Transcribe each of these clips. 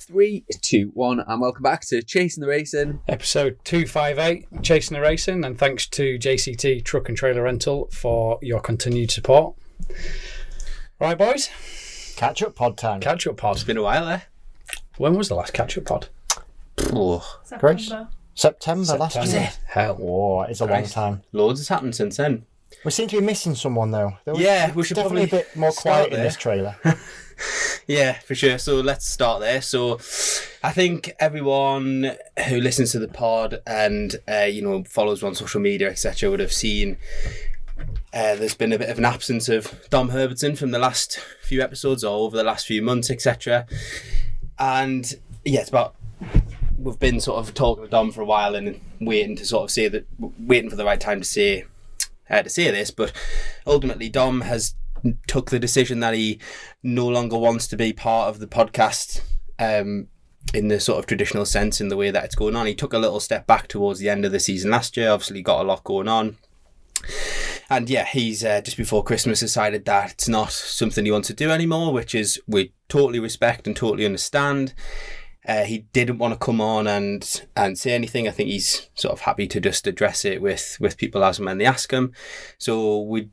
3, 2, 1, and welcome back to Chasing the Racing. Episode 258, Chasing the Racing, and thanks to JCT Truck and Trailer Rental for your continued support. Right, boys? Catch-up pod time. Catch-up pod. It's been a while there. When was the last catch-up pod? Grace? September last year. Was it? Hell. Oh, it's a long time. Loads has happened since then. We seem to be missing someone, though. Yeah, we should definitely probably a bit more start quiet in there. this trailer. Yeah, for sure. So let's start there. So I think everyone who listens to the pod and, follows on social media, etc., would have seen there's been a bit of an absence of Dom Herbertson from the last few episodes or over the last few months, etc. And yeah, we've been sort of talking to Dom for a while and waiting for the right time to say this, but ultimately Dom has took the decision that he no longer wants to be part of the podcast in the sort of traditional sense, in the way that it's going on. He took a little step back towards the end of the season last year, obviously got a lot going on. And yeah, he's just before Christmas decided that it's not something he wants to do anymore, which is we totally respect and totally understand. He didn't want to come on and say anything. I think he's sort of happy to just address it with people as and when they ask him. So we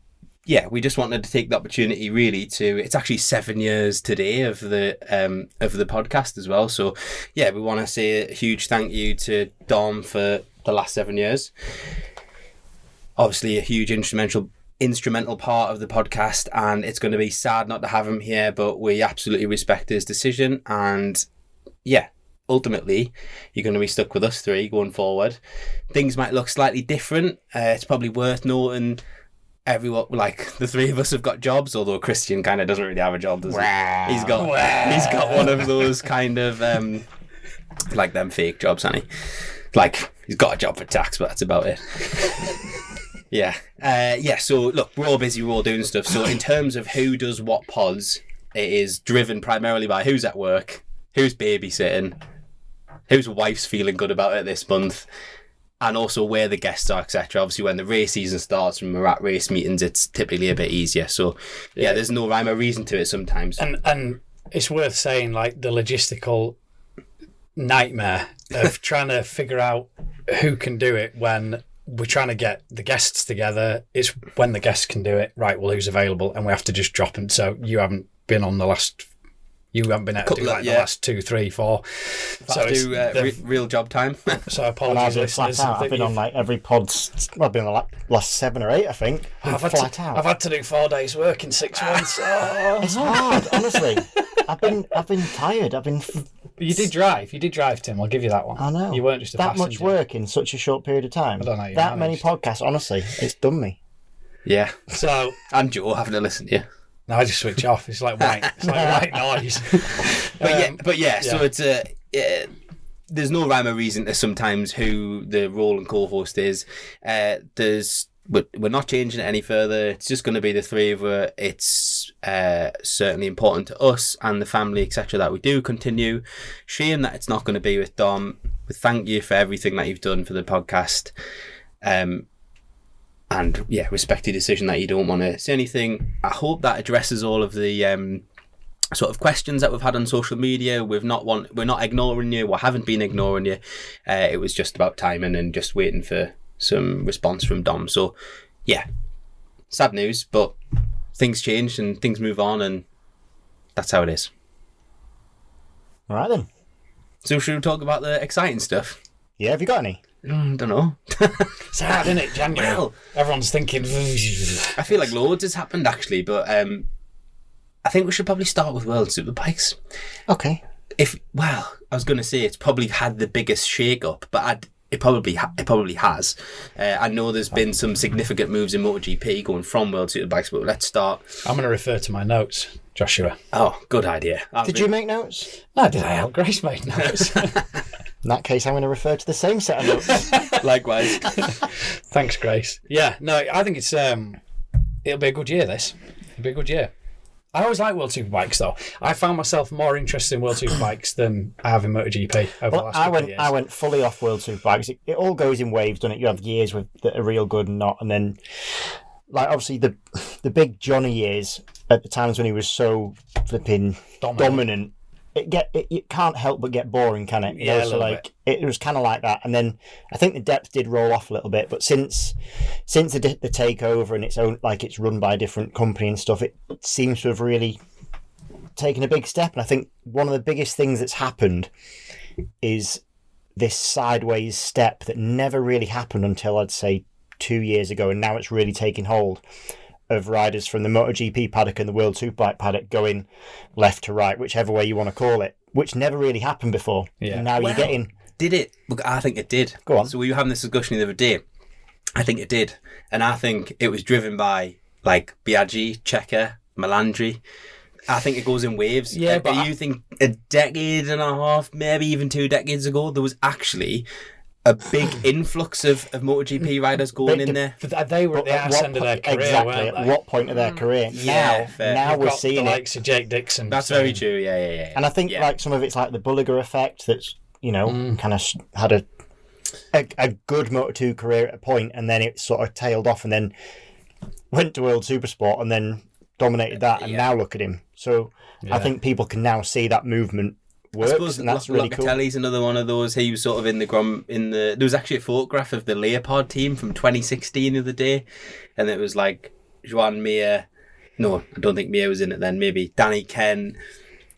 just wanted to take the opportunity really to, it's actually 7 years today of the podcast as well. So yeah, we want to say a huge thank you to Dom for the last 7 years. Obviously a huge instrumental part of the podcast, and it's going to be sad not to have him here, but we absolutely respect his decision. And yeah, ultimately you're going to be stuck with us three going forward. Things might look slightly different. It's probably worth noting everyone, like the three of us have got jobs, although Christian kind of doesn't really have a job, does he? He's got one of those kind of like them fake jobs, hasn't he? Like he's got a job for tax, but that's about it. Yeah. So look, we're all busy, we're all doing stuff. So in terms of who does what pods, it is driven primarily by who's at work, who's babysitting, whose wife's feeling good about it this month, and also where the guests are, etc. Obviously, when the race season starts and we're at race meetings, it's typically a bit easier. So, yeah, there's no rhyme or reason to it sometimes. And it's worth saying, like, the logistical nightmare of trying to figure out who can do it when we're trying to get the guests together. It's when the guests can do it, right, well, who's available? And we have to just drop them. So you haven't been on the last... You haven't been able to do the last 2, 3, 4. So it's real job time. So apologies, listeners. I've been on like every pod. I've been on the last 7 or 8, I think. I've had to do 4 days work in 6 months. Oh. It's hard, honestly. I've been tired. You did drive, Tim. I'll give you that one. I know. You weren't just a that passenger. much work in such a short period of time. I don't know how you that managed. many podcasts. Honestly, it's done me. Yeah. So and Joe having to listen to you. No, I just switch off. It's like white. It's like white noise. But yeah. So it's there's no rhyme or reason to sometimes who the role and co-host is. We're not changing it any further. It's just going to be the three of us. It's certainly important to us and the family, etc., that we do continue. Shame that it's not going to be with Dom. But thank you for everything that you've done for the podcast. And yeah, respect your decision that you don't want to say anything. I hope that addresses all of the sort of questions that we've had on social media. We're not ignoring you. We haven't been ignoring you. It was just about timing and just waiting for some response from Dom. So yeah, sad news, but things change and things move on, and that's how it is. All right then. So should we talk about the exciting stuff? Yeah, have you got any? Don't know. It's hard, isn't it, January? Well, everyone's thinking... I feel like loads has happened, actually, but I think we should probably start with World Superbikes. Okay. I was going to say it's probably had the biggest shake-up, but it probably has. I know there's been some significant moves in MotoGP going from World Superbikes, but let's start. I'm going to refer to my notes, Joshua. Oh, good idea. Did you make notes? No, did I? Grace made notes. In that case, I'm going to refer to the same set of notes. Likewise. Thanks, Grace. Yeah, no, I think it's it'll be a good year, this. It'll be a good year. I always like World Superbikes, though. I found myself more interested in World Superbikes than I have in MotoGP over the last couple of years. I went fully off World Superbikes. It all goes in waves, doesn't it? You have years that are real good and not, and then, like, obviously the big Johnny years at the times when he was so flipping dominant. it can't help but get boring, can it? Yeah, a so little like it was kind of like that, and then I think the depth did roll off a little bit. But since the takeover and it's run by a different company and stuff, it seems to have really taken a big step. And I think one of the biggest things that's happened is this sideways step that never really happened until I'd say 2 years ago, and now it's really taking hold of riders from the MotoGP paddock and the World Superbike paddock going left to right, whichever way you want to call it, which never really happened before. Yeah. And now you're getting... Did it? Look, I think it did. Go on. So we were having this discussion the other day. I think it did. And I think it was driven by, like, Biaggi, Checker, Melandri. I think it goes in waves. Yeah, but you think a decade and a half, maybe even 2 decades ago, there was actually a big influx of MotoGP riders going in there. They were at the arse end of their career, exactly, weren't they? at what point of their career? Yeah, now we're got seeing the it. likes of Jake Dixon. That's very true, yeah. And I think like some of it's like the Bulliger effect that's, kind of had a good Moto2 career at a point, and then it sort of tailed off and then went to World Supersport and then dominated that, and now look at him. So I think people can now see that movement works, and that's really cool. Locatelli's another one of those. He was sort of there was actually a photograph of the Leopard team from 2016 the other day, and it was like Joan Mir. No, I don't think Mir was in it then. Maybe Danny Ken,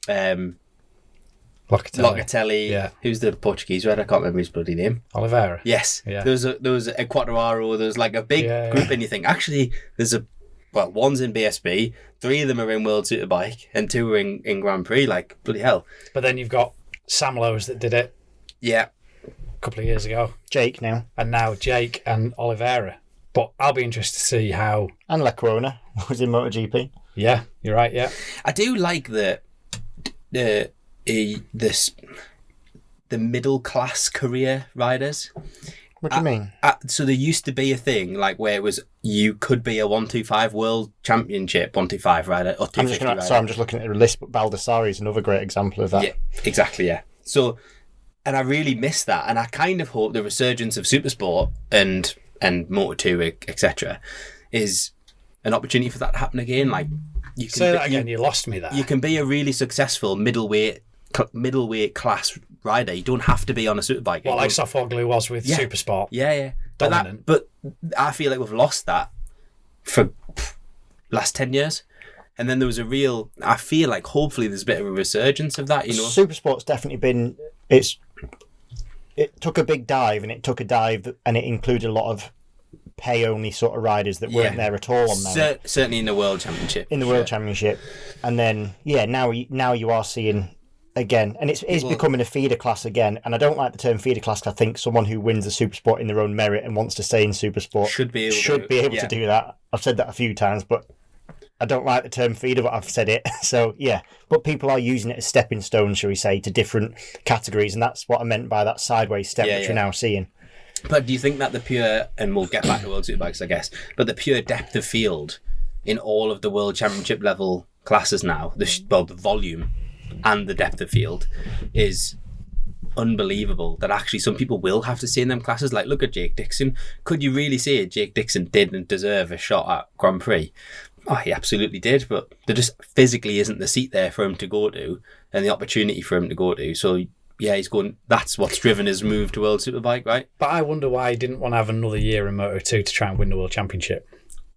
Locatelli. Yeah. Who's the Portuguese rider? I can't remember his bloody name. Oliveira. Yes. Yeah. There was a Quattararo. There was like a big group, and you think actually one's in BSB, 3 of them are in World Superbike, and 2 are in Grand Prix. Like, bloody hell. But then you've got Sam Lowes that did it a couple of years ago. Jake now. And now Jake and Oliveira. But I'll be interested to see how... And Lecuona was in MotoGP. Yeah, you're right, yeah. I do like the middle class career riders. What do you mean? So there used to be a thing like where it was you could be a 125 World Championship 125 rider or 250 rider. Sorry, I'm just looking at the list, but Baldassarri is another great example of that. Yeah, exactly, yeah. So, and I really miss that, and I kind of hope the resurgence of Supersport and Moto2, etc., is an opportunity for that to happen again. Like, you can say that again. You lost me there. You can be a really successful middleweight class rider. You don't have to be on a superbike. Well, like Sofoglu was with Supersport. Yeah. Dominant. But I feel like we've lost that for last 10 years. And then there was I feel like hopefully there's a bit of a resurgence of that, Supersport's definitely been, it took a big dive, and it took a dive and it included a lot of pay-only sort of riders that weren't there at all on there. Certainly in the World Championship. World Championship. And then, now you are seeing... again, and it's becoming a feeder class again, and I don't like the term feeder class because I think someone who wins the Supersport in their own merit and wants to stay in Supersport should be able to do that. I've said that a few times, but I don't like the term feeder, but I've said it. So but people are using it as stepping stones, shall we say, to different categories, and that's what I meant by that sideways step which we're now seeing. But do you think that the pure, and we'll get back to World Superbikes I guess, but the pure depth of field in all of the World Championship level classes now, the volume and the depth of field is unbelievable, that actually some people will have to stay in them classes? Like, look at Jake Dixon. Could you really say Jake Dixon didn't deserve a shot at Grand Prix? Oh, he absolutely did, but there just physically isn't the seat there for him to go to and the opportunity for him to go to. So he's going, that's what's driven his move to World Superbike, right? But I wonder why he didn't want to have another year in Moto2 to try and win the World Championship.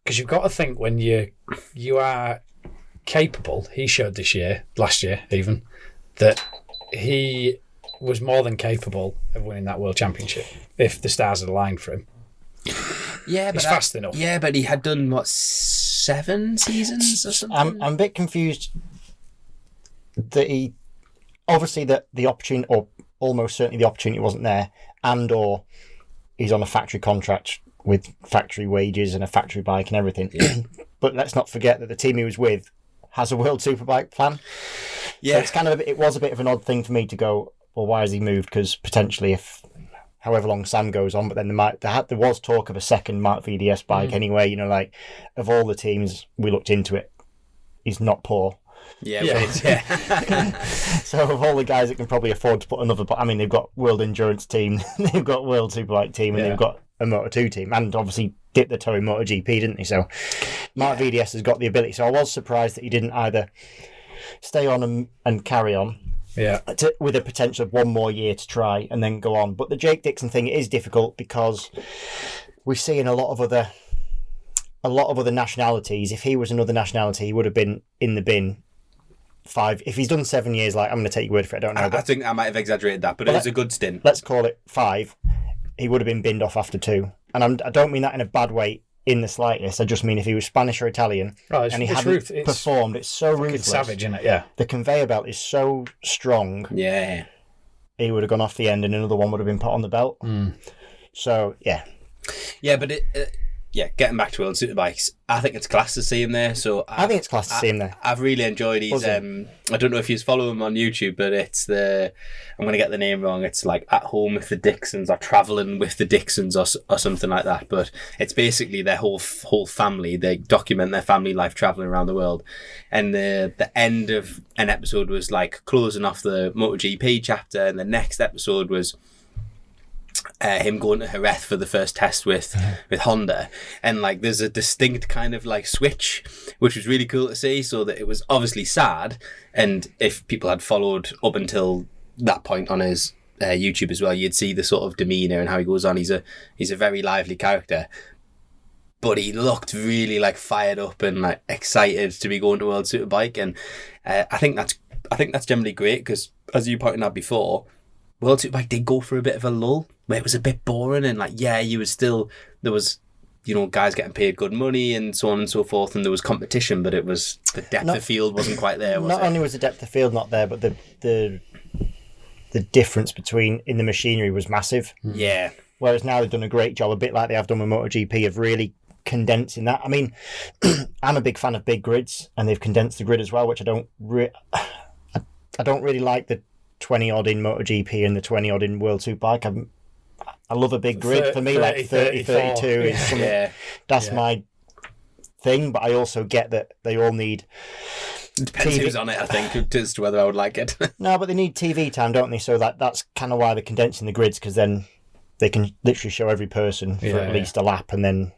Because you've got to think, when you are capable, he showed last year even, that he was more than capable of winning that World Championship if the stars had aligned for him. Yeah, but he's fast enough. Yeah, but he had done 7 seasons or something. I'm a bit confused that he obviously that the opportunity, or almost certainly the opportunity, wasn't there, and or he's on a factory contract with factory wages and a factory bike and everything. Yeah. But let's not forget that the team he was with has a World Superbike plan. Yeah, so it's kind of, it was a bit of an odd thing for me to go, well, why has he moved? Because potentially, if however long Sam goes on, but then there was talk of a second Mark VDS bike anyway. Like, of all the teams we looked into it, he's not poor. Yeah. So of all the guys that can probably afford to put another, I mean, they've got World Endurance team, they've got World Superbike team, and they've got a Moto2 team, and obviously dipped the toe in MotoGP, didn't he? So Mark VDS has got the ability. So I was surprised that he didn't either stay on and carry on, Yeah. With a potential of one more year to try and then go on. But the Jake Dixon thing is difficult because we see in a lot of other nationalities, if he was another nationality, he would have been in the bin 5. If he's done 7 years, like, I'm going to take your word for it, I don't know. I think I might have exaggerated that, but it was a good stint. Let's call it 5. He would have been binned off after 2. And I don't mean that in a bad way in the slightest. I just mean if he was Spanish or Italian and he hadn't performed, it's so ruthless. Savage, isn't it? Yeah. The conveyor belt is so strong. Yeah. He would have gone off the end and another one would have been put on the belt. So, yeah. Yeah, but getting back to World Superbikes, I think it's class to see him there. So I think it's class to see him there. I've really enjoyed his. I don't know if you follow him on YouTube, but it's I'm going to get the name wrong. It's like At Home with the Dixons or Traveling with the Dixons or something like that. But it's basically their whole family. They document their family life traveling around the world, and the end of an episode was like closing off the MotoGP chapter, and the next episode was him going to Jerez for the first test with Honda, and like there's a distinct kind of like switch, which was really cool to see. So that it was obviously sad, and if people had followed up until that point on his YouTube as well, you'd see the sort of demeanour and how he goes on. He's a very lively character, but he looked really like fired up and like excited to be going to World Superbike, and I think that's generally great because, as you pointed out before, World Superbike did go for a bit of a lull where it was a bit boring, and like, there was, guys getting paid good money and so on and so forth, and there was competition, but it was the depth of field wasn't quite there, was it? Not only was the depth of field not there, but the difference between in the machinery was massive. Yeah. Whereas now they've done a great job, a bit like they have done with MotoGP, of really condensing that. I mean, I'm a big fan of big grids, and they've condensed the grid as well, which I don't really like the 20 odd in MotoGP and the 20 odd in World Superbike. I love a big grid. For me, 30, like 30, 32 is something. Yeah. That's my thing, but I also get that they all need. It depends who's on it, I think, as to whether I would like it. No, but they need TV time, don't they? So that's kind of why they're condensing the grids, because then they can literally show every person for at least a lap, and then,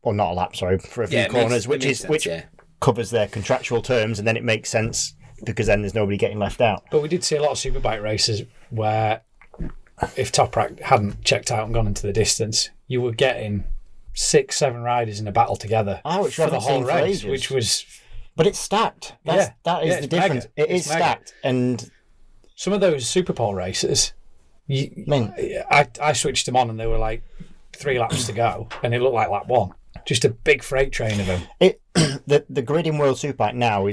or not a lap, sorry, for a few corners, which covers their contractual terms, and then it makes sense because then there's nobody getting left out. But we did see a lot of Superbike races where, if Toprak hadn't checked out and gone into the distance, you were getting 6-7 riders in a battle together for the whole race, which was. But it's stacked. That is the difference. Mega. It is stacked, and some of those Superpole races, I switched them on and they were like 3 laps to go, and it looked like lap 1. Just a big freight train of them. The grid in World Superbike now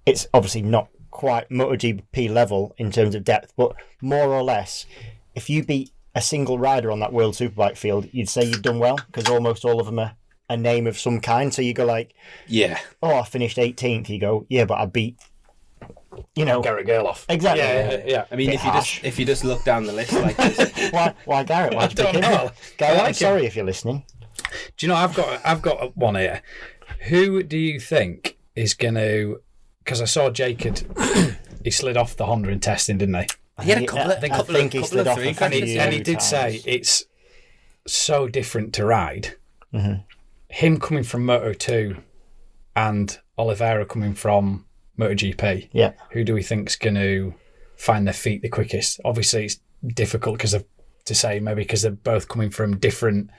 it's obviously not quite MotoGP level in terms of depth, but more or less, if you beat a single rider on that World Superbike field, you'd say you've done well, because almost all of them are a name of some kind. So you go like, I finished 18th. You go, but I beat, Garrett Gerloff. Exactly. Yeah. I mean, if you just look down the list, like, why Garrett? Why'd you pick him? Garrett, I'm sorry if you're listening. Do you know, I've got one here. Who do you think is going to? Because I saw Jake he slid off the Honda in testing, didn't he? He had a couple of three crashes, and he did say it's so different to ride. Mm-hmm. Him coming from Moto2 and Oliveira coming from MotoGP. Yeah. Who do we think's going to find their feet the quickest? Obviously, it's difficult to say, maybe because they're both coming from different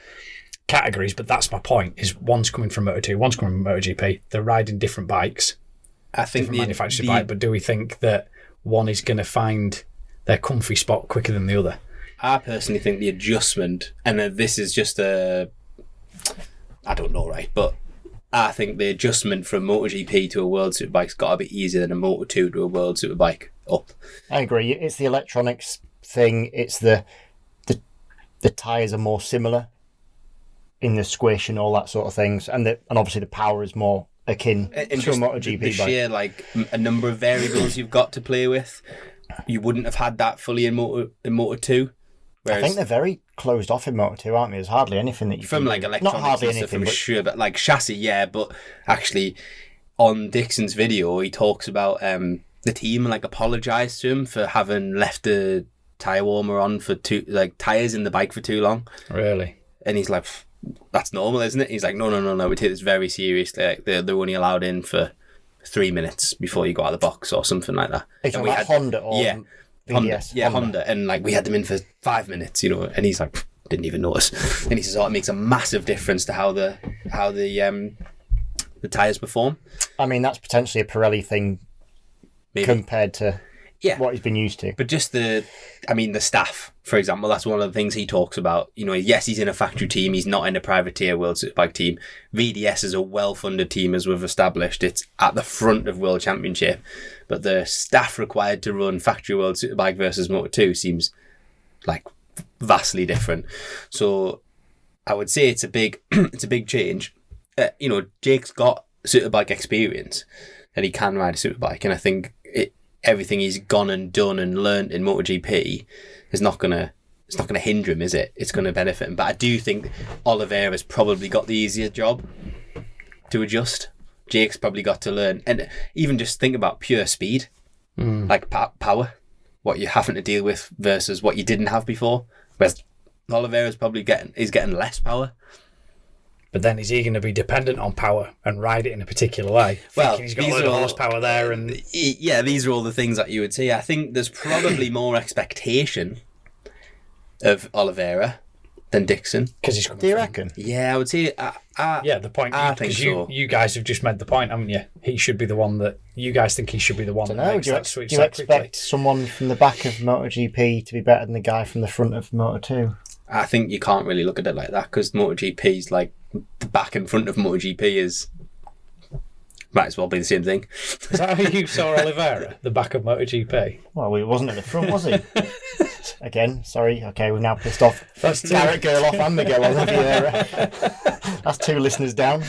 categories, but that's my point, is one's coming from Moto2, one's coming from MotoGP. They're riding different bikes. I think different manufactured bike, but do we think that one is going to find their comfy spot quicker than the other? I personally think the adjustment, and this is just I don't know, right? But I think the adjustment from MotoGP to a World Superbike's got to be easier than a Moto2 to a World Superbike up. I agree. It's the electronics thing. It's the tyres are more similar in the squish and all that sort of things, and obviously the power is more akin to a MotoGP the bike. sheer a number of variables you've got to play with. You wouldn't have had that fully in Moto2. I think they're very closed off in Moto2, aren't they? There's hardly anything that you from can like electronics, not hardly and anything, stuff, I'm but sure, but like chassis, but actually on Dixon's video he talks about the team like apologised to him for having left the tyre warmer on for tyres in the bike for too long. Really? And he's like, that's normal, isn't it? He's like, no, we take this very seriously. Like they're only allowed in for 3 minutes before you go out of the box or something like that. It's And like had- Honda or yeah, VDS. Honda, and like we had them in for 5 minutes, and he's like, didn't even notice, and he says, "Oh, it makes a massive difference to how the tyres perform." I mean, that's potentially a Pirelli thing Maybe. compared to Yeah. what he's been used to. But just the staff, for example, that's one of the things he talks about. Yes, he's in a factory team. He's not in a privateer World Superbike team. VDS is a well-funded team, as we've established. It's at the front of World Championship. But the staff required to run factory World Superbike versus Moto2 seems like vastly different. So I would say it's a big change. Jake's got Superbike experience and he can ride a Superbike. And I think everything he's gone and done and learnt in MotoGP is not gonna hinder him, is it? It's gonna benefit him. But I do think Oliveira's probably got the easier job to adjust. Jake's probably got to learn, and even just think about pure speed, like power, what you're having to deal with versus what you didn't have before. Whereas Oliveira's probably getting less power. But then is he going to be dependent on power and ride it in a particular way? Well, He's got a lot of horsepower there, and these are all the things that you would see. I think there's probably more expectation of Oliveira than Dixon. Because he's. Do you reckon? Yeah, I would say. The point. I think so. You guys have just made the point, haven't you? He should be the one that you guys think he should be the one. No, do you expect someone from the back of MotoGP to be better than the guy from the front of Moto2? I think you can't really look at it like that because MotoGP's like the back and front of MotoGP is might as well be the same thing. Is that how you saw Oliveira, the back of MotoGP? Well, he wasn't at the front, was he? Again, sorry. Okay, we've now pissed off That's Garrett Gerloff and Miguel Oliveira. That's 2 listeners down.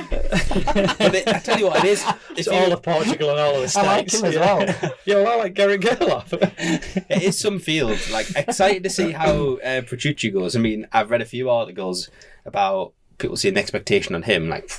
But I tell you what, it is. It's all of Portugal and all of the States. I like him as well. Yeah, well, I like Garrett Gerloff. It is some fields. Like, excited to see how Petrucci goes. I mean, I've read a few articles about people seeing the expectation on him. Like,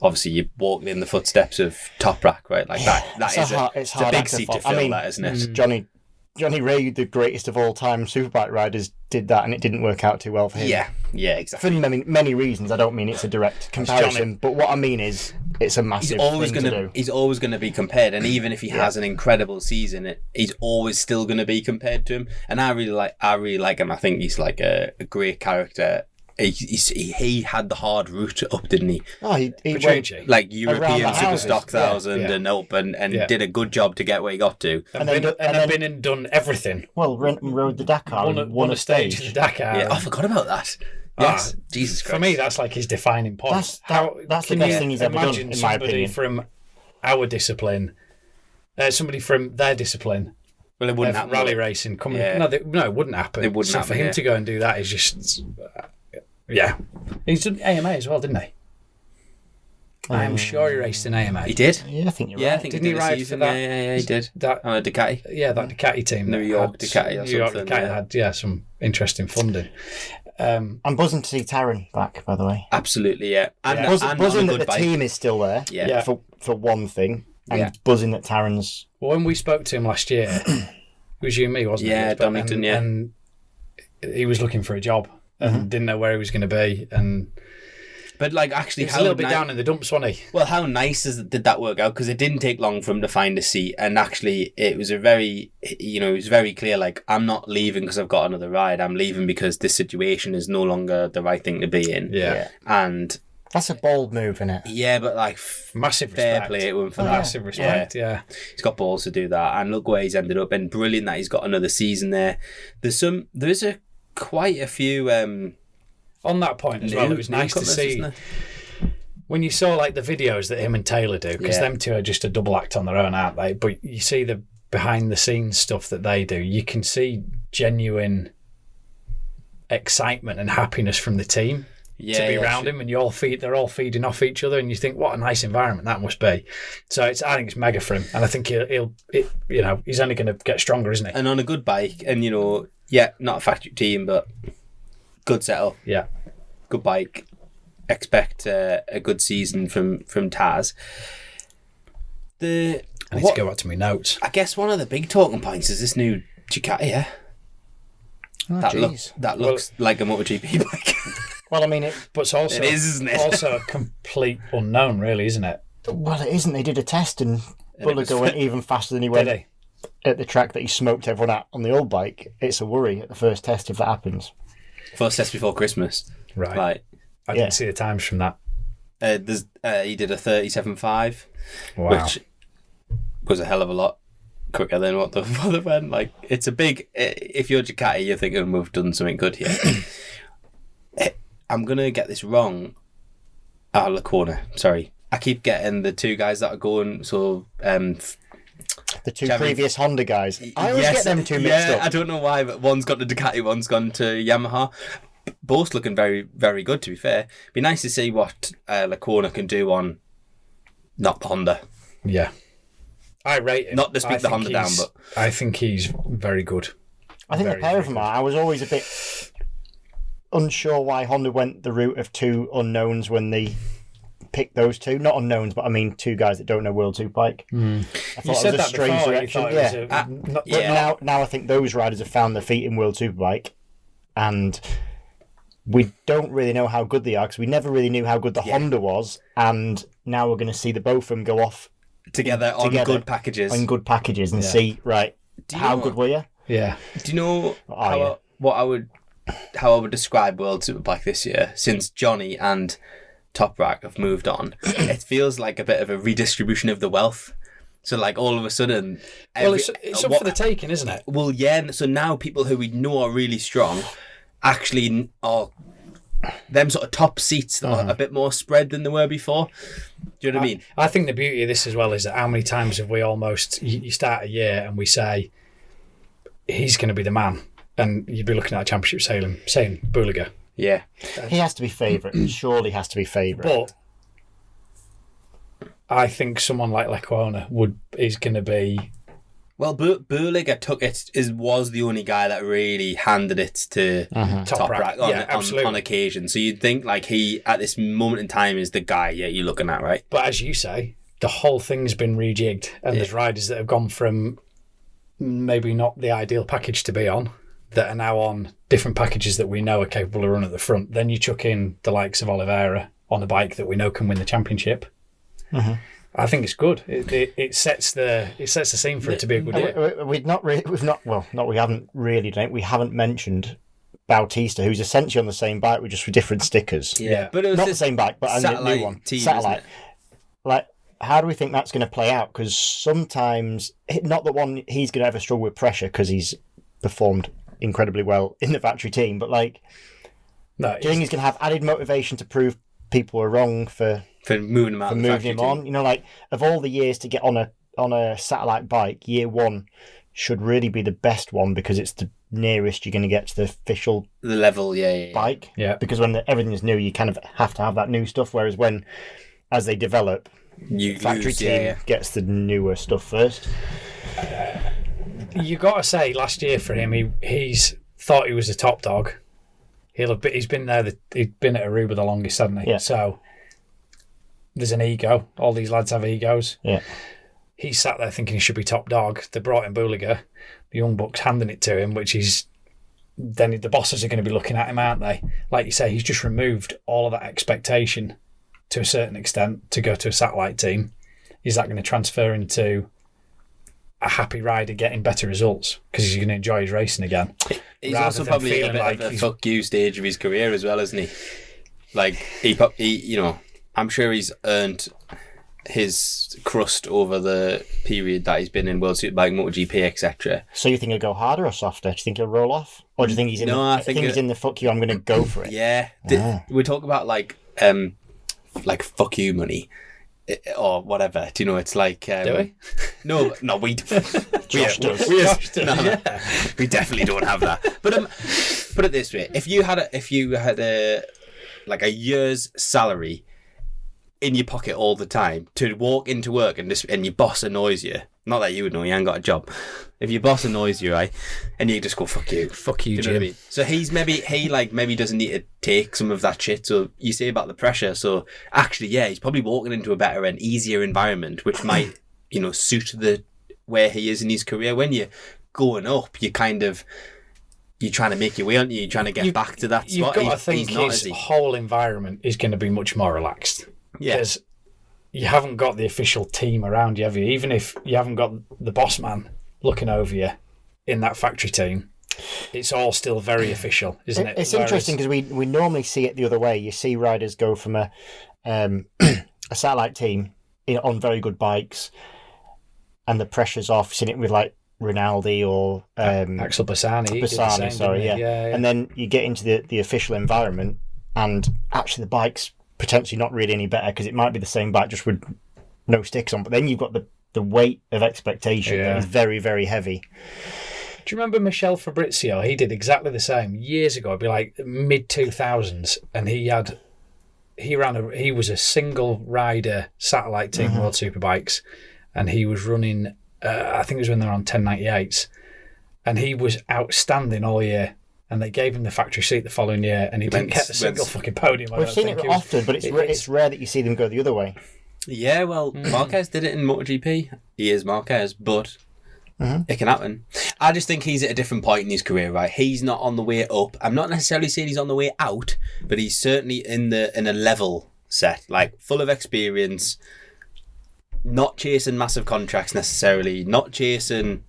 obviously, you're walking in the footsteps of Toprak, right? Like it's a big seat to fill, that, isn't it? Johnny Ray, the greatest of all time superbike riders, did that, and it didn't work out too well for him. Yeah, exactly. For many reasons. I don't mean it's a direct comparison, but what I mean is it's a massive thing to do. He's always going to be compared, and even if he has an incredible season, he's always still going to be compared to him. And I really like him. I think he's like a great character. He had the hard route up, didn't he? Oh, he went like European houses. Superstock 1000 and Open, and did a good job to get where he got to. And been and done everything. Well, rode the Dakar and won a stage. The Dakar. Yeah, I forgot about that. Yes, Jesus Christ. For me, that's like his defining point. That's the best thing he's ever done, in my opinion. From our discipline, somebody from their discipline. Well, it wouldn't happen. Rally racing coming. No, it wouldn't happen. It wouldn't happen. For him to go and do that is just. Yeah. He's done AMA as well, didn't he? I'm sure he raced in AMA. He did? Yeah, I think you're right. Yeah, I think Didn't he ride for that? Yeah, he did. That Ducati. Yeah, that Ducati team. New York Ducati or New York something. Ducati had some interesting funding. I'm buzzing to see Taron back, by the way. Absolutely, yeah. And buzzing that the team is still there, yeah. for one thing, and buzzing that Taron's... Well, when we spoke to him last year, it was you and me, wasn't it? Yeah, Donington, yeah. And he was looking for a job and didn't know where he was going to be. But like, actually, he was a little bit down in the dumps, wasn't he? Well, how nice did that work out? Because it didn't take long for him to find a seat, and actually, it was very clear. Like, I'm not leaving because I've got another ride. I'm leaving because this situation is no longer the right thing to be in. Yeah. And that's a bold move, isn't it? Yeah, but like, massive fair respect. play to him for that. Massive respect. Yeah. He's got balls to do that, and look where he's ended up. And brilliant that he's got another season there. There's quite a few. On that point as well, it was nice to see when you saw like the videos that him and Taylor do, because them two are just a double act on their own, aren't they? But you see the behind the scenes stuff that they do, you can see genuine excitement and happiness from the team to be around him, and they're all feeding off each other, and you think, what a nice environment that must be. So I think it's mega for him, and I think he's only going to get stronger, isn't he? And on a good bike, and not a factory team, but good setup. Yeah. Good bike. Expect a good season from Taz. I need to go back to my notes. I guess one of the big talking points is this new Ducati, yeah? That looks like a MotoGP bike. Well, I mean, but it's also, it is, isn't it? Also a complete unknown, really, isn't it? Well, it isn't. They did a test and Bulliger went even faster than he went at the track that he smoked everyone at on the old bike. It's a worry at the first test if that happens. First test before Christmas. Right. I didn't see the times from that. He did a 37.5, Wow. which was a hell of a lot quicker than what the other went. Like, it's a big... If you're Ducati, you're thinking, we've done something good here. I'm going to get this wrong. Lacona, sorry. I keep getting the two guys that are going, so... the two previous Honda guys. I always get them two mixed up. I don't know why, but one's got the Ducati, one's gone to Yamaha. Both looking very, very good, to be fair. Be nice to see what Lacona can do on not the Honda. Yeah. I rate him. Not to speak the Honda down, but... I think he's very good. I think the pair of them are. I was always a bit unsure why Honda went the route of two unknowns when they picked those two. Not unknowns, but I mean two guys that don't know World Superbike. I thought You said it was a that strange before. direction. You thought it was But now I think those riders have found their feet in World Superbike, and we don't really know how good they are because we never really knew how good the Honda was, and now we're going to see the both of them go off together on good packages. On good packages and see, right, how good were you? Yeah. Do you know how I would describe World Superbike this year, since Johnny and Top Rack have moved on? It feels like a bit of a redistribution of the wealth. So, like, all of a sudden... it's up for the taking, isn't it? Well, yeah. So now people who we know are really strong actually are... Them sort of top seats that are a bit more spread than they were before. Do you know what I mean? I think the beauty of this as well is that how many times have we almost... You start a year and we say, he's going to be the man. And you'd be looking at a championship saying Bulliger. Yeah. He has to be favourite. Surely has to be favourite. But I think someone like Lacona is going to be... Well, Bulliger was the only guy that really handed it to Top Rack on occasion. So you'd think like he, at this moment in time, is the guy you're looking at, right? But as you say, the whole thing's been rejigged. And there's riders that have gone from maybe not the ideal package to be on, that are now on different packages that we know are capable of running at the front. Then you chuck in the likes of Oliveira on a bike that we know can win the championship. I think it's good. It sets the scene for it to be a good year. We haven't mentioned Bautista, who's essentially on the same bike with just different stickers. Yeah, but it was not the same bike, but a new one. Team, satellite. Like, how do we think that's going to play out? Because sometimes, not the one he's going to ever struggle with pressure because he's performed incredibly well in the factory team, but like, do you think he's going to have added motivation to prove people are wrong for moving him out, for moving him on? You know, like, of all the years to get on a satellite bike, year one should really be the best one because it's the nearest you're going to get to the official level, bike. Yeah. Because when everything is new, you kind of have to have that new stuff. Whereas as they develop, factory team gets the newer stuff first. You got to say, last year for him, he's thought he was a top dog. He's been there. He's been at Aruba the longest, hasn't he? Yeah. So there's an ego. All these lads have egos. Yeah. He sat there thinking he should be top dog. They brought in Bulliger. The young bucks handing it to him, which is then the bosses are going to be looking at him, aren't they? Like you say, he's just removed all of that expectation to a certain extent to go to a satellite team. Is that going to transfer into a happy rider getting better results because he's going to enjoy his racing again? He's also probably a bit of a fuck you stage of his career as well, isn't he? Like he you know, I'm sure he's earned his crust over the period that he's been in World Superbike, MotoGP, etc. So you think he'll go harder or softer? Do you think he'll roll off, or do you think he's in? I think he's in the fuck you. I'm going to go for it. Yeah, we talk about like fuck you money. Or whatever, do you know? It's like do we? No, we Josh does. No, we definitely don't have that. But put it this way: if you had a year's salary in your pocket all the time to walk into work and your boss annoys you, not that you would know, you ain't got a job. If your boss annoys you, right, and you just go fuck you, Jim. Know what I mean? So maybe doesn't need to take some of that shit. So you say about the pressure. So actually, he's probably walking into a better and easier environment, which might suit where he is in his career. When you're going up, you're trying to make your way, aren't you? You're trying to get back to that spot. You've got to think his whole environment is going to be much more relaxed. Yeah. Because you haven't got the official team around you, have you? Even if you haven't got the boss man looking over you in that factory team, it's all still very official, isn't it? It's interesting because we normally see it the other way. You see riders go from a a satellite team on very good bikes, and the pressure's off. You've seen it with like Rinaldi or Axel Bassani. Bassani, sorry, yeah. And then you get into the official environment, and actually the bike's potentially not really any better because it might be the same bike just with no sticks on. But then you've got the weight of expectation that is very, very heavy. Do you remember Michel Fabrizio? He did exactly the same years ago. It'd be like mid 2000s, and he was a single rider satellite team World Superbikes, and he was running. I think it was when they were on 1098s, and he was outstanding all year. And they gave him the factory seat the following year, and he didn't get a single fucking podium. We've seen it often, but it's rare that you see them go the other way. Yeah, well, Marquez did it in MotoGP. He is Marquez, but it can happen. I just think he's at a different point in his career, right? He's not on the way up. I'm not necessarily saying he's on the way out, but he's certainly in a level set, like full of experience, not chasing massive contracts necessarily, not chasing...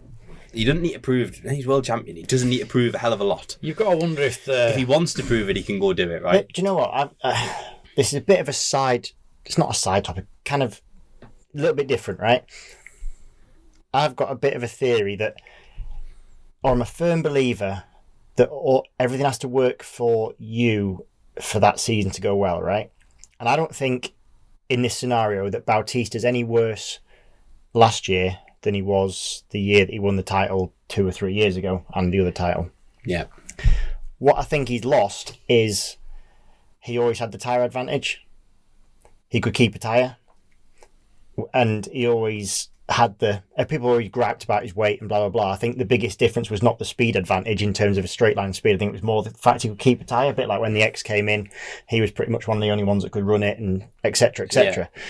He doesn't need to prove... He's world champion. He doesn't need to prove a hell of a lot. You've got to wonder if he wants to prove it, he can go do it, right? But do you know what? This is a bit of a side... It's not a side topic. Kind of a little bit different, right? I've got a bit of a theory that... Or I'm a firm believer that everything has to work for you for that season to go well, right? And I don't think in this scenario that Bautista's any worse last year than he was the year that he won the title 2 or 3 years ago and the other title. Yeah. What I think he's lost is he always had the tyre advantage. He could keep a tyre. And he always had people always griped about his weight and blah, blah, blah. I think the biggest difference was not the speed advantage in terms of a straight line speed. I think it was more the fact he could keep a tyre. A bit like when the X came in, he was pretty much one of the only ones that could run it, and et cetera, et cetera. Yeah.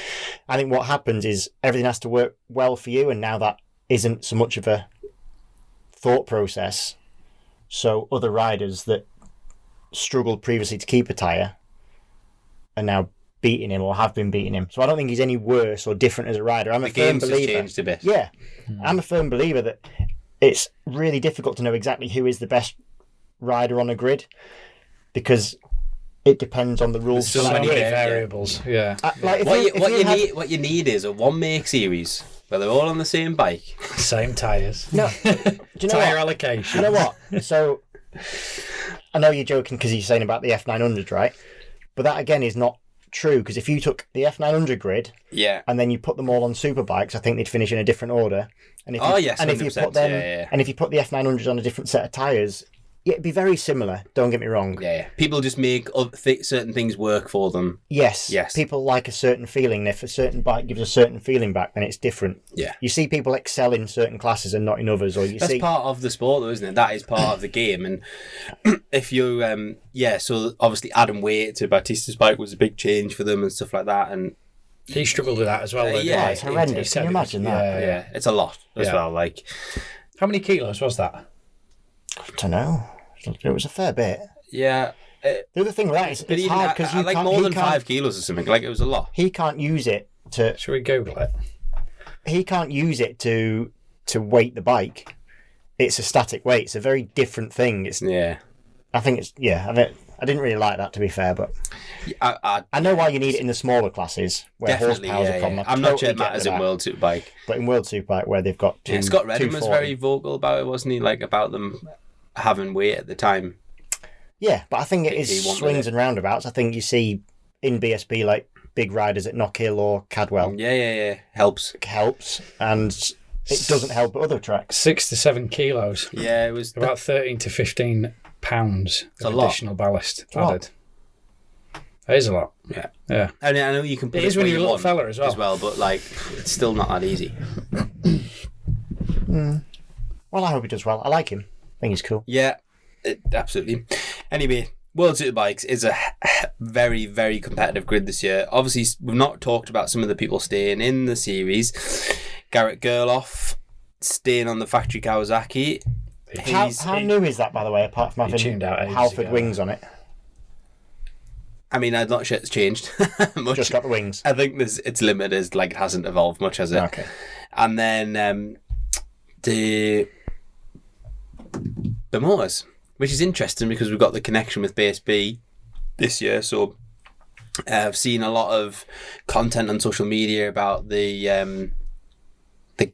I think what happens is everything has to work well for you, and now that isn't so much of a thought process. So other riders that struggled previously to keep a tyre are now beating him or have been beating him. So I don't think he's any worse or different as a rider. I'm a firm believer. The game's changed a bit. Yeah. I'm a firm believer that it's really difficult to know exactly who is the best rider on a grid because it depends on the rules. There's so many variables. Yeah. What you need is a one-make series where they're all on the same bike. Same tyres. No. Do you know tyre allocation. You know what? So I know you're joking because you're saying about the F900, right? But that again is not true, because if you took the F900 grid and then you put them all on superbikes, I think they'd finish in a different order. And if you put them and if you put the F900s on a different set of tyres, it'd be very similar, don't get me wrong. Yeah. People just make certain things work for them. Yes. People like a certain feeling. If a certain bike gives a certain feeling back, then it's different. Yeah. You see people excel in certain classes and not in others, or That's part of the sport though, isn't it? That is part of the game. And if you so obviously adding weight to Bautista's bike was a big change for them and stuff like that, and he struggled with that as well. It's horrendous. Can you imagine that? Yeah, it's a lot as well. Like, how many kilos was that? I don't know. It was a fair bit. Yeah. The other thing with that is it's hard because you like more than 5 kilos or something. Like, it was a lot. He can't use it to. Should we Google it? He can't use it to weight the bike. It's a static weight. It's a very different thing. I think it's I didn't really like that, to be fair, but I know why you need it in the smaller classes where horsepower's a problem. I'm not sure it matters in World Superbike, but in World Superbike where they've got two. Scott Redding was very vocal about it, wasn't he? Like, about them having weight at the time. Yeah, but I think it is swings and roundabouts. I think you see in BSB like big riders at Knockhill or Cadwell. Yeah. Helps, and it doesn't help at other tracks. 6 to 7 kilos. Yeah, it was about 13 to 15 pounds of additional ballast added. That is a lot. Yeah. And I know you can put it is when you're a little fella as well, but like, it's still not that easy. Well, I hope he does well. I like him. I think he's cool. Yeah, absolutely. Anyway, World Superbikes is a very, very competitive grid this year. Obviously, we've not talked about some of the people staying in the series. Garrett Gerloff staying on the factory Kawasaki. How new is that, by the way, apart from having Halford wings on it? I mean, I'm not sure it's changed much. Just got the wings. I think its limit is like it hasn't evolved much, has it? Okay. And then the motors, which is interesting because we've got the connection with BSB this year. So I've seen a lot of content on social media about the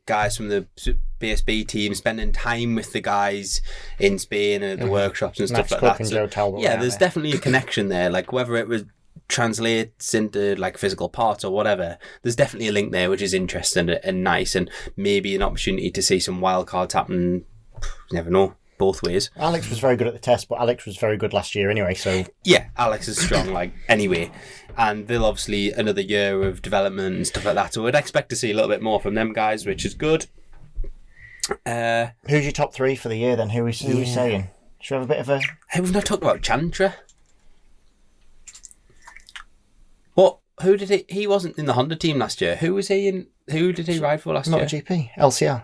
guys from the BSB team spending time with the guys in Spain and at the workshops and stuff Max like Cook that. and So, Joe Talbot yeah, were there's out there. definitely a connection there. Like whether it was translates into like physical parts or whatever, there's definitely a link there, which is interesting and nice, and maybe an opportunity to see some wild cards happen. You never know, both ways. Alex was very good at the test, but Alex was very good last year anyway, so... Yeah, Alex is strong, like, anyway. And they'll obviously another year of development and stuff like that. So I'd expect to see a little bit more from them guys, which is good. Who's your top 3 for the year then? Who we saying? Should we have a bit of a... Hey, we've not talked about Chantra. What? Who did he wasn't in the Honda team last year. Who was he in? Who did he ride for last year? MotoGP, LCR.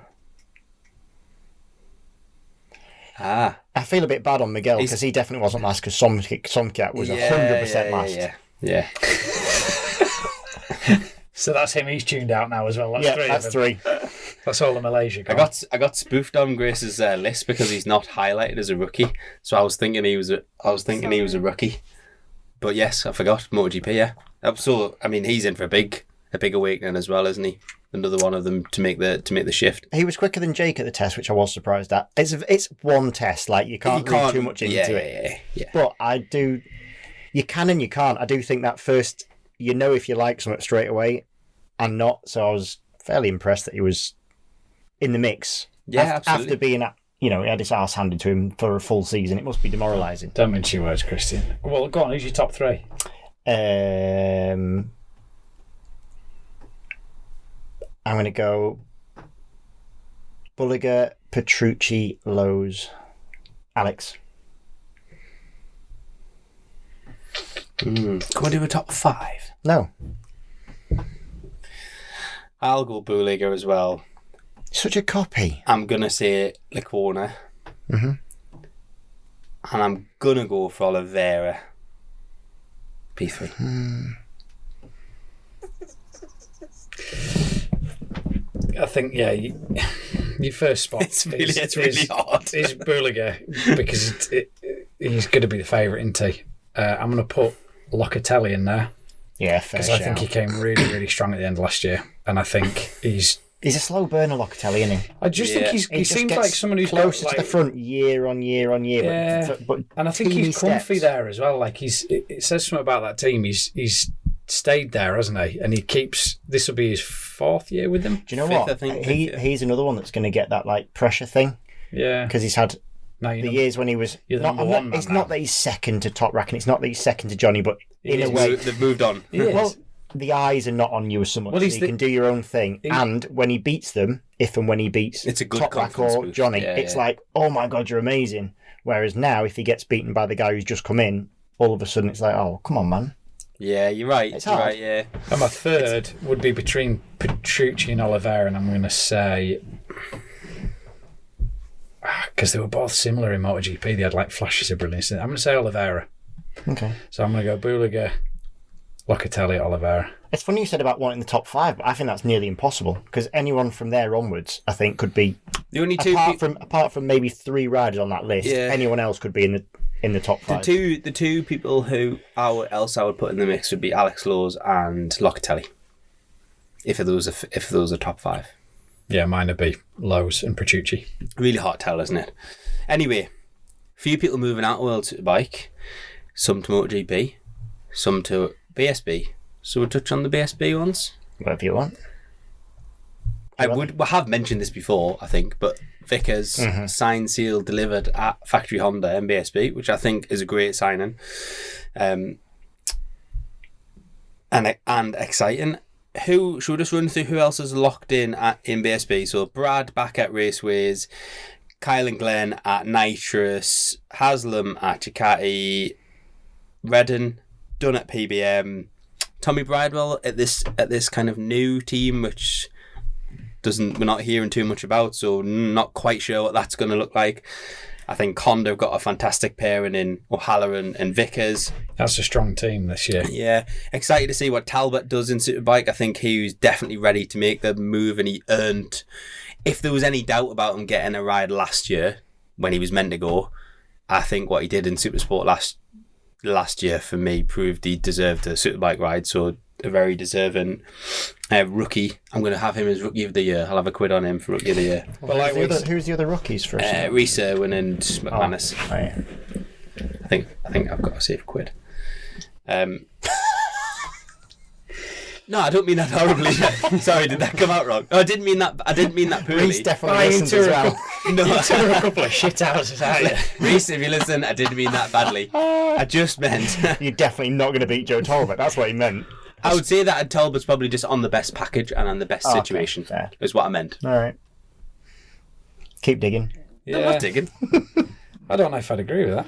Ah. I feel a bit bad on Miguel because he definitely wasn't last because Somcat was 100% last. Yeah. So that's him. He's tuned out now as well. That's three. That's of them. 3. That's all the Malaysia. I got spoofed on Grace's list because he's not highlighted as a rookie. So I was thinking he was a rookie. But yes, I forgot MotoGP. Yeah. So I mean, he's in for a big awakening as well, isn't he? Another one of them to make the shift. He was quicker than Jake at the test, which I was surprised at. It's one test, like you can't read too much into it. Yeah. But I do, you can and you can't. I do think that first, you know, if you like something straight away, and not. So I was fairly impressed that he was in the mix. Yeah, absolutely. After being he had his arse handed to him for a full season, it must be demoralising. Don't mince your words, Christian. Well, go on. Who's your top 3? I'm going to go Bulliger, Petrucci, Lowe's, Alex. Can we do a top 5? No. I'll go Buliger as well. Such a copy. I'm going to say Licona. Mm-hmm. And I'm going to go for Oliveira. P3. I think, your first spot It's really hard. is Buliger because he's going to be the favourite, isn't he? I'm going to put Locatelli in there Yeah, fair because I think he came really, really strong at the end of last year, and I think he's a slow burner, Locatelli, isn't he? I just think he seems like someone who's closer got, to the front year on year on year. Yeah, but and I think teeny he's comfy steps. there as well. Like it says something about that team. He's stayed there, hasn't he? And he keeps. This will be his 4th year with them. Do you know Fifth, what? I think, He's another one that's going to get that like pressure thing Yeah, because he's had the years when he was. you're the number one man It's now. not that he's second to Top Rack, and it's not that he's second to Johnny, but in a way, They've moved on. He is. well, the eyes are not on you so much. Well, So he's you the- can do your own thing, and when he beats them, if and when he beats It's a good Top Rack confidence or boost. Johnny, Yeah, it's yeah. like, oh my god, you're amazing. Whereas now, if he gets beaten by the guy who's just come in, all of a sudden it's like, oh, come on, man. Yeah, you're right. It's You're hard. right, yeah. And my third would be between Petrucci and Oliveira, and I'm going to say because they were both similar in MotoGP, they had like flashes of brilliance. I'm going to say Oliveira. Okay. So I'm going to go Buliger, Locatelli, Oliveira. It's funny you said about wanting the top 5, but I think that's nearly impossible because anyone from there onwards, I think, could be The only two apart from maybe 3 riders on that list. Yeah. Anyone else could be in the top 5. the two people who I would put in the mix would be Alex Lowe's and Locatelli. If those are top 5. Yeah, mine would be Lowe's and Petrucci. Really hard to tell, isn't it? Anyway, few people moving out of World Superbike, some to MotoGP, some to BSB. So we'll touch on the BSB ones. Whatever you want. I have mentioned this before, I think, but Vickers signed, sealed, delivered at Factory Honda and BSB, which I think is a great signing, and exciting. Should we just run through who else is locked in BSB? So Brad back at Raceways, Kyle and Glenn at Nitrous, Haslam at Ducati, Redden done at PBM, Tommy Bridewell at this kind of new team, which we're not hearing too much about, so not quite sure what that's going to look like. I think Honda have got a fantastic pairing in O'Halloran and Vickers. That's a strong team this year. Yeah, excited to see what Talbot does in Superbike. I think he was definitely ready to make the move, and he earned. If there was any doubt about him getting a ride last year when he was meant to go, I think what he did in Supersport last year for me proved he deserved a Superbike ride. So a very deserving rookie. I'm going to have him as Rookie of the Year. I'll have a quid on him for Rookie of the Year. Well, who's the other rookies for us? Reese Irwin and McManus. Oh, yeah. I think I've got to save a quid. No, I don't mean that horribly. Sorry, did that come out wrong? No, I didn't mean that poorly. Reese definitely listens as well. No, You took a couple of shit houses out of you. Reese, if you listen, I didn't mean that badly. I just meant You're definitely not going to beat Joe Talbot. That's what he meant. I would say that Talbot's probably just on the best package and on the best situation. Fair. Is what I meant. All right. Keep digging. I'm not digging. I don't know if I'd agree with that.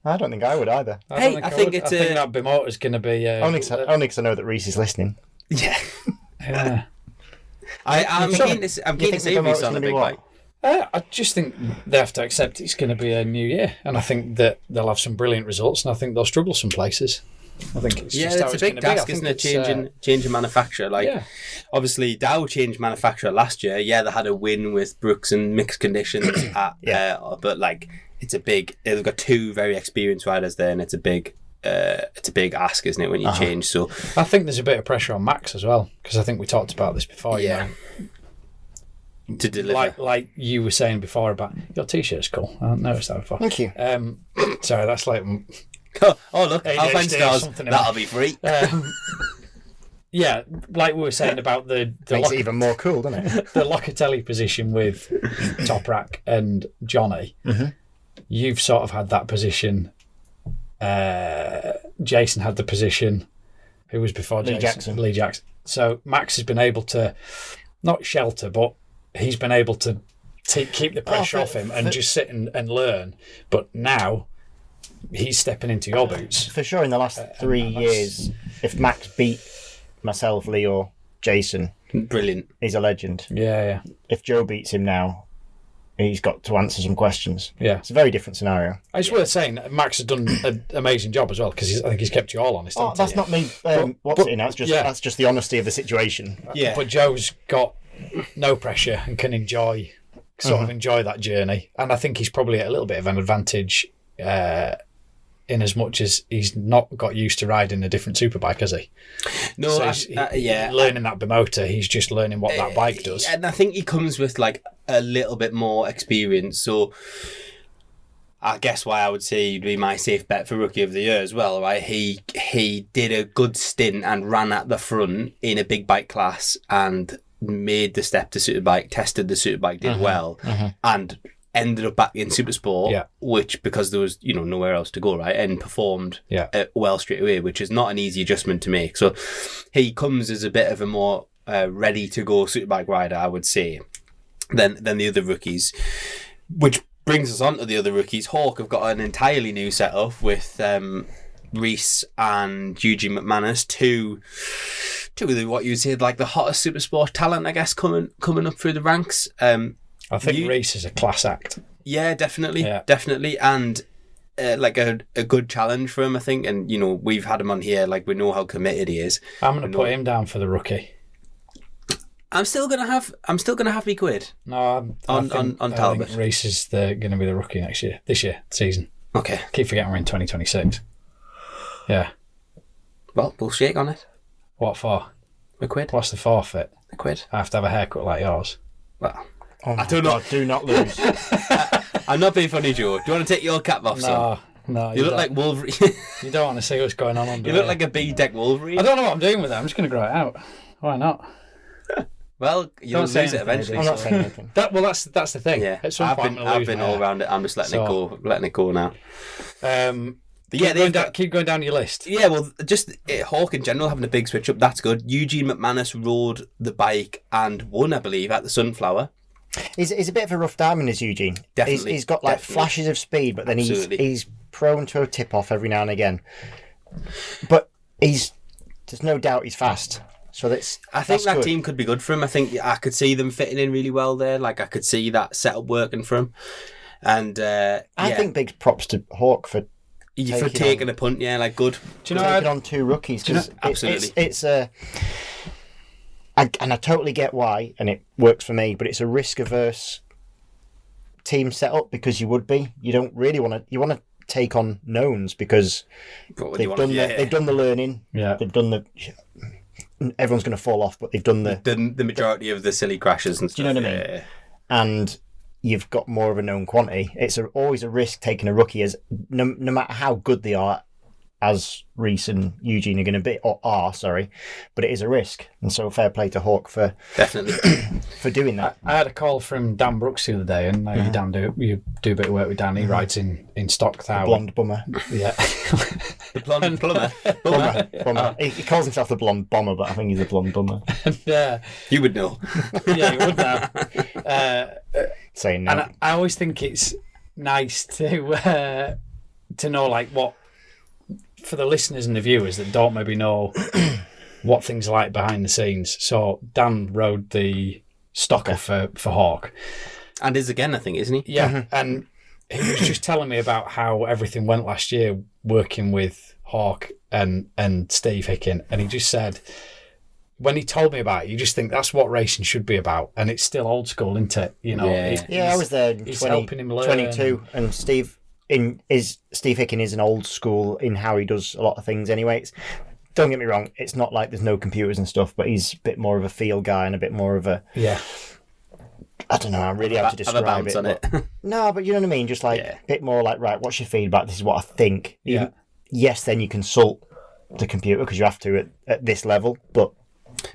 I don't think I would either. I think it's I think that Bimota's going to be... Only because I know that Reese is listening. Yeah. Yeah. I'm keen to see Reese on the big bike. I just think they have to accept it's going to be a new year, and I think that they'll have some brilliant results, and I think they'll struggle some places. I think it's just how it's a it's big going task, to be. isn't it? Changing manufacturer. Obviously, Dow changed manufacturer last year. Yeah, they had a win with Brooks in mixed conditions. But it's a big. They've got two very experienced riders there, and it's a big ask, isn't it, when you change? So I think there's a bit of pressure on Max as well, because I think we talked about this before. Yeah. To deliver, like you were saying before about your T-shirt's cool. I haven't noticed that before. Thank you. Sorry, that's like. Oh look, ADHD Alpine Stars. something That'll be free. Yeah, like we were saying about the Makes it even more cool, doesn't it? the Locatelli position with Toprak and Johnny. Mm-hmm. You've sort of had that position. Jason had the position. Who was before Jason? Lee Jackson. So Max has been able to not shelter, but he's been able to keep the pressure off him and just sit and learn. But now he's stepping into your boots. For sure, in the last 3 years, if Max beat myself, Lee, or Jason, Brilliant. he's a legend. Yeah. If Joe beats him now, he's got to answer some questions. Yeah. It's a very different scenario. It's worth saying Max has done an amazing job as well, because I think he's kept you all honest. Oh, that's not me. That's just the honesty of the situation. Yeah. But Joe's got no pressure and can enjoy that journey. And I think he's probably at a little bit of an advantage in as much as he's not got used to riding a different superbike, has he? No, so learning that Bimotor, he's just learning what that bike does. And I think he comes with like a little bit more experience. So I guess why I would say he'd be my safe bet for Rookie of the Year as well, right? He did a good stint and ran at the front in a big bike class and made the step to Superbike, tested the Superbike, did well, and ended up back in Supersport, which, because there was nowhere else to go, right, and performed well straight away, which is not an easy adjustment to make. So he comes as a bit of a more ready to go Superbike rider, I would say, than the other rookies, which brings us on to the other rookies. Hawk have got an entirely new setup with Reese and Eugene McManus, two of the, what you would say, like the hottest Supersport talent, I guess, coming up through the ranks. I think Reese is a class act. Yeah, definitely, and like a good challenge for him, I think. And we've had him on here, like we know how committed he is. I'm going to put him down for the rookie. I'm still gonna have me quid. No, on Talbot. I think Reese is going to be the rookie this season. Okay. Keep forgetting we're in 2026. Yeah. Well, we'll shake on it. What for? A quid. What's the forfeit? A quid. I have to have a haircut like yours. Well, I do not lose. I'm not being funny, Joe. Do you want to take your cap off, son? No. You look like Wolverine. You don't want to see what's going on under You look like a B-deck Wolverine. I don't know what I'm doing with it. I'm just going to grow it out. Why not? Well, you'll lose it eventually. I'm not saying anything. That's the thing. Yeah, At some point, I've been all around it. I'm just letting it go now. Keep going down your list. Yeah, well, just Hawk in general having a big switch up. That's good. Eugene McManus rode the bike and won, I believe, at the Sunflower. He's a bit of a rough diamond, is Eugene. Definitely. He's got like flashes of speed, but then he's prone to a tip off every now and again. But there's no doubt he's fast. So I think that team could be good for him. I think I could see them fitting in really well there. Like I could see that setup working for him. And I think big props to Hawk for taking a punt. Yeah, like good. Do you know taking on 2 rookies? Because absolutely, it's a. And I totally get why, and it works for me. But it's a risk-averse team setup because you would be. You don't really want to. You want to take on knowns because they've done the learning. Yeah, they've done the. Everyone's going to fall off, but they've done the majority of the silly crashes and stuff. Do you know what I mean? Yeah. And you've got more of a known quantity. It's always a risk taking a rookie, as no matter how good they are, as Reese and Eugene are going to be, or are, sorry, but it is a risk. And so fair play to Hawk for definitely for doing that. I had a call from Dan Brooks the other day, and you do a bit of work with Dan. He rides in stock the blonde bummer. Yeah. The blonde plumber. Bummer. He calls himself the blonde bomber, but I think he's a blonde bummer. Yeah. You would know. Yeah, you would know. Saying no. And I always think it's nice to know, like, what, for the listeners and the viewers that don't maybe know what things are like behind the scenes. So Dan rode the stocker for Hawk. And is again, I think, isn't he? Yeah. And he was just telling me about how everything went last year working with Hawk and Steve Hickin. And he just said, when he told me about it, you just think that's what racing should be about. And it's still old school, isn't it? You know. Yeah, I was there in helping him learn. 22, and Steve Hickin is an old school in how he does a lot of things anyway. Don't get me wrong, it's not like there's no computers and stuff, but he's a bit more of a field guy and a bit more of a... Yeah. I don't know how to describe it. No, but you know what I mean? Just like a bit more like, right, what's your feedback? This is what I think. Yeah. Yes, then you consult the computer because you have to at this level, but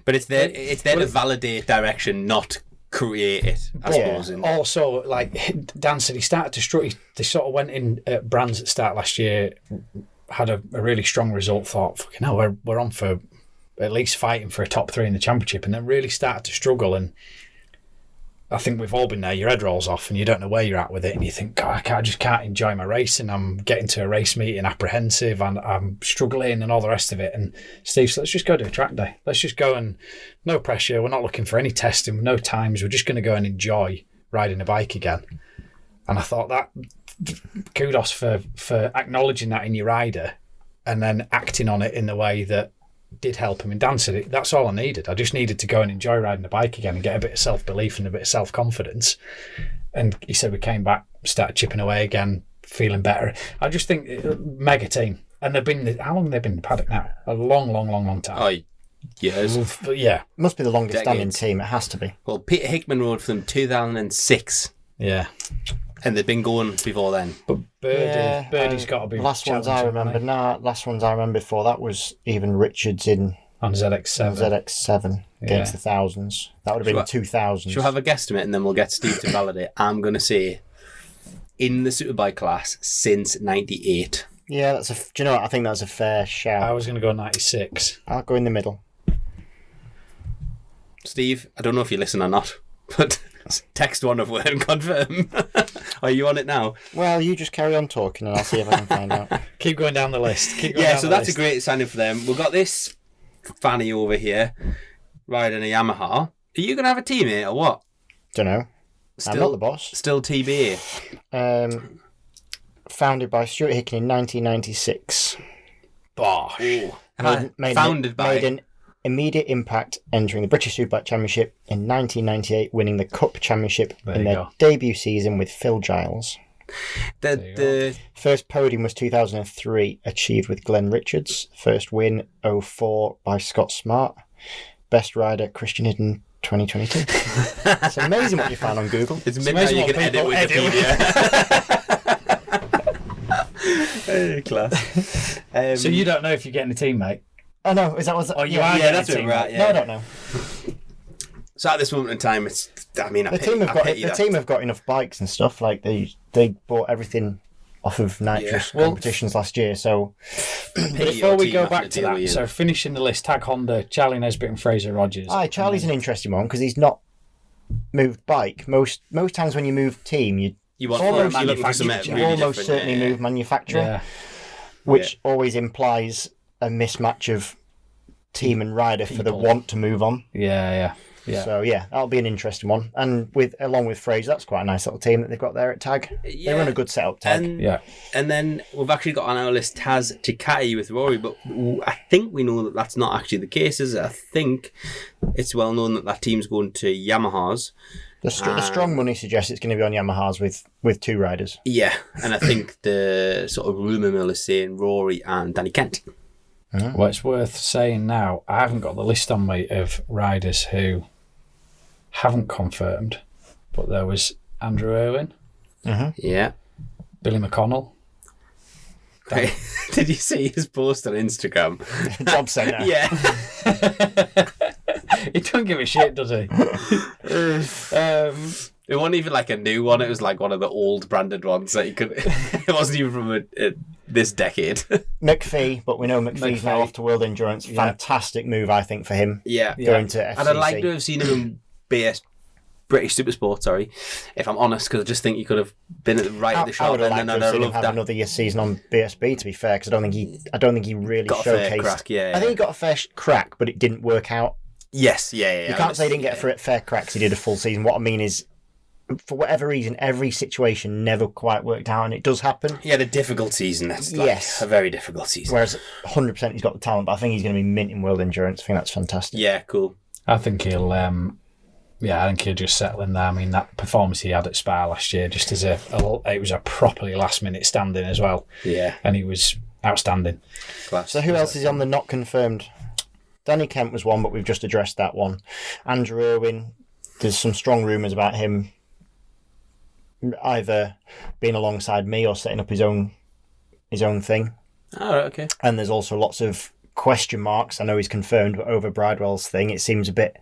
it's there to validate direction, not create it, I suppose. Also, like Dan said, he started to struggle. They sort of went in at Brands at start last year, had a really strong result, thought, fucking hell, we're on for at least fighting for a top 3 in the championship, and then really started to struggle. And I think we've all been there. Your head rolls off and you don't know where you're at with it, and you think, God, I just can't enjoy my racing. I'm getting to a race meeting apprehensive and I'm struggling and all the rest of it. And Steve said, let's just go to a track day. Let's just go, and no pressure. We're not looking for any testing, no times. We're just going to go and enjoy riding a bike again. And I thought that kudos for acknowledging that in your rider and then acting on it in the way that did help him. And Dan said, that's all I needed. I just needed to go and enjoy riding a bike again and get a bit of self-belief and a bit of self-confidence. And he said we came back, started chipping away again, feeling better. I just think mega team. And they've been, how long have they been in the paddock now? A long time. Oh, years. Yeah. Must be the longest standing team. It has to be. Well, Peter Hickman rode for them 2006. Yeah. And they've been going before then. But Birdie's got to be. Last ones I remember before that was even Richards on ZX7 against the thousands. That would have been the 2000s. She'll have a guesstimate and then we'll get Steve to validate. I'm going to say in the Superbike class since 98. Yeah, do you know what? I think that's a fair shout. I was going to go 96. I'll go in the middle. Steve, I don't know if you listen or not, but text one of word and confirm. Are you on it now? Well, you just carry on talking and I'll see if I can find out. Keep going down the list. So that's a great signing for them. We've got this Fanny over here riding a Yamaha. Are you going to have a teammate or what? Don't know. I'm not the boss. Still TBA. Founded by Stuart Hickin in 1996. Bosh. Made an immediate impact, entering the British Superbike Championship in 1998, winning the Cup Championship in their debut season with Phil Giles. The first podium was 2003, achieved with Glenn Richards. First win, 2004, by Scott Smart. Best rider, Christian Hidden, 2022. It's amazing what you found on Google. It's amazing how you can edit Wikipedia. Class. So you don't know if you're getting a teammate? Oh no, is that what? Oh, you are. Yeah, that's it, right. Yeah. No, I don't know. So at this moment in time, it's. I mean, the team have got enough bikes and stuff. Like they bought everything off of nitrous competitions last year. So before we go back to that, so finishing the list: Tag Honda, Charlie Nesbitt, and Fraser Rogers. Charlie's an interesting one because he's not moved bike. Most times when you move team, you almost certainly move manufacturer, which always implies a mismatch of team and rider for the want to move on. Yeah. Yeah. So yeah, that'll be an interesting one. And along with Fraser, that's quite a nice little team that they've got there at Tag. They run a good setup Tag. And then we've actually got on our list Taz Ducati with Rory, but I think we know that that's not actually the case, is it? I think it's well known that team's going to Yamahas. The strong money suggests it's going to be on Yamahas with 2 riders. Yeah, and I think the sort of rumour mill is saying Rory and Danny Kent. Well, it's worth saying now, I haven't got the list on me of riders who haven't confirmed, but there was Andrew Irwin, Yeah. Billy McConnell. Did you see his post on Instagram? Job centre. Yeah. He don't give a shit, does he? It wasn't even like a new one. It was like one of the old branded ones that you could. It wasn't even from this decade. McPhee, but we know McPhee's now off to World Endurance. Fantastic move, I think, for him. Yeah. Going to FCC. And I'd like to have seen him in British Supersport, sorry, if I'm honest, because I just think he could have been right at the sharp end. And I'd him love have that. another season on BSB, to be fair, because I don't think he really Got a showcased. fair crack, yeah. I think he got a fair crack, but it didn't work out. Yes, yeah. You can't say he didn't get a fair crack because he did a full season. What I mean is, for whatever reason, every situation never quite worked out, and it does happen. He had a difficult season. That's a very difficult season. Whereas 100% he's got the talent, but I think he's going to be minting World Endurance. I think that's fantastic. Yeah, cool. I think he'll. I think he'll just settle in there. I mean, that performance he had at Spa last year, just as it was a properly last minute standing as well. Yeah, and he was outstanding. Class. So who else is on the not confirmed? Danny Kent was one, but we've just addressed that one. Andrew Irwin, there's some strong rumours about him either being alongside me or setting up his own thing. Oh, right, okay. And there's also lots of question marks. I know he's confirmed, but over Bridewell's thing, it seems a bit...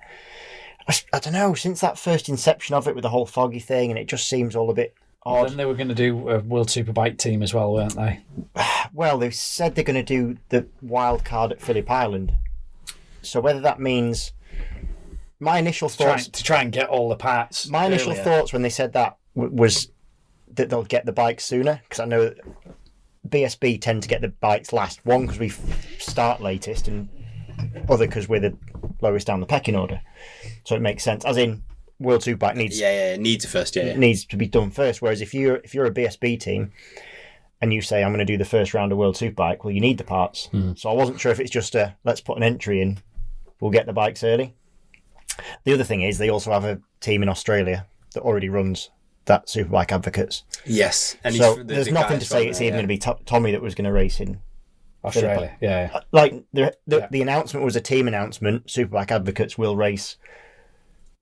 I don't know, since that first inception of it with the whole Foggy thing, and it just seems all a bit odd. Then they were going to do a World Superbike team as well, weren't they? Well, they said they're going to do the wild card at Phillip Island. So whether that means... My initial thoughts... To try and get all the parts. My initial thoughts when they said that was that they'll get the bikes sooner, because I know that BSB tend to get the bikes last. One, because we start latest, and other because we're the lowest down the pecking order. So it makes sense. As in, World Superbike needs... needs first, needs to be done first. Whereas if you're a BSB team and you say, I'm going to do the first round of World Superbike, well, you need the parts. So I wasn't sure if it's just let's put an entry in, we'll get the bikes early. The other thing is they also have a team in Australia that already runs that Superbike Advocates. Yes. And so there's nothing to say it's even going to be Tommy that was going to race in Australia. Yeah. Like the announcement was a team announcement. Superbike Advocates will race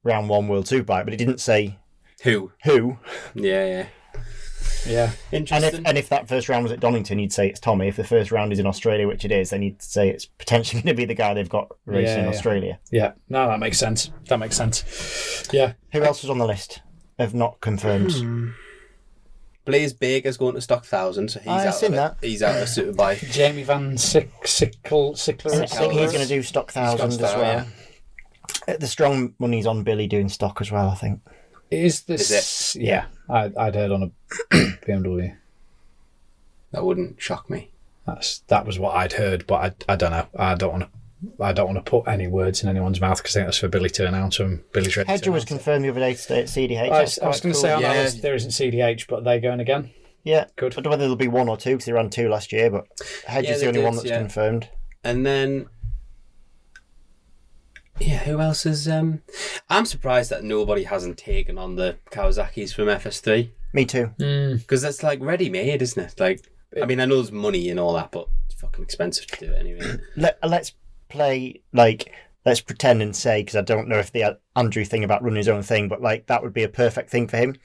round 1 World Superbike, but it didn't say who. Yeah. Interesting. And if that first round was at Donington, you'd say it's Tommy. If the first round is in Australia, which it is, then you'd say it's potentially going to be the guy they've got racing in Australia. Yeah. No, that makes sense. Yeah. Who else was on the list of not confirmed? Blaze Baker's going to Stock 1000, so he's out of it. He's out of Superbike. Jamie Van Sickler. I think he's going to do Stock 1000 as well. Yeah. The strong money's on Billy doing stock as well, I think. Is it? Yeah. I'd heard on a BMW. That wouldn't shock me. That was what I'd heard, but I don't know. I don't want to put any words in anyone's mouth because I think that's for Billy to announce them. Billy's ready. Hedger was confirmed the other day to stay at CDH. I was going to say on that list there isn't CDH, but they're going again. Yeah, good. I don't know whether there'll be 1 or 2 because they ran 2 last year, but Hedger's the only one that's confirmed. And then, who else is? I'm surprised that nobody hasn't taken on the Kawasaki's from FS3. Me too. Because that's like ready made, isn't it? Like, I mean, I know there's money and all that, but it's fucking expensive to do it anyway. Let's play let's pretend and say, because I don't know if the Andrew thing about running his own thing, but like that would be a perfect thing for him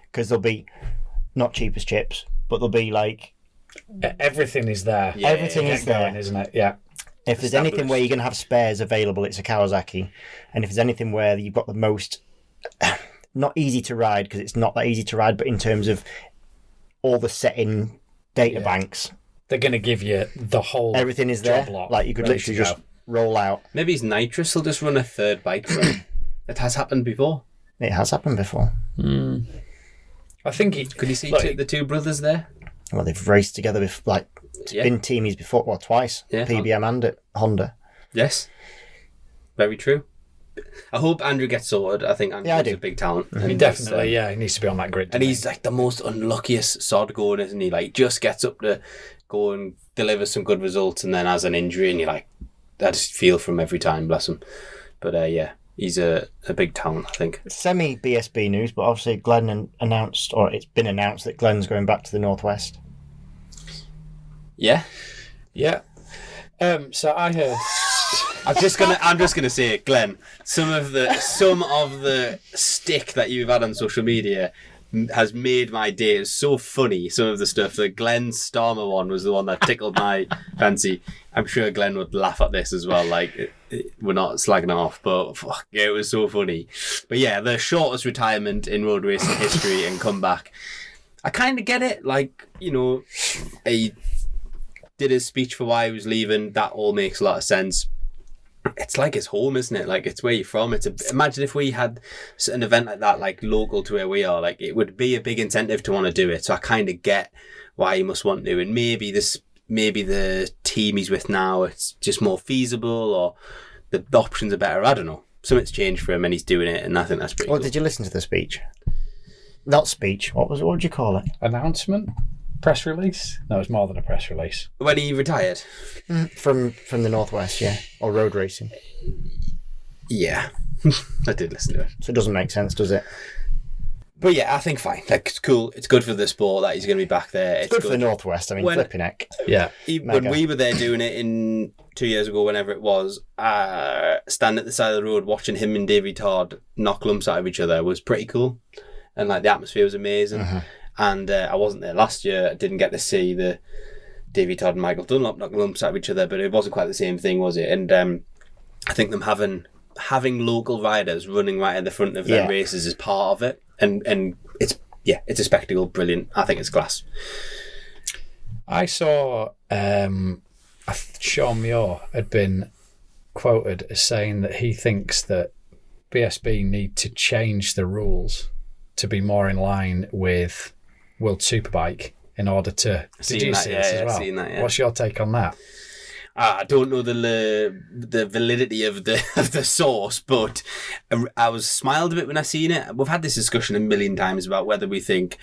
because there'll be not cheap as chips, but there'll be like everything is there. Yeah, everything is there, going, isn't it? Yeah. If there's anything where you're going to have spares available, it's a Kawasaki. And if there's anything where you've got the most, not easy to ride, because it's not that easy to ride, but in terms of all the set-in data banks. They're going to give you the whole everything is there. Like you could literally just roll out. Maybe his Nitrous will just run a third bike for him. It has happened before. It has happened before. I think could you see the two brothers there? Well, they've raced together with been teamies before, twice. Yeah. PBM and at Honda. Yes. Very true. I hope Andrew gets sorted. I think Andrew's a big talent. I mean, definitely, he needs to be on that grid. And he's like the most unluckiest sod going, isn't he? Like, just gets up to go and deliver some good results and then has an injury, and you're like, I just feel for him every time, bless him. But he's a big talent, I think. Semi BSB news, but obviously Glenn announced, or it's been announced that Glenn's going back to the Northwest. Yeah. So I heard. I'm just gonna say it, Glenn. Some of the stick that you've had on social media has made my day. It's so funny. Some of the stuff. The Glenn Starmer one was the one that tickled my fancy. I'm sure Glenn would laugh at this as well. Like, we're not slagging him off, but fuck, yeah, it was so funny. But yeah, the shortest retirement in road racing history and comeback. I kind of get it. Like, he did his speech for why he was leaving. That all makes a lot of sense. It's like his home, isn't it? Like, it's where you're from. Imagine if we had an event like that, like local to where we are. Like, it would be a big incentive to want to do it. So I kind of get why he must want to. And maybe the team he's with now, it's just more feasible, or the options are better. I don't know. Something's changed for him, and he's doing it, and I think that's pretty. Well, cool. did you listen to the speech? Not speech. What would you call it? Announcement. Press release? No, it's more than a press release. When he retired? From the Northwest, yeah. Or road racing. Yeah. I did listen to it. So it doesn't make sense, does it? But yeah, I think fine. Like, it's cool. It's good for the sport that he's going to be back there. It's good for the Northwest. I mean, flipping heck. Yeah. When we were there doing it in 2 years ago, whenever it was, standing at the side of the road watching him and Davy Todd knock lumps out of each other was pretty cool. And like, the atmosphere was amazing. Uh-huh. And I wasn't there last year. I didn't get to see the Davy Todd and Michael Dunlop knocking lumps out of each other, but it wasn't quite the same thing, was it? And I think them having local riders running right at the front of their races is part of it. And it's a spectacle. Brilliant. I think it's class. I saw Sean Muir had been quoted as saying that he thinks that BSB need to change the rules to be more in line with World Superbike in order to. Did you see this as well? Seen that, yeah. What's your take on that? I don't know the validity of the source, but I was smiled a bit when I seen it. We've had this discussion a million times about whether we think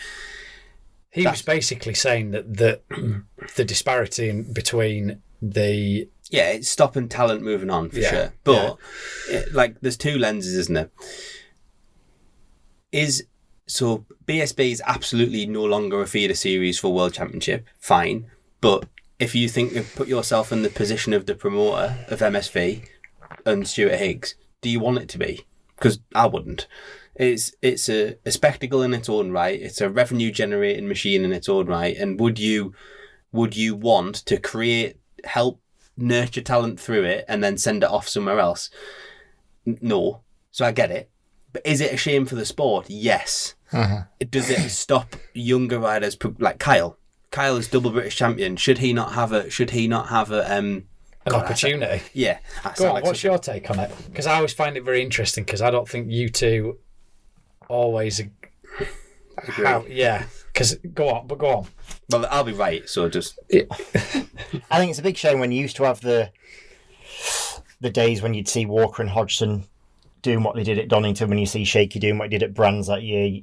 he was basically saying that the disparity between the it's stopping talent moving on for sure. But there's two lenses, isn't there? So BSB is absolutely no longer a feeder series for World Championship. Fine, but if you think you put yourself in the position of the promoter of MSV and Stuart Higgs, do you want it to be? Because I wouldn't. It's a spectacle in its own right. It's a revenue generating machine in its own right. And would you want to help nurture talent through it and then send it off somewhere else? No. So I get it. But is it a shame for the sport? Yes. Uh-huh. Does it stop younger riders like Kyle? Kyle is double British champion. Should he not have an opportunity? Yeah. Go on, what's your take on it? Because I always find it very interesting, because I don't think you two always agree. Because go on. Well, I'll be right. So just. I think it's a big shame when you used to have the days when you'd see Walker and Hodgson doing what they did at Donington, when you see Shaky doing what he did at Brands that year.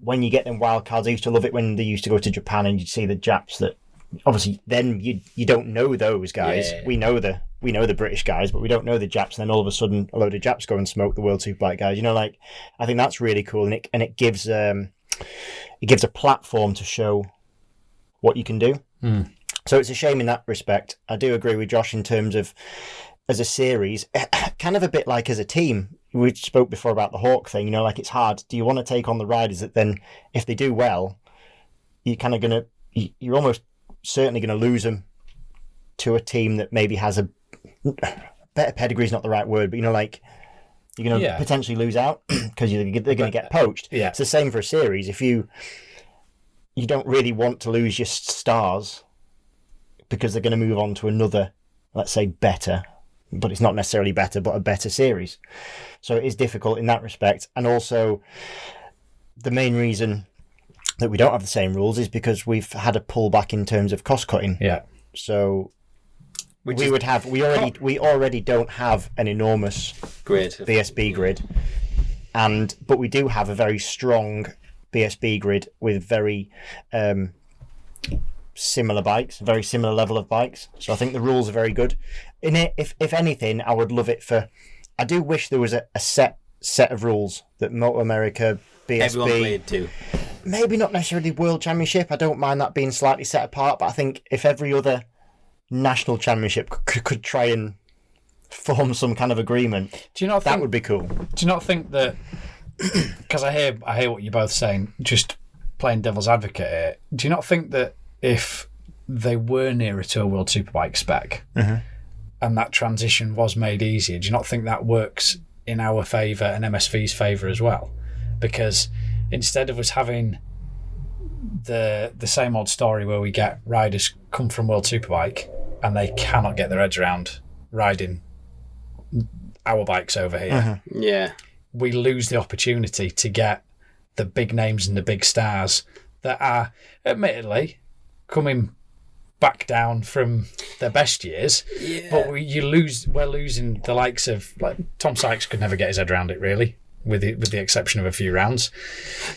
When you get them wild cards, I used to love it when they used to go to Japan and you'd see the Japs that obviously then you don't know those guys. Yeah. We know the British guys, but we don't know the Japs. And then all of a sudden, a load of Japs go and smoke the World Superbike guys. I think that's really cool, and it gives a platform to show what you can do. Mm. So it's a shame in that respect. I do agree with Josh in terms of as a series, kind of a bit like as a team. We spoke before about the Hawk thing, it's hard. Do you want to take on the riders that then, if they do well, you're almost certainly going to lose them to a team that maybe has a better pedigree is not the right word, but you're going to potentially lose out because they're going to get poached. Yeah. It's the same for a series. If you don't really want to lose your stars because they're going to move on to another, let's say, better, but it's not necessarily better, but a better series. So it is difficult in that respect. And also, the main reason that we don't have the same rules is because we've had a pullback in terms of cost cutting. Yeah. So we already don't have an enormous grid BSB grid, but we do have a very strong BSB grid with very similar bikes, very similar level of bikes. So I think the rules are very good. In it, if anything, I would love it for. I do wish there was a set of rules that Moto America, BSB, everyone played to. Maybe not necessarily World Championship. I don't mind that being slightly set apart, but I think if every other national championship could try and form some kind of agreement, that would be cool. Do you not think that? Because I hear what you're both saying. Just playing devil's advocate here. Do you not think that if they were nearer to a World Superbike spec and that transition was made easier, do you not think that works in our favour and MSV's favour as well? Because instead of us having the same old story where we get riders come from World Superbike and they cannot get their heads around riding our bikes over here, yeah, we lose the opportunity to get the big names and the big stars that are admittedly coming back down from their best years. Yeah. But we're losing the likes of, like, Tom Sykes could never get his head around it, really, with the exception of a few rounds.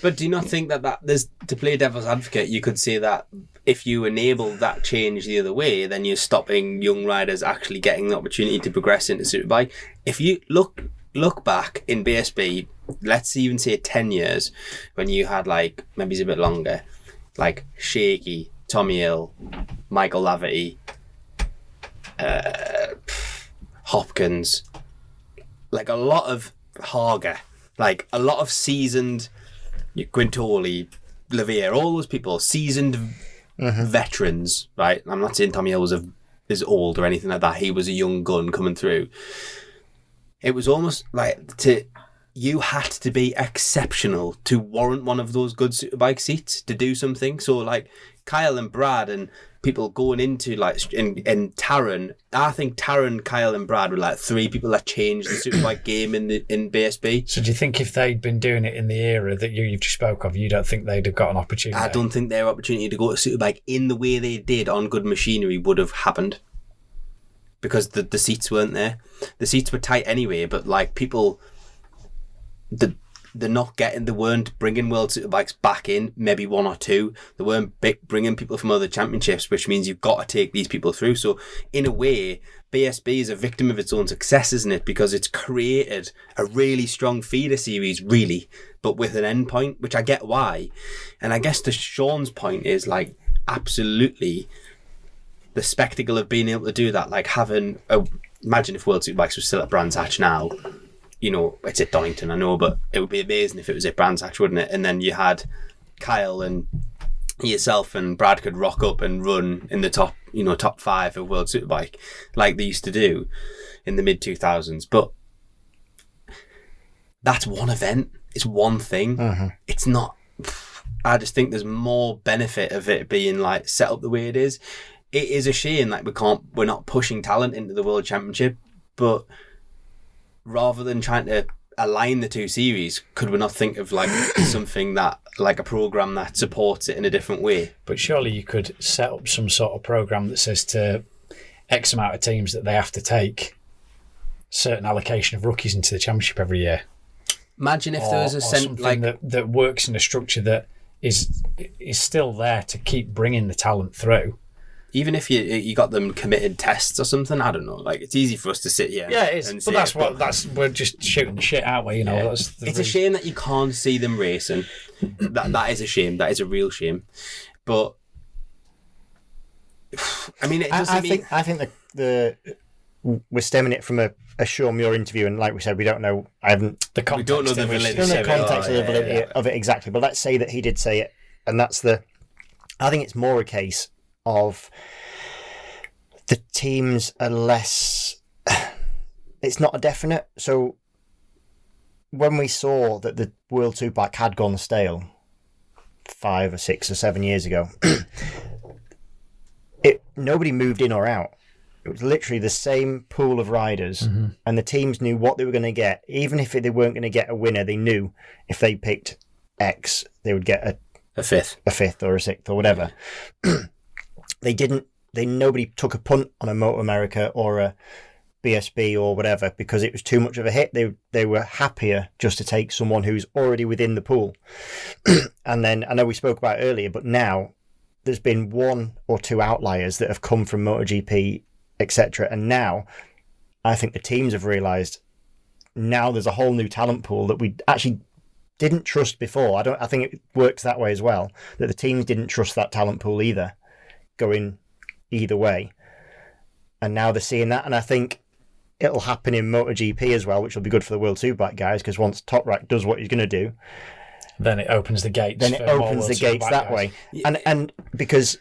But do you not think that there's, to play devil's advocate, you could say that if you enable that change the other way, then you're stopping young riders actually getting the opportunity to progress into Superbike. If you look back in BSB, let's even say 10 years, when you had, like, maybe it's a bit longer, like Shaky, Tommy Hill, Michael Laverty, Hopkins, like a lot of Hager, like a lot of seasoned Quintoli, Levier, all those people, seasoned veterans, right? I'm not saying Tommy Hill is old or anything like that. He was a young gun coming through. It was almost like you had to be exceptional to warrant one of those good Superbike seats to do something. So, like, Kyle and Brad and people going into, like, in Taron, I think Taron, Kyle and Brad were like three people that changed the Superbike game in BSB. So do you think if they'd been doing it in the era that you've just spoke of, you don't think they'd have got an opportunity? I don't think their opportunity to go to Superbike in the way they did on good machinery would have happened, because the seats weren't there. The seats were tight anyway, but, like, people, they weren't bringing World Superbikes back in, maybe one or two. They weren't bringing people from other championships, which means you've got to take these people through. So in a way, BSB is a victim of its own success, isn't it? Because it's created a really strong feeder series, really, but with an end point, which I get why. And I guess to Sean's point is, like, absolutely the spectacle of being able to do that, like imagine if World Superbikes was still at Brands Hatch now. You know, it's at Donington, I know, but it would be amazing if it was at Brands Hatch, wouldn't it? And then you had Kyle and yourself and Brad could rock up and run in the top 5 of World Superbike, like they used to do in the mid-2000s. But that's one event. It's one thing. It's not... I just think there's more benefit of it being, like, set up the way it is. It is a shame, like, we're not pushing talent into the World Championship, but rather than trying to align the two series, could we not think of, like, something that, like, a program that supports it in a different way? But surely you could set up some sort of program that says to X amount of teams that they have to take certain allocation of rookies into the championship every year. Imagine if there was something that works in a structure that is still there to keep bringing the talent through. Even if you got them committed tests or something, I don't know. Like, it's easy for us to sit here. Yeah, it is. But we're just shooting the shit, aren't we? You know, yeah. It's a shame that you can't see them racing. That is a shame. That is a real shame. But I mean, it doesn't I think we're stemming it from a Sean Muir interview, and like we said, we don't know. We don't know the validity. We don't know the context of the validity of it exactly. But let's say that he did say it, and that's I think it's more a case of the teams are less. It's not a definite. So when we saw that the World Superbike had gone stale 5 or 6 or 7 years ago, nobody moved in or out. It was literally the same pool of riders, and the teams knew what they were going to get. Even if they weren't going to get a winner, they knew if they picked X, they would get a fifth or a sixth or whatever. They didn't nobody took a punt on a Moto America or a BSB or whatever because it was too much of a hit. They were happier just to take someone who's already within the pool. And then I know we spoke about it earlier, but now there's been 1 or 2 outliers that have come from MotoGP, etc. And now I think the teams have realised now there's a whole new talent pool that we actually didn't trust before. I think it works that way as well, that the teams didn't trust that talent pool either, going either way. And now they're seeing that, and I think it'll happen in MotoGP as well, which will be good for the World Superbike guys, because once Top Rack does what he's going to do, then it opens the gates. Then it opens the gates that way. And because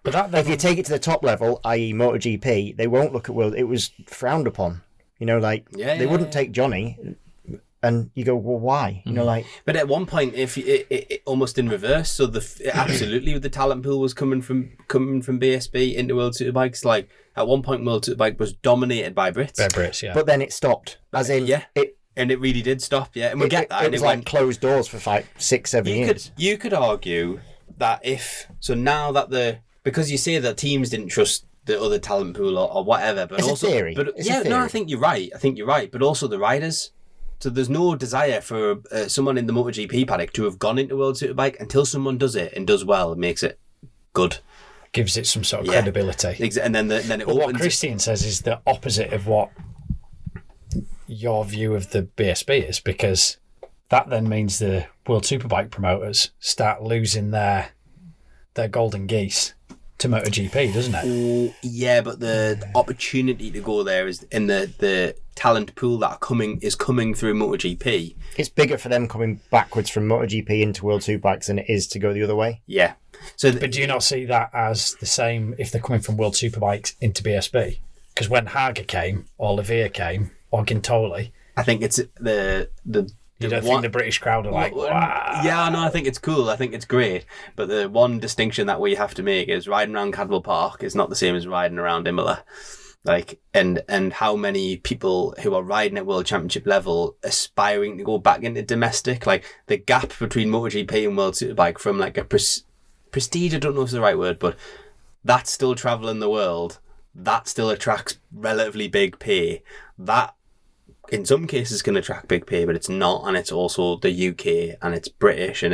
if you take it to the top level, i.e. MotoGP, they won't look at World. It was frowned upon. They wouldn't take Johnny. And you go, well, why? But at one point, if it almost in reverse, so absolutely the talent pool was coming from BSB into World Superbikes. Like at one point, World Superbike was dominated by Brits. By Brits, yeah. But then it stopped, as in and it really did stop. Yeah, and we get that. It was like closed doors for 6-7 years. You could argue that now that because you say that teams didn't trust the other talent pool or whatever, but it's also a theory. But it's a theory. No, I think you're right. But also the riders. So there's no desire for someone in the MotoGP paddock to have gone into World Superbike until someone does it and does well and makes it good. Gives it some sort of credibility. And then it but opens. What Christian says is the opposite of what your view of the BSB is, because that then means the World Superbike promoters start losing their golden geese to MotoGP, doesn't it? Yeah, but the opportunity to go there is in the talent pool that is coming through MotoGP. It's bigger for them coming backwards from MotoGP into World Superbikes than it is to go the other way. Yeah. But do you not see that as the same if they're coming from World Superbikes into BSB? Because when Haga came, or Lavia came, or Gintoli, I think it's the you don't think the British crowd are like, wow. Yeah, no, I think it's cool. I think it's great. But the one distinction that we have to make is riding around Cadwell Park is not the same as riding around Imola. Like, and how many people who are riding at World Championship level aspiring to go back into domestic, like the gap between MotoGP and World Superbike from like a prestige, I don't know if it's the right word, but that's still travelling the world. That still attracts relatively big pay. That in some cases can attract big pay, but it's not, and it's also the UK and it's British, and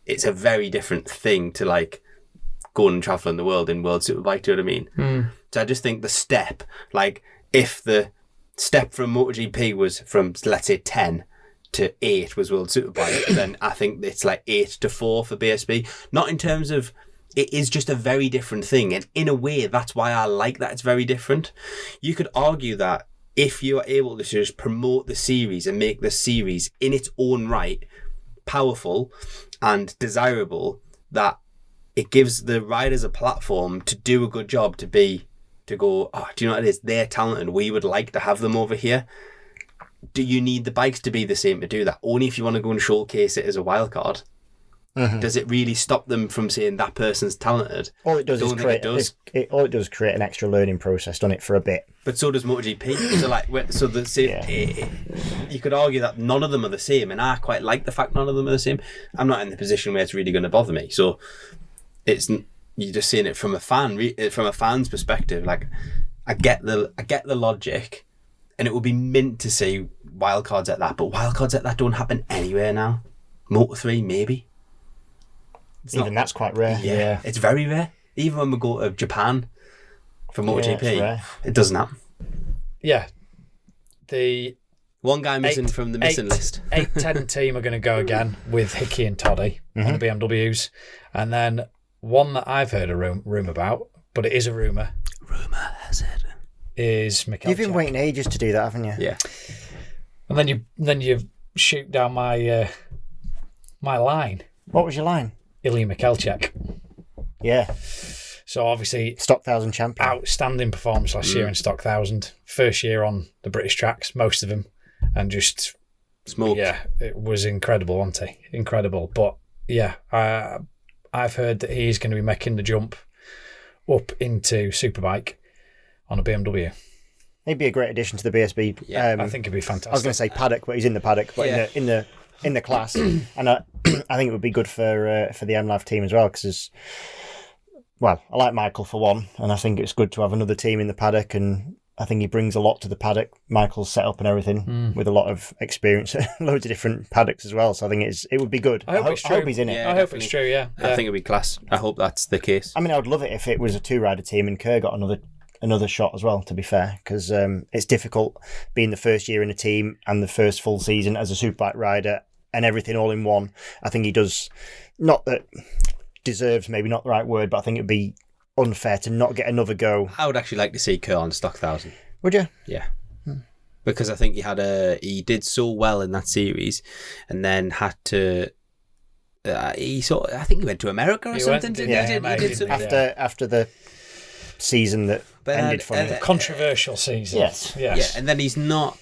it's a very different thing to like going and travelling the world in World Superbike. Do you know what I mean? Mm. So I just think the step, like if the step from MotoGP was from let's say 10 to 8 was World Superbike, then I think it's like 8 to 4 for BSB. Not in terms of it is just a very different thing, and in a way that's why I like that it's very different. You could argue that if you are able to just promote the series and make the series in its own right powerful and desirable, that it gives the riders a platform to do a good job, to go, oh, do you know what it is? They're talented. We would like to have them over here. Do you need the bikes to be the same to do that? Only if you want to go and showcase it as a wild card. Mm-hmm. Does it really stop them from saying that person's talented? All it does is create an extra learning process, doesn't it, for a bit? But so does MotoGP. You could argue that none of them are the same, and I quite like the fact none of them are the same. I'm not in the position where it's really going to bother me. So you're just seeing it from a fan's perspective. Like I get the logic, and it would be mint to see wildcards at that, but wildcards at that don't happen anywhere now. Moto3 maybe. That's quite rare. Yeah, it's very rare. Even when we go to Japan for MotoGP, it doesn't happen. Yeah. The one guy missing from the missing list. 8-10 team are going to go again with Hickey and Toddy on the BMWs. And then one that I've heard a rumour about, but it is a rumour. Rumour has it. Is Mikkelchak. You've been waiting ages to do that, haven't you? Yeah. And then you shoot down my line. What was your line? Ilya Mikkelchak. Yeah. So obviously Stock 1000 champion. Outstanding performance last year in Stock 1000. First year on the British tracks, most of them, and just smoked. Yeah, it was incredible, wasn't he? Incredible. But yeah, I've heard that he's going to be making the jump up into Superbike on a BMW. He'd be a great addition to the BSB. Yeah, I think it'd be fantastic. I was going to say paddock, but he's in the paddock, but in the class, and I think it would be good for the MLAV team as well, because well, I like Michael for one, and I think it's good to have another team in the paddock, and I think he brings a lot to the paddock. Michael's set up and everything with a lot of experience, loads of different paddocks as well. So I think it would be good. I hope it's true. I hope he's in it. Yeah, I hope it's true. Yeah, I think it'd be class. I hope that's the case. I mean, I would love it if it was a 2-rider team and Kerr got another shot as well, to be fair, because it's difficult being the first year in a team and the first full season as a superbike rider and everything all in one. I think he does, not that deserves, maybe not the right word, but I think it'd be unfair to not get another go. I would actually like to see Kerr on Stock 1000. Would you? Yeah. Because I think he did so well in that series and then had to... I think he went to America or something, didn't he? He did something. After the season that ended for him. The controversial season. Yes. Yeah, and then he's not...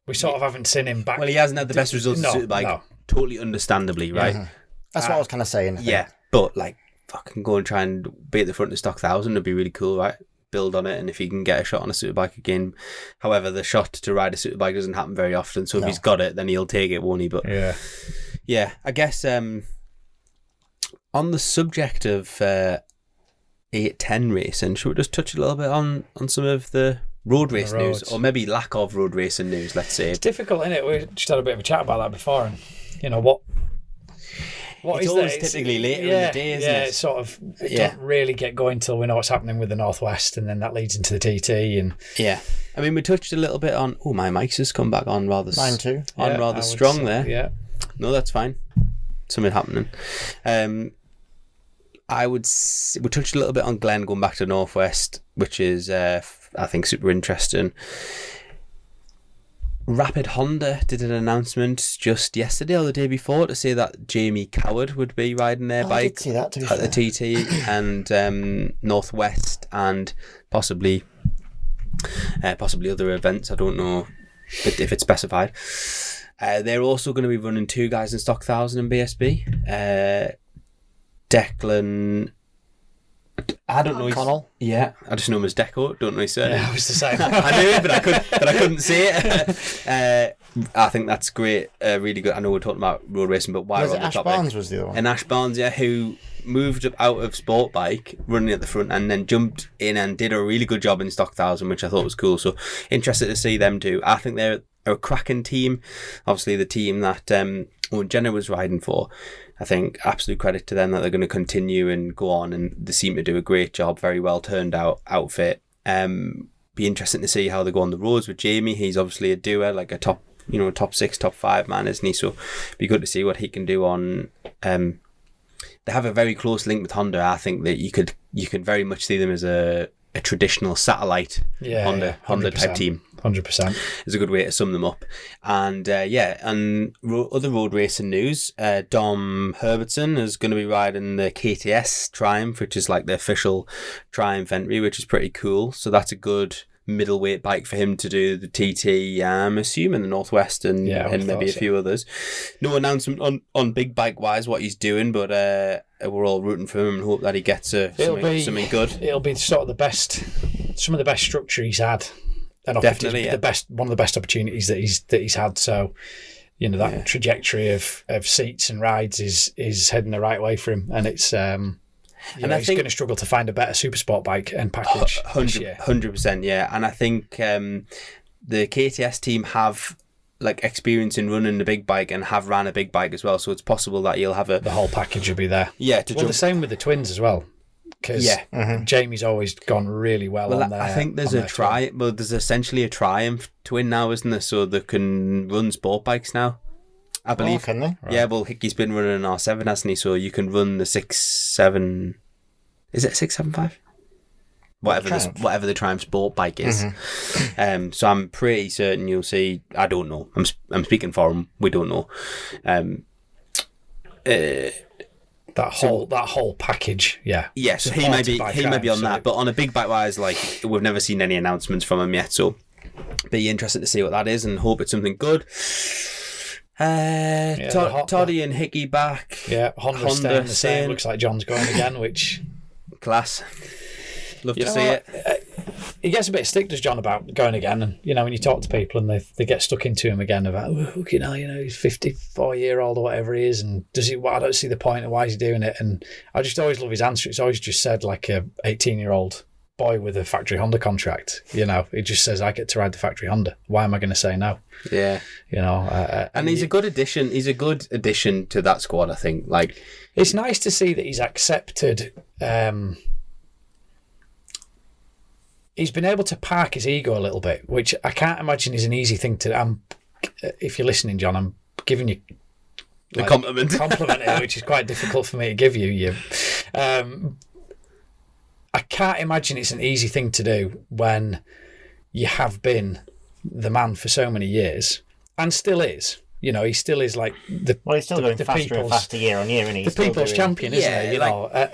we sort of haven't seen him back. Well, he hasn't had the best results in Superbike, totally understandably, right? Mm-hmm. That's what I was kind of saying. Yeah, but like, fucking go and try and be at the front of Stock 1000 would be really cool, right? Build on it, and if he can get a shot on a Superbike again. However, the shot to ride a Superbike doesn't happen very often, so if he's got it, then he'll take it, won't he? But yeah, I guess on the subject of 810 racing, should we just touch a little bit on some of the road race news, or maybe lack of road racing news, let's say. It's difficult, isn't it? We just had a bit of a chat about that before, and you know what it's is always typically later in the day, isn't it? It's sort of don't really get going till we know what's happening with the Northwest, and then that leads into the TT. And I mean, we touched a little bit on. Oh, my mic's just come back on rather. Mine too. Rather strong there. Yeah. No, that's fine. Something happening. We touched a little bit on Glenn going back to Northwest, which is I think super interesting. Rapid Honda did an announcement just yesterday or the day before to say that Jamie Coward would be riding their bike I did see that, at the TT and Northwest and possibly other events. I don't know if it's specified. They're also going to be running 2 guys in Stock 1000 and BSB. Declan... I don't know. Connell. Yeah, I just know him as Deco. Don't know his surname. Yeah, I was the same. I knew it, but I couldn't say it. I think that's great. Really good. I know we're talking about road racing, but why? Was it Ash Barnes was the other one? And Ash Barnes, yeah, who moved out of sport bike, running at the front, and then jumped in and did a really good job in Stock 1000, which I thought was cool. So interested to see them too. I think they're a cracking team. Obviously, the team that Owen Jenner was riding for. I think absolute credit to them that they're going to continue and go on, and they seem to do a great job. Very well turned out outfit. Be interesting to see how they go on the roads with Jamie. He's obviously a doer, like a top 6, top 5 man, isn't he? So be good to see what he can do on. They have a very close link with Honda. I think that you can very much see them as a traditional satellite Honda type team. 100%. Is a good way to sum them up. And other road racing news, Dom Herbertson is going to be riding the KTS Triumph, which is like the official Triumph entry, which is pretty cool. So that's a good middleweight bike for him to do the TT, I'm assuming the Northwest and maybe a few others. No announcement on big bike wise what he's doing, but we're all rooting for him and hope that he gets something good. It'll be sort of some of the best structure he's had. Definitely, one of the best opportunities that he's had. So, you know, that trajectory of seats and rides is heading the right way for him, and it's I think he's going to struggle to find a better super sport bike and package. 100%, yeah. And I think the KTS team have like experience in running the big bike and have ran a big bike as well, so it's possible that you'll have the whole package will be there. Yeah, the same with the twins as well. Because Jamie's always gone really well on there. I think there's there's essentially a Triumph twin now, isn't there? So they can run sport bikes now, I believe. Oh, can they? Right. Yeah, well, Hickey's been running an R7, hasn't he? So you can run the 6.7... Is it 675? Whatever the Triumph sport bike is. So I'm pretty certain you'll see... I don't know. I'm speaking for him. We don't know. That whole package, yeah. Yeah, so he might be on that, but on a big bike wise, like we've never seen any announcements from him yet, so be interested to see what that is and hope it's something good. Toddy and Hickey back. Yeah, Honda staying the same. Looks like John's going again, which class. Love to see it. he gets a bit of stick, does John, about going again. And, when you talk to people and they get stuck into him again about, he's 54-year-old or whatever he is. And I don't see the point of why he's doing it. And I just always love his answer. It's always just said like a 18-year-old boy with a factory Honda contract. He just says, I get to ride the factory Honda. Why am I going to say no? Yeah. And he's a good addition. He's a good addition to that squad, I think. Like, it's nice to see that he's accepted. He's been able to park his ego a little bit, which I can't imagine is an easy thing to. If you're listening, John, I'm giving you a compliment here, which is quite difficult for me to give you. I can't imagine it's an easy thing to do when you have been the man for so many years and still is. He still is like the. Well, he's still going faster and faster year on year, isn't he? The people's champion, isn't he? I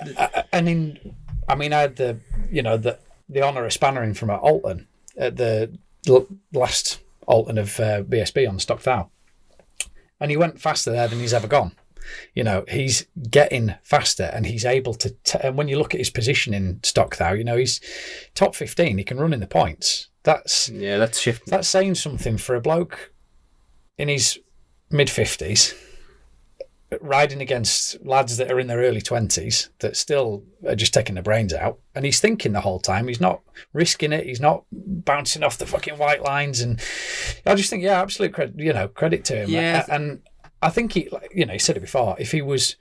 had the honour of spannering from at Alton at the last Alton of BSB on Stock Thou, and he went faster there than he's ever gone. He's getting faster, and he's able to. And when you look at his position in Stock Thou, he's top 15. He can run in the points. That's shifting. That's saying something for a bloke in his mid-50s, riding against lads that are in their early 20s that still are just taking their brains out, and he's thinking the whole time. He's not risking it. He's not bouncing off the fucking white lines, and I just think, absolute credit to him. Yeah, and I think he said it before. If he was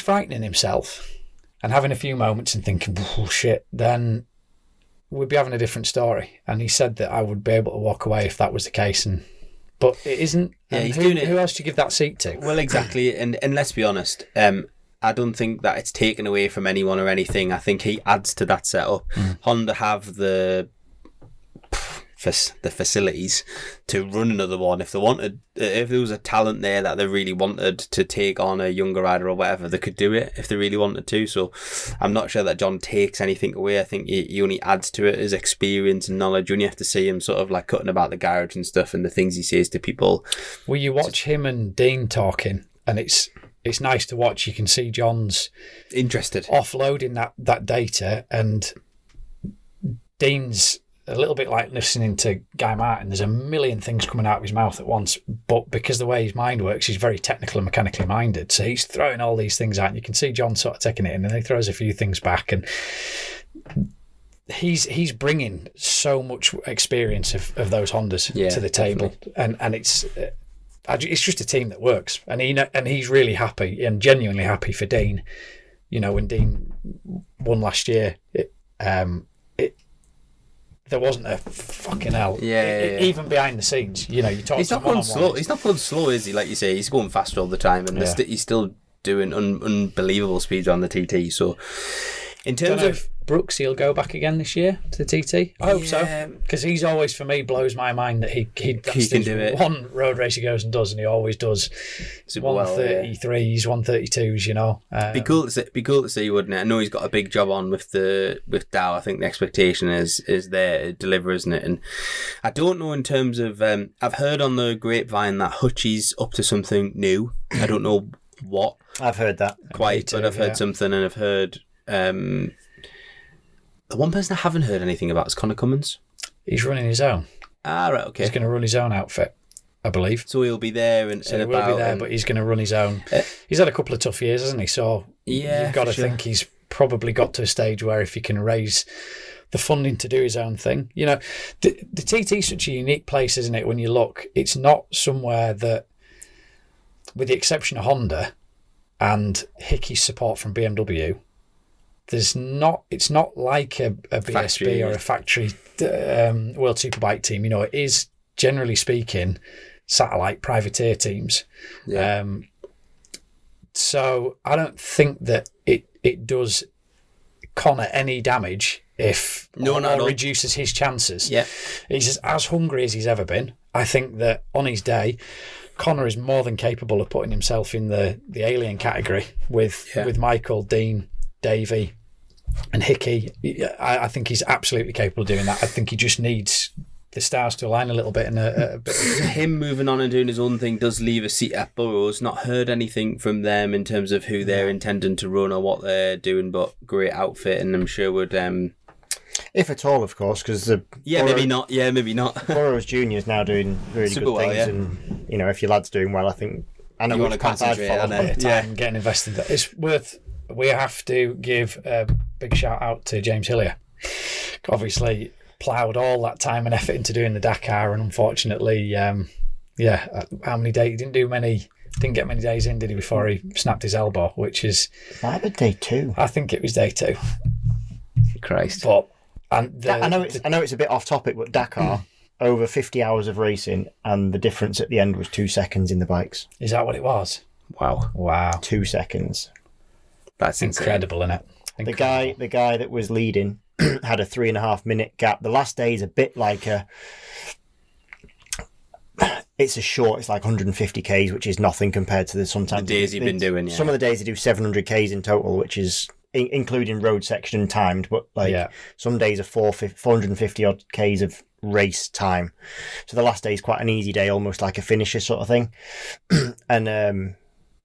frightening himself and having a few moments and thinking, oh shit, then we'd be having a different story. And he said that I would be able to walk away if that was the case, but it isn't. Yeah, and he's doing it. Who else do you give that seat to? Well, exactly. And let's be honest, I don't think that it's taken away from anyone or anything. I think he adds to that setup. Honda have the facilities to run another one if they wanted. If there was a talent there that they really wanted to take on a younger rider or whatever, they could do it if they really wanted to. So I'm not sure that John takes anything away. I think he only adds to it his experience and knowledge. You only have to see him sort of like cutting about the garage and stuff and the things he says to people. Well, you watch him and Dean talking, and it's nice to watch. You can see John's interested, offloading that data, and Dean's a little bit like listening to Guy Martin. There's a million things coming out of his mouth at once, but because the way his mind works, he's very technical and mechanically minded. So he's throwing all these things out, and you can see John sort of taking it in, and he throws a few things back, and he's bringing so much experience of those Hondas to the table, definitely. and it's just a team that works, and he's really happy and genuinely happy for Dean. When Dean won last year, there wasn't a fucking hell. Even behind the scenes, you talk. He's not going slow. He's not going slow, is he? Like you say, he's going faster all the time, and he's still doing unbelievable speeds on the TT. So, in terms of Brooks, he'll go back again this year to the TT. I hope so, because he's always, for me, blows my mind that he can do it. One road race he goes and does, and he always does 133s, 132s. Be cool to see, wouldn't it? I know he's got a big job on with Dow. I think the expectation is there to deliver, isn't it? And I don't know in terms of I've heard on the grapevine that Hutchie's up to something new. I don't know what. I've heard that quite, but I've heard something, and I've heard. The one person I haven't heard anything about is Connor Cummins. He's running his own. Ah, right, okay. He's going to run his own outfit, I believe. So he'll be there and he will be there, but he's going to run his own. He's had a couple of tough years, hasn't he? So you've got to think he's probably got to a stage where if he can raise the funding to do his own thing. The TT is such a unique place, isn't it? When you look, it's not somewhere that, with the exception of Honda and Hickey's support from BMW, it's not like a BSB factory, or a factory World Superbike team. It is, generally speaking, satellite privateer teams. Yeah. So I don't think that it does Connor any damage if or reduces his chances. Yeah. He's as hungry as he's ever been. I think that on his day, Connor is more than capable of putting himself in the alien category with Michael, Dean, Davey, and Hickey. I think he's absolutely capable of doing that. I think he just needs the stars to align a little bit. And a bit. Him moving on and doing his own thing does leave a seat at Burrows. Not heard anything from them in terms of who they're intending to run or what they're doing, but great outfit, and I'm sure would. If at all, of course, because maybe not. Yeah, maybe not. Burrows Junior is now doing really Super good well, things, yeah. and if your lad's doing well, I think I know You which wanna path I'd concentrate follow. on it. Time getting invested. It's worth. We have to give a big shout out to James Hillier. Obviously, ploughed all that time and effort into doing the Dakar, and unfortunately, how many days? He didn't get many days in, did he, before he snapped his elbow? Which is Might have been day 2. I think it was day 2. Christ. But I know it's a bit off topic, but Dakar over 50 hours of racing, and the difference at the end was 2 seconds in the bikes. Is that what it was? Wow. 2 seconds. That's incredible, isn't it? The guy that was leading had a 3.5 minute gap. The last day is a bit like it's like 150 Ks, which is nothing compared to sometimes the days you've been doing. Yeah. Some of the days they do 700 Ks in total, which is including road section and timed, but some days are 450 odd Ks of race time. So the last day is quite an easy day, almost like a finisher sort of thing. And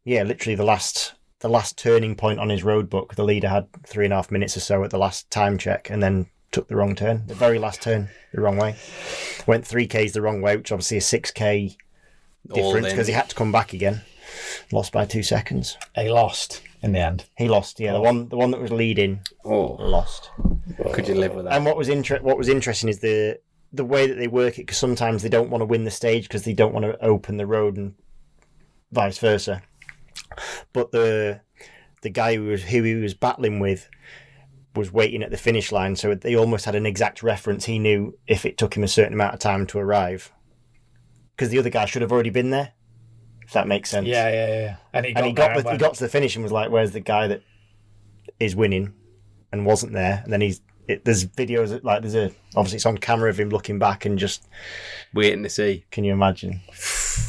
literally the last turning point on his road book, the leader had 3.5 minutes or so at the last time check, and then took the wrong turn, the very last turn, the wrong way. Went 3 Ks the wrong way, which obviously a 6K difference because he had to come back again. Lost by 2 seconds. He lost in the end. He lost, yeah. The one that was leading lost. Could you live with that? And what was interesting is the way that they work it, because sometimes they don't want to win the stage because they don't want to open the road and vice versa. But the guy who he was battling with was waiting at the finish line, so they almost had an exact reference. He knew if it took him a certain amount of time to arrive, because the other guy should have already been there, if that makes sense. Yeah. And he got to the finish and was like, "Where's the guy that is winning?" and wasn't there. And then there's videos obviously it's on camera of him looking back and just waiting to see. Can you imagine?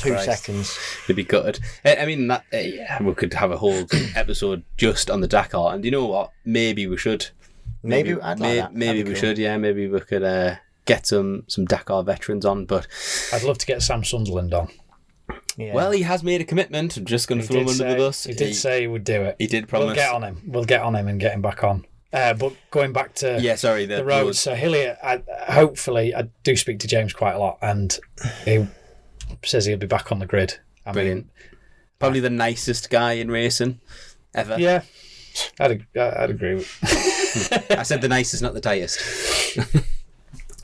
2 seconds. They'd be gutted. I mean, we could have a whole episode just on the Dakar, and you know what? Maybe we should. Maybe I'd like that. Maybe we should. Yeah, maybe we could get some Dakar veterans on. But I'd love to get Sam Sunderland on. Yeah. Well, he has made a commitment. I'm just going to throw him under the bus. He did say he would do it. He did promise. We'll get on him and get him back on. But going back to the roads. So Hillier, hopefully, I do speak to James quite a lot, and he says he'll be back on the grid. Brilliant. Probably the nicest guy in racing ever. Yeah, I'd agree with. I said the nicest, not the tightest.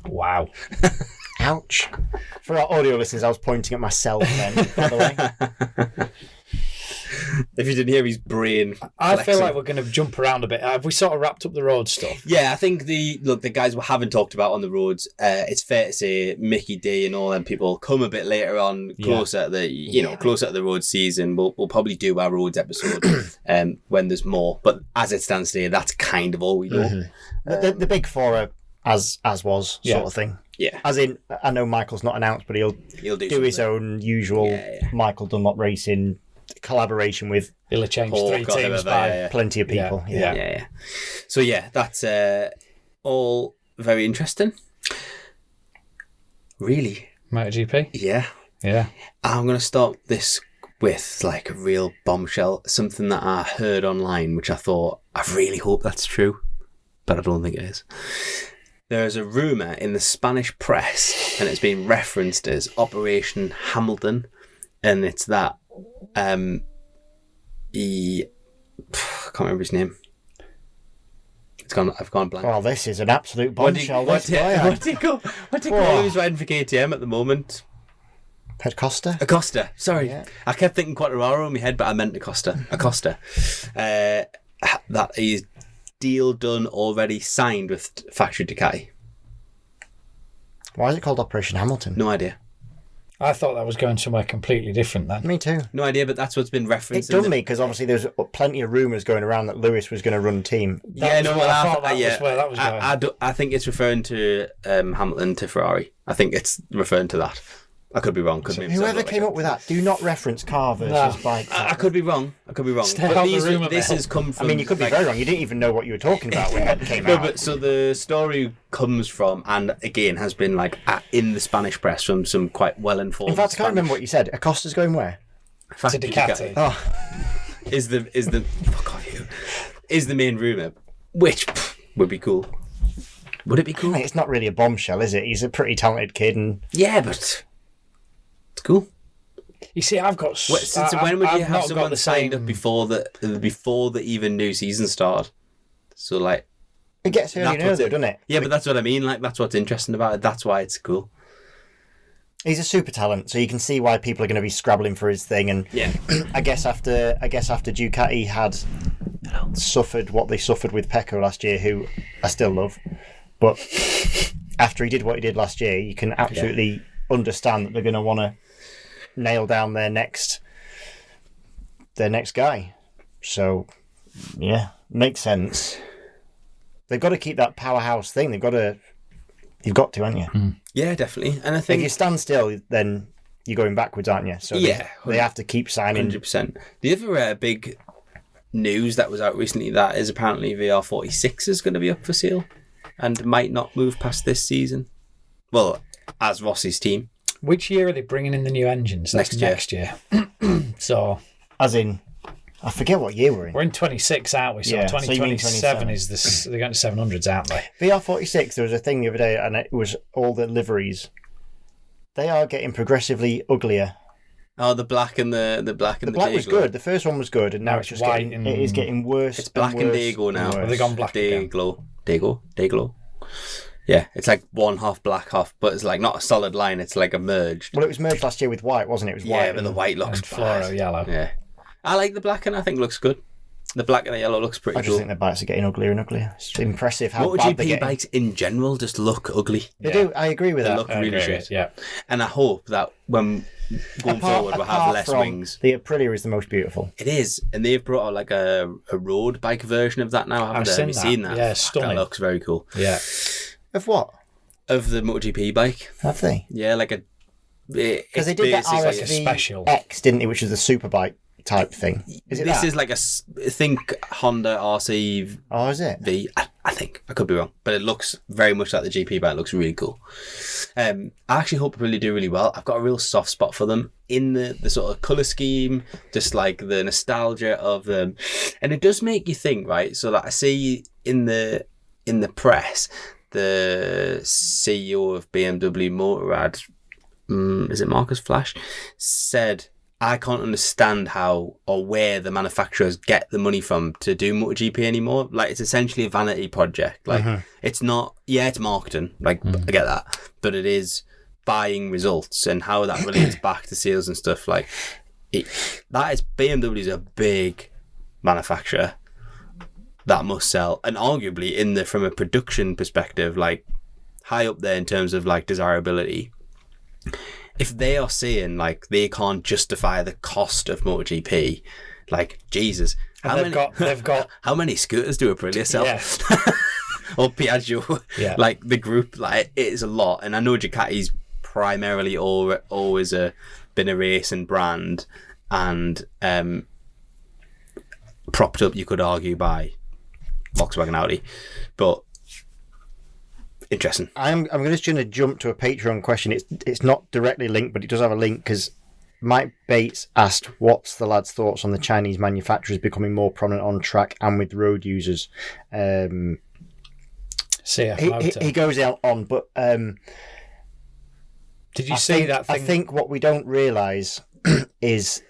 Wow. Ouch. For our audio listeners, I was pointing at myself then, by the way. If you didn't hear his brain flexing. I feel like we're going to jump around a bit. Have we sort of wrapped up the road stuff? Yeah, I think the guys we haven't talked about on the roads, it's fair to say Mickey D and all them people come a bit later on, closer to the road season. We'll probably do our roads episode when there's more. But as it stands today, that's kind of all we know. Mm-hmm. The big four are as was sort of thing. Yeah. As in, I know Michael's not announced, but he'll do his own usual Michael Dunlop Racing collaboration with. He'll have changed 3 teams by plenty of people. Yeah. So that's all very interesting. Really? MotoGP? Yeah. I'm going to start this with like a real bombshell, something that I heard online, which I thought, I really hope that's true, but I don't think it is. There's a rumour in the Spanish press, and it's been referenced as Operation Hamilton, and it's that I can't remember his name. I've gone blank. Well, this is an absolute bombshell. What do you call him? He's riding for KTM at the moment. Acosta. Sorry. Yeah. I kept thinking Quartararo in my head, but I meant Acosta. That is deal done already, signed with Factory Ducati. Why is it called Operation Hamilton? No idea. I thought that was going somewhere completely different then. Me too. No idea, but that's what's been referenced. It done me, because obviously there's plenty of rumours going around that Lewis was going to run the team. I thought that was where that was going. I think it's referring to Hamilton to Ferrari. I think it's referring to that. I could be wrong. Whoever came up with that, do not reference car versus bike. I could be wrong. But this has come from... I mean, you could be very wrong. You didn't even know what you were talking about when it came out. But so the story comes from, and again has been in the Spanish press from some quite well-informed... In fact, I can't remember what you said. Acosta's going where? To Ducati. Is the main rumour, which would be cool. Would it be cool? I mean, it's not really a bombshell, is it? He's a pretty talented kid, and Yeah, but it's cool. You see, I've got. When would you I've have not someone got the signed same... up before the even new season started? So like, it gets early and earlier, doesn't it? yeah, but that's what I mean. Like, that's what's interesting about it. That's why it's cool. He's a super talent, so you can see why people are going to be scrabbling for his thing. And Yeah. I guess after Ducati had suffered what they suffered with Pecco last year, who I still love, but after he did what he did last year, you can absolutely understand that they're going to want to nail down their next guy. So yeah, makes sense. They've got to keep that powerhouse thing. You've got to, haven't you? Yeah, definitely. And I If think you stand still, then you're going backwards, aren't you? So Yeah, they have to keep signing. 100%. The other big news that was out recently that is apparently VR46 is going to be up for sale and might not move past this season. Well, as Rossi's team. Which year are they bringing in the new engines? That's next year. So, As in, I forget what year we're in. we're in 26, aren't we? So Yeah, so you mean 2027 is this. They're going to 700s, aren't they? VR46, there was a thing the other day, and it was all the liveries. They are getting progressively uglier. Oh, the black and the black and The black was Dago. good. The first one was good, and now No, it's it's just white getting, and- it is getting worse. It's black and worse Dago now. and Have worse. they gone black again? Dayglow. Yeah, it's like one half black, half, but it's like not a solid line. It's like a merged. Well, it was merged last year with white, wasn't it? It was white. Yeah, but the white looks And fluoro bad. yellow. Yeah, I like the black and I think looks good. The black and the yellow looks pretty I just cool. think the bikes are getting uglier and uglier. It's impressive how bad they're MotoGP getting. bikes in general just look ugly. They do. I agree with They that. look I really agree, shit. yeah. And I hope that when going forward we'll have apart less from wings. The Aprilia is the most beautiful. It is, and they've brought out like a road bike version of that now. Haven't I've they? Have you seen that. seen that? Yeah, Fuck, stunning. That looks very cool. Yeah. Of what? Of the MotoGP bike, Have they? yeah, like a. Because they did that like a RSV special. X, didn't they? Which is the superbike type thing. Is it This that? is like I think Honda RC Oh, is it? V. I think I could be wrong, but it looks very much like the GP bike. It looks really cool. I actually hope they really do really well. I've got a real soft spot for them in the sort of color scheme, just like the nostalgia of them, and it does make you think, right? So that I see in the press, the CEO of BMW Motorrad, is it Marcus Flash, said, I can't understand how or where the manufacturers get the money from to do MotoGP anymore. Like, it's essentially a vanity project. Like, it's not, it's marketing. Like, I get that. But it is buying results and how that relates back to sales and stuff. Like, BMW is a big manufacturer that must sell. And arguably, from a production perspective, like, high up there in terms of, like, desirability. If they are saying like they can't justify the cost of MotoGP, like Jesus, They've got how many scooters do Aprilia sell? Yeah. Or Piaggio? Yeah. Like the group, like it is a lot. And I know Ducati's primarily always been a racing brand and propped up, you could argue, by Volkswagen Audi, but. Interesting. I'm just going to jump to a Patreon question. It's not directly linked, but it does have a link because Mike Bates asked, "What's the lad's thoughts on the Chinese manufacturers becoming more prominent on track and with road users?" CF Motor. He goes out on, but Did you see that thing? I think what we don't realise is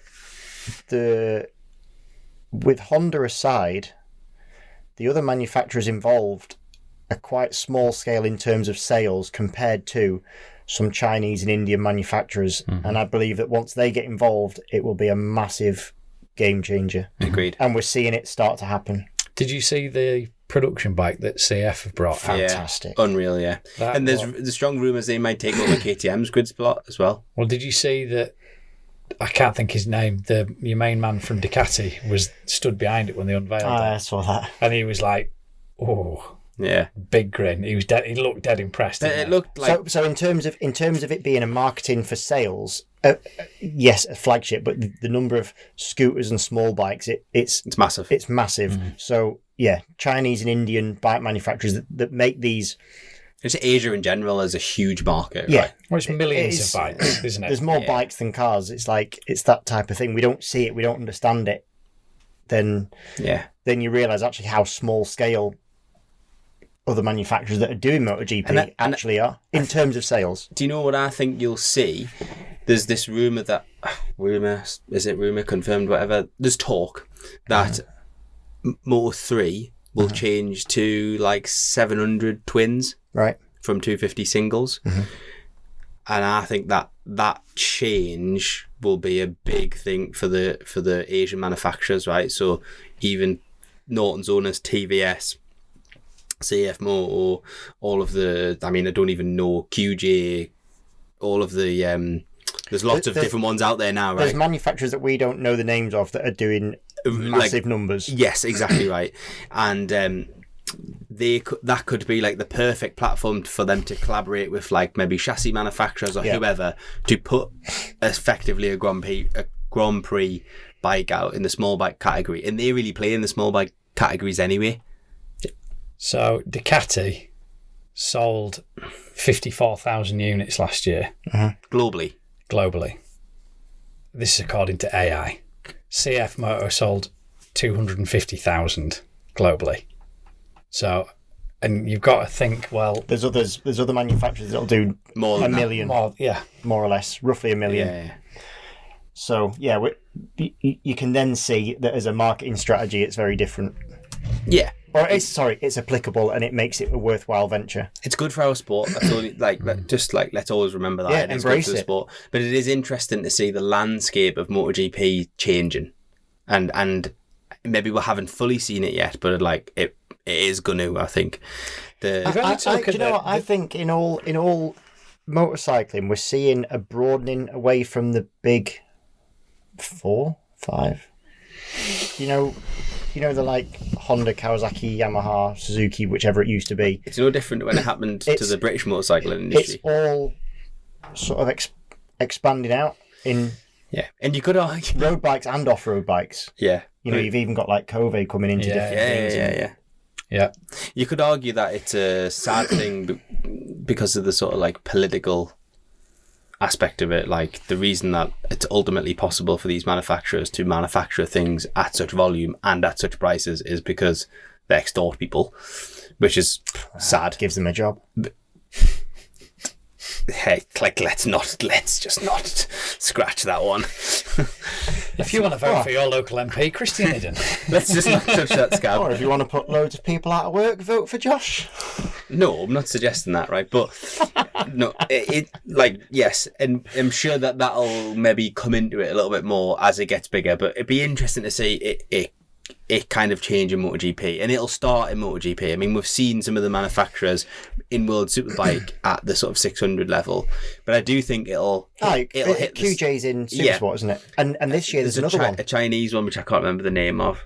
with Honda aside, the other manufacturers involved are quite small scale in terms of sales compared to some Chinese and Indian manufacturers. And I believe that once they get involved, it will be a massive game changer. Agreed. And we're seeing it start to happen. Did you see the production bike that CF have brought out? Fantastic. Yeah, unreal, yeah. That And there's was- the strong rumours they might take over KTM's grid spot as well. Well, did you see that? I can't think his name. Your main man from Ducati stood behind it when they unveiled I it, saw that. and he was like, "Oh, Yeah. big grin." He was dead. He looked dead impressed. But didn't it he? looked like So in terms of it being a marketing for sales, yes, a flagship, but the number of scooters and small bikes, it's massive. It's massive. So yeah, Chinese and Indian bike manufacturers that make these. It's Asia in general is a huge market. Yeah, Right? Well, it's millions It's- of bikes, isn't it? there's more Yeah. bikes than cars. It's like it's that type of thing. We don't see it. We don't understand it. Then Yeah. you realise actually how small scale other manufacturers that are doing MotoGP actually are in terms of sales. Do you know what I think you'll see? There's this rumour confirmed, whatever. There's talk that Moto3 will change to like 700 twins, right, from 250 singles. And I think that change will be a big thing for the Asian manufacturers, right? So even Norton's owners, TVS, CF Moto, all of the, I mean, I don't even know, QJ, all of the, there's lots of different ones out there now, right? There's manufacturers that we don't know the names of that are doing massive numbers. Yes, exactly right. And that could be like the perfect platform for them to collaborate with, like maybe chassis manufacturers or whoever, to put effectively a Grand Prix bike out in the small bike category, and they really play in the small bike categories anyway. So Ducati sold 54,000 units last year. Globally. This is according to AI. CF Moto sold 250,000 globally. So, and you've got to think, well, there's other manufacturers that'll do more than a million, more or less, roughly a million. Yeah. So you can then see that as a marketing strategy, it's very different. Yeah. Or it's applicable and it makes it a worthwhile venture. It's good for our sport. That's all. Let's always remember that. Yeah, it's embrace good for the it. sport. But it is interesting to see the landscape of MotoGP changing, and maybe we haven't fully seen it yet, but it is going to. I think. I think in all motorcycling, we're seeing a broadening away from the big 4, 5. You know, the like Honda, Kawasaki, Yamaha, Suzuki, whichever it used to be. It's no different when it happened to the British motorcycling industry. It's all sort of expanding out in and you could argue road bikes and off-road bikes. Yeah, you've even got like Cove coming into different things. Yeah. You could argue that it's a sad thing because of the sort of like political aspect of it, like the reason that it's ultimately possible for these manufacturers to manufacture things at such volume and at such prices is because they extort people, which is sad. Gives them a job. Hey, let's just not scratch that one. If you want to vote for your local MP, Christian Eden. Let's just not touch that scab. Or if you want to put loads of people out of work, vote for Josh. No, I'm not suggesting that, right? But no, yes, and I'm sure that'll maybe come into it a little bit more as it gets bigger. But it'd be interesting to see it kind of change in MotoGP, and it'll start in MotoGP. I mean, we've seen some of the manufacturers in World Superbike at the sort of 600 level, but I do think it'll hit QJ's in Supersport, isn't it? And this year there's another one, a Chinese one which I can't remember the name of,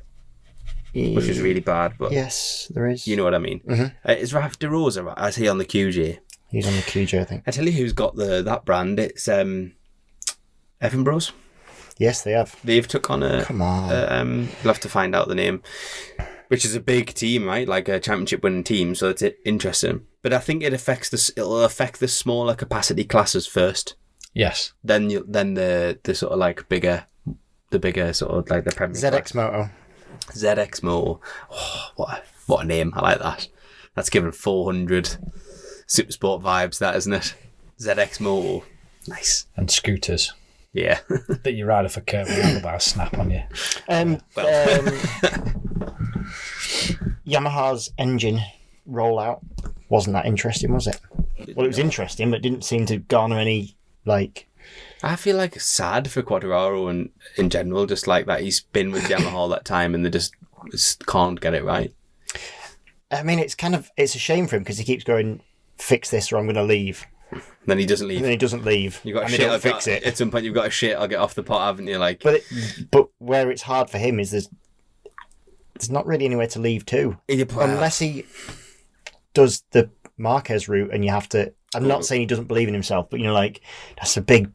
which is really bad. But yes, there is. You know what I mean? Mm-hmm. Is Raf De Rosa? Is he on the QJ? He's on the QJ, I think. I tell you who's got that brand. It's Evan Bros. Yes, they have. They've took on a... Come on. You'll have to find out the name. Which is a big team, right? Like a championship winning team, so it's interesting. But I think it'll affect the smaller capacity classes first. Yes. Then the sort of like bigger sort of like the Premier ZX Moto. ZX Moto. Oh, what a name. I like that. That's given 400 Supersport vibes, that, isn't it? ZX Moto. Nice. And scooters. Yeah. That you ride off a curb and handlebars snap on you. Yamaha's engine rollout wasn't that interesting, was it? Well, it was interesting, but didn't seem to garner any, like... I feel like it's sad for Quartararo and in general, just like that he's been with Yamaha all that time and they just can't get it right. I mean, it's a shame for him because he keeps going, fix this or I'm going to leave. Then he doesn't leave. And then he doesn't leave. You've got and to they don't fix it. At some point, you've got to shit. I'll get off the pot, haven't you? Like, but where it's hard for him is there's not really anywhere to leave to, unless he does the Marquez route, and you have to. I'm not saying he doesn't believe in himself, but that's a big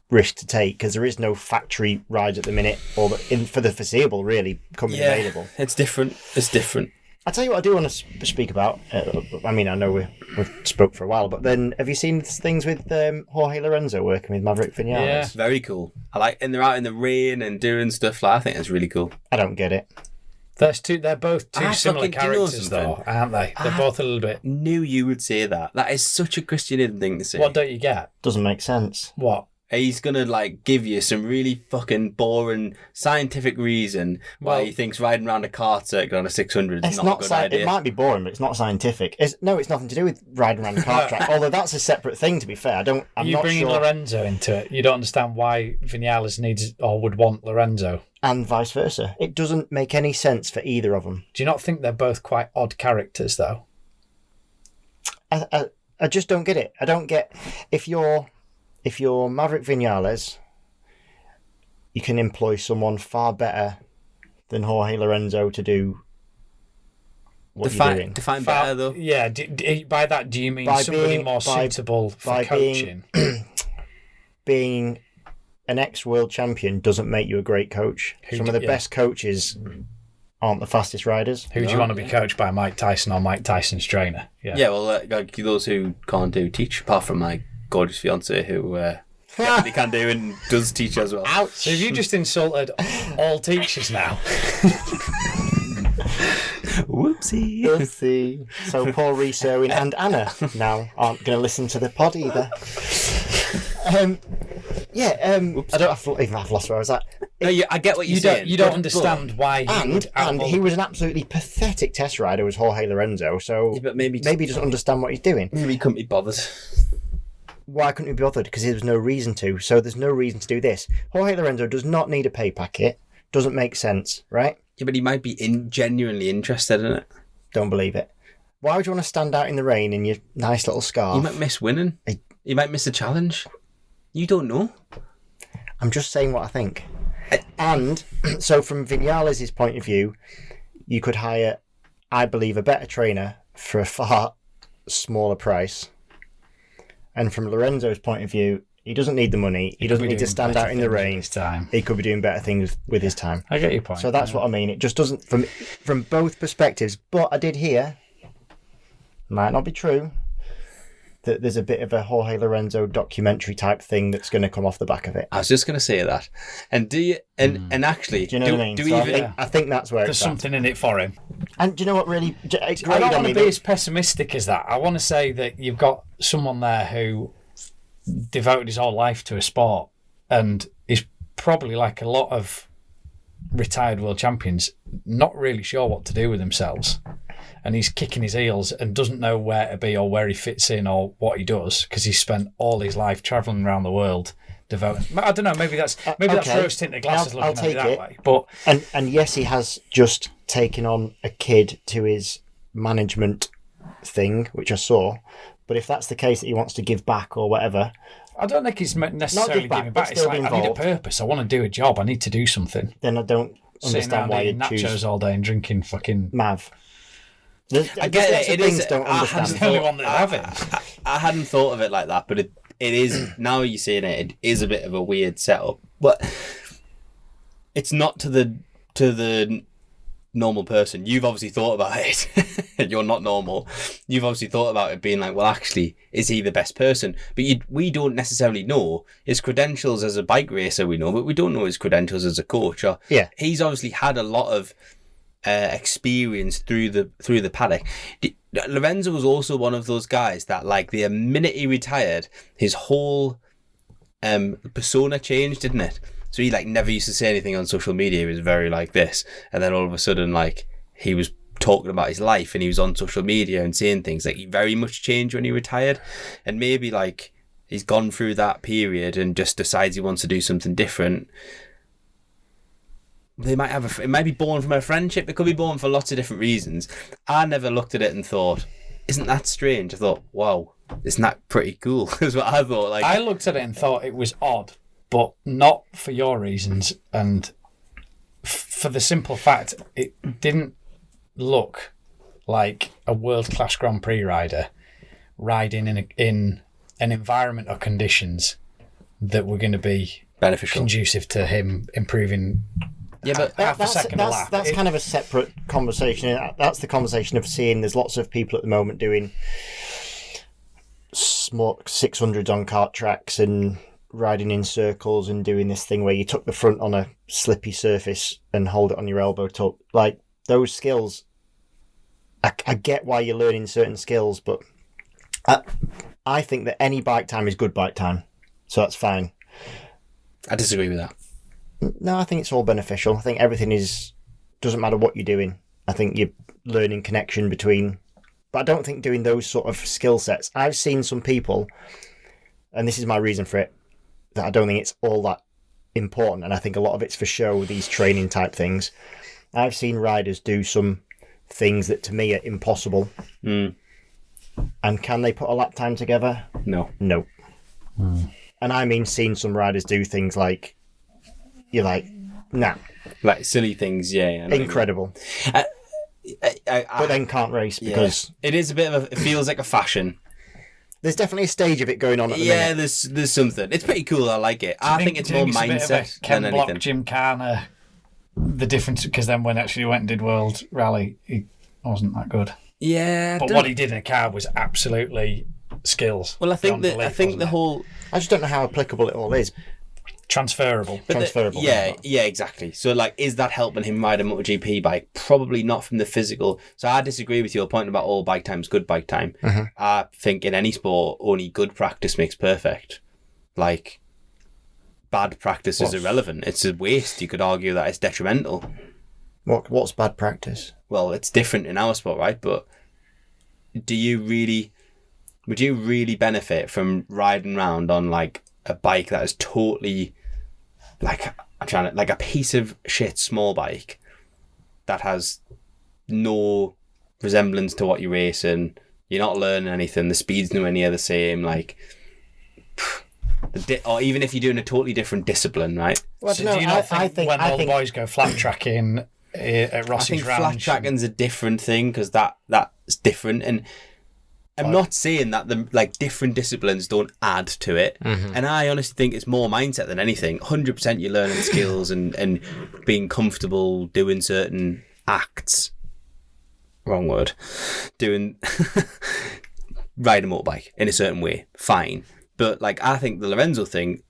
risk to take because there is no factory rides at the minute, or for the foreseeable, really coming available. It's different. It's different. I tell you what, I do want to speak about. I mean, I know we've spoke for a while, but then have you seen things with Jorge Lorenzo working with Maverick Vinales? Yeah, very cool. I like, and they're out in the rain and doing stuff. I think that's really cool. I don't get it. They're both two similar fucking- do you know characters, though, something? aren't they? They're both a little bit. Knew you would say that. That is such a Christian thing to say. What don't you get? Doesn't make sense. What? He's gonna like give you some really fucking boring scientific reason why Well- he thinks riding around a kart circuit on a 600 is It's not not a good idea. It might be boring, but it's not scientific. It's nothing to do with riding around a kart track. Although that's a separate thing. To be fair, I'm You not bringing sure. Lorenzo into it. You don't understand why Vinales needs or would want Lorenzo. And vice versa. It doesn't make any sense for either of them. Do you not think they're both quite odd characters, though? I just don't get it. I don't get if you're Maverick Vinales, you can employ someone far better than Jorge Lorenzo to do what you're doing. Define better though. Yeah. By that, do you mean By somebody being- more by- suitable for by coaching? Being an ex-world champion doesn't make you a great coach. Some of the best coaches aren't the fastest riders. Who do you want to be coached by, Mike Tyson or Mike Tyson's trainer? Yeah, well, like those who can't do teach, apart from my gorgeous fiance who definitely can do and does teach as well. Ouch. So have you just insulted all teachers now? Whoopsie. Filthy. So Paul Riso and Anna now aren't going to listen to the pod either. I've lost where I was at. No, I get what you're saying. You don't but- understand why he would And he was an absolutely pathetic test rider, was Jorge Lorenzo. So Yeah, but maybe he doesn't understand what he's doing. Maybe he couldn't be bothered. Why couldn't he be bothered? Because there was no reason to. So there's no reason to do this. Jorge Lorenzo does not need a pay packet. Doesn't make sense, right? Yeah, but he might be genuinely interested in it. Don't believe it. Why would you want to stand out in the rain in your nice little scarf? You might miss winning. You might miss a challenge. You don't know. I'm just saying what I think. And so from Vinales' point of view, you could hire, I believe, a better trainer for a far smaller price. And from Lorenzo's point of view, he doesn't need the money. He doesn't need to stand out in the rain. He could be doing better things with his time. I get your point. So that's what I mean. It just doesn't, from both perspectives. But I did hear, might not be true, that there's a bit of a Jorge Lorenzo documentary type thing that's going to come off the back of it. I was just going to say that. And do you? And actually, Do you know what I mean? Do So we even? I think that's where There's it's at. something in it for him. And do you know what really? It's I great don't on want me to be that- as pessimistic as that. I want to say that you've got someone there who devoted his whole life to a sport and is probably like a lot of retired world champions, not really sure what to do with themselves. And he's kicking his heels and doesn't know where to be or where he fits in or what he does because he's spent all his life travelling around the world devoting. I don't know. Maybe that's okay. rose tinted glasses I'll looking at it take that it. way. But And yes, he has just taken on a kid to his management thing, which I saw. But if that's the case that he wants to give back or whatever, I don't think he's necessarily give back, giving but back. It's still like, be I need a involved. purpose. I want to do a job. I need to do something. then I don't Sitting understand around why eating you'd choose nachos all day and drinking fucking. Mav. I get lots it. of It things is. don't I understand. It's the only one that have it. I hadn't thought of it like that, but it is. Now you're saying it is a bit of a weird setup. But it's not to the normal person. You've obviously thought about it. You're not normal. You've obviously thought about it being like, well, actually, is he the best person? But we don't necessarily know his credentials as a bike racer. We know, but we don't know his credentials as a coach. Or Yeah. he's obviously had a lot of experience through the paddock. Lorenzo was also one of those guys that, like, the minute he retired, his whole persona changed, didn't it? So he like never used to say anything on social media. He was very like this, and then all of a sudden, like, he was talking about his life and he was on social media and saying things. Like, he very much changed when he retired, and maybe like he's gone through that period and just decides he wants to do something different. They might have it might be born from a friendship. It could be born for lots of different reasons. I never looked at it and thought, isn't that strange? I thought, wow, isn't that pretty cool? Is what I thought. Like, I looked at it and thought it was odd, but not for your reasons, and for the simple fact it didn't look like a world-class Grand Prix rider riding in an environment or conditions that were going to be beneficial. conducive to him improving. Yeah, but half a second a lap. That's kind of a separate conversation. That's the conversation of seeing there's lots of people at the moment doing small 600s on kart tracks and riding in circles and doing this thing where you tuck the front on a slippy surface and hold it on your elbow tuck. Like, those skills, I get why you're learning certain skills, but I think that any bike time is good bike time, so that's fine. I disagree with that. No, I think it's all beneficial. I think everything doesn't matter what you're doing. I think you're learning connection between, but I don't think doing those sort of skill sets. I've seen some people, and this is my reason for it, that I don't think it's all that important, and I think a lot of it's for show, these training type things. I've seen riders do some things that to me are impossible. And can they put a lap time together? No. And I mean seeing some riders do things like, you're like, nah. Like silly things, yeah. Incredible. But then can't race because... It is a bit of it feels like a fashion. There's definitely a stage of it going on at the minute. Yeah, there's something. It's pretty cool, I like it. I think it's more mindset Ken than Block, anything. Gymkhana, the difference, because then when actually went and did World Rally, he wasn't that good. Yeah. But what he did in a car was absolutely skills. Well, I think the whole... I just don't know how applicable it all is. Transferable. Yeah, exactly. So, like, is that helping him ride a MotoGP bike? Probably not from the physical. So I disagree with your point about all bike time's good bike time. I think in any sport, only good practice makes perfect. Like, bad practice is irrelevant. It's a waste. You could argue that it's detrimental. What's bad practice? Well, it's different in our sport, right? But would you really benefit from riding around on, like, a bike that is totally... like a piece of shit small bike that has no resemblance to what you're racing. You're not learning anything. The speed's nowhere near the same. Like, or even if you're doing a totally different discipline, right? Well, So do you not think when all the boys go flat tracking at Rossi's I think Ranch? flat tracking's a different thing because that's different. And I'm not saying that the different disciplines don't add to it, and I honestly think it's more mindset than anything. 100% you're learning skills and being comfortable doing certain acts. Wrong word. Doing ride a motorbike in a certain way, fine. But like I think the Lorenzo thing,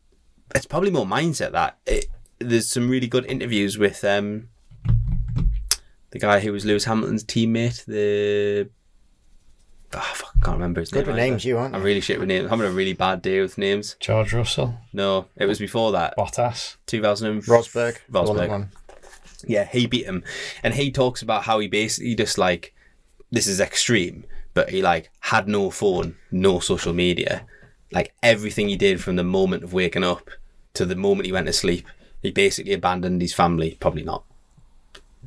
it's probably more mindset that there's some really good interviews with the guy who was Lewis Hamilton's teammate, I can't remember his name. Good with names, you aren't you? I'm really shit with names. I'm having a really bad day with names. George Russell. No, it was before that. Bottas. 2000. Rosberg. Yeah, he beat him. And he talks about how he basically just like, this is extreme, but he like had no phone, no social media. Like everything he did from the moment of waking up to the moment he went to sleep, he basically abandoned his family. Probably not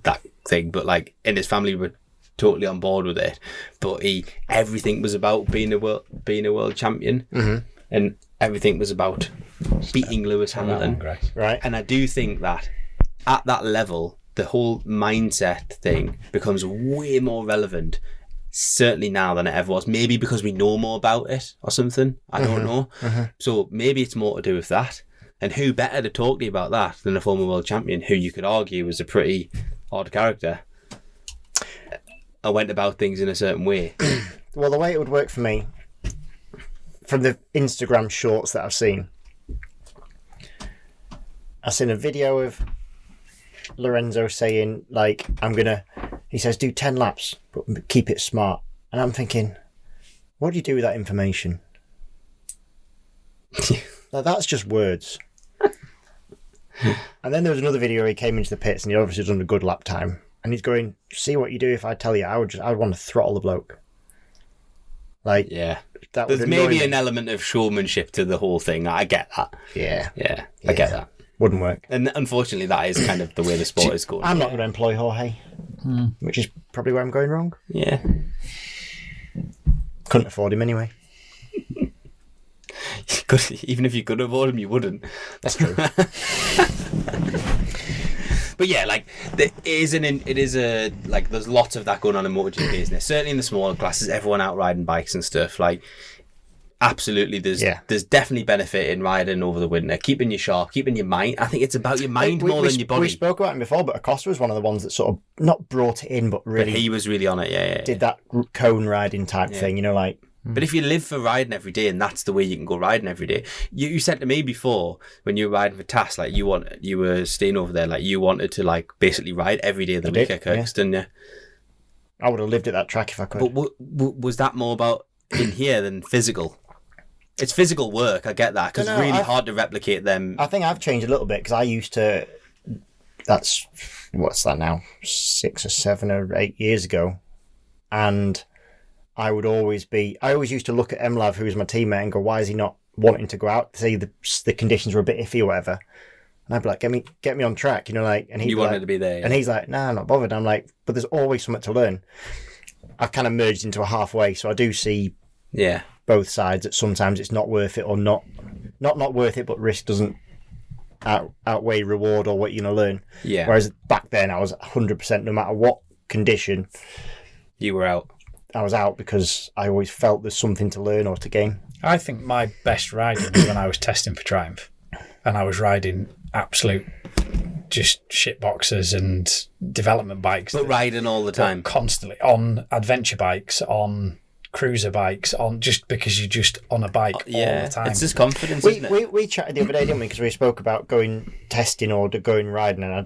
that thing, but like, and his family were totally on board with it, but everything was about being a world champion, and everything was about beating Lewis Hamilton, right? And I do think that at that level, the whole mindset thing becomes way more relevant, certainly now than it ever was. Maybe because we know more about it or something. I don't know. So maybe it's more to do with that. And who better to talk to you about that than a former world champion, who you could argue was a pretty odd character. I went about things in a certain way. Well, the way it would work for me, from the Instagram shorts that I've seen a video of Lorenzo saying, like, he says, do 10 laps, but keep it smart. And I'm thinking, what do you do with that information? Like, that's just words. And then there was another video where he came into the pits and he obviously done a good lap time. And he's going, see what you do if I tell you. I would want to throttle the bloke. Like, yeah, that there's would maybe me. an element of showmanship to the whole thing. I get that. Yeah, I get that. Wouldn't work. And unfortunately, that is kind of the way the sport is going. I'm not going to employ Jorge, which is probably where I'm going wrong. Yeah, couldn't afford him anyway. Even if you could afford him, you wouldn't. That's true. But yeah, like there's lots of that going on in MotoGP business. Certainly in the smaller classes, everyone out riding bikes and stuff. Like, absolutely, there's definitely benefit in riding over the winter, keeping you sharp, keeping your mind. I think it's about your mind more than your body. We spoke about him before, but Acosta was one of the ones that sort of not brought it in, but really he was really on it. Yeah. Did that cone riding type thing, like But if you live for riding every day and that's the way you can go riding every day, you said to me before when you were riding for TAS, like you were staying over there, like you wanted to like basically ride every day of the week at Kirkstone, yeah. I would have lived at that track if I could. But was that more about in here than physical? It's physical work, I get that, because it's really hard to replicate them. I think I've changed a little bit because I used to. What's that now? 6 or 7 or 8 years ago, and I always used to look at Emlav, who was my teammate, and go, "Why is he not wanting to go out?" Say the conditions were a bit iffy or whatever, and I'd be like, "Get me on track," like. And he wanted to be there, yeah. And he's like, "Nah, I'm not bothered." I'm like, "But there's always something to learn." I've kind of merged into a halfway, so I do see both sides. That sometimes it's not worth it, or not worth it, but risk doesn't outweigh reward or what you're going to learn. Yeah. Whereas back then I was 100%, no matter what condition. You were out. I was out because I always felt there's something to learn or to gain. I think my best riding was when I was testing for Triumph and I was riding absolute just shit boxes and development bikes. But riding all the time. Constantly. On adventure bikes, on cruiser bikes, on just because you're just on a bike all the time. It's just confidence, isn't it? We chatted the other day, didn't we? Because we spoke about going testing or going riding, and I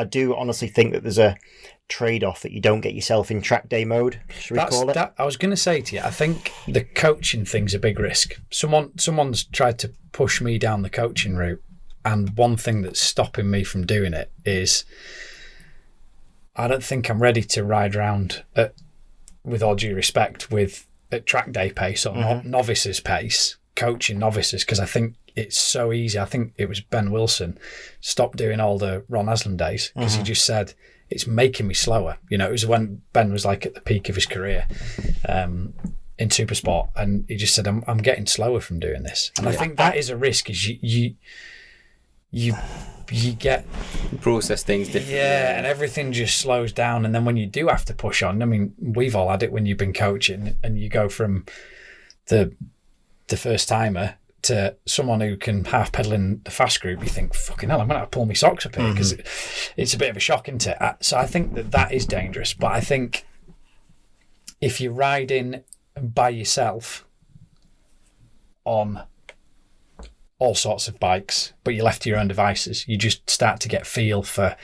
do honestly think that there's a trade-off that you don't get yourself in track day mode, should we call it? I was going to say to you, I think the coaching thing's a big risk. Someone's tried to push me down the coaching route, and one thing that's stopping me from doing it is I don't think I'm ready to ride around at, with all due respect, at track day pace or novices pace, coaching novices, because I think it's so easy. I think it was Ben Wilson stopped doing all the Ron Aslan days because he just said, it's making me slower. It was when Ben was like at the peak of his career in Supersport, and he just said, I'm getting slower from doing this. And I think that is a risk, is you get... You process things differently. Yeah, and everything just slows down. And then when you do have to push on, I mean, we've all had it when you've been coaching and you go from the first timer to someone who can half pedal in the fast group, you think, fucking hell, I'm going to have to pull my socks up here because it's a bit of a shock, isn't it? So I think that is dangerous. But I think if you're riding by yourself on all sorts of bikes, but you're left to your own devices, you just start to get feel for...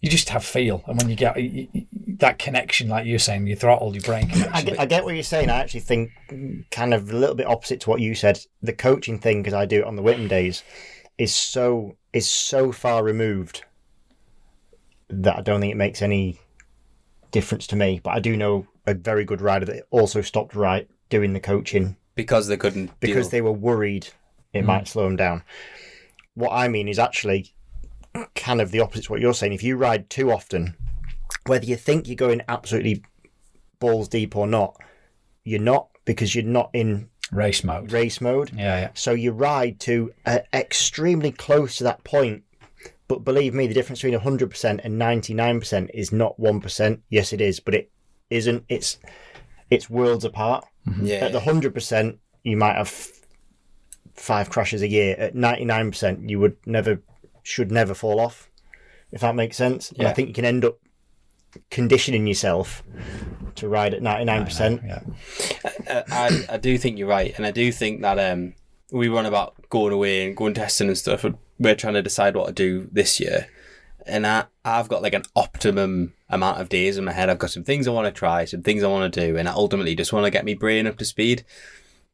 You just have feel, and when you get that connection, like you're saying, you throttle your brain connection. I get what you're saying. I actually think kind of a little bit opposite to what you said. The coaching thing, because I do it on the Whitman days, is so far removed that I don't think it makes any difference to me. But I do know a very good rider that also stopped doing the coaching because they couldn't. Because they were worried it might slow them down. What I mean is actually kind of the opposite to what you're saying. If you ride too often, whether you think you're going absolutely balls deep or not, you're not, because you're not in race mode. Yeah. So you ride to extremely close to that point. But believe me, the difference between 100% and 99% is not 1%. Yes, it is, but it isn't. It's worlds apart. Yeah. At the 100%, you might have 5 crashes a year. At 99%, you should never fall off, if that makes sense. Yeah. And I think you can end up conditioning yourself to ride at 99%. I do think you're right, and I do think that we run about going away and going testing and stuff. We're trying to decide what to do this year, and I've got like an optimum amount of days in my head. I've got some things I want to try, some things I want to do, and I ultimately just want to get my brain up to speed.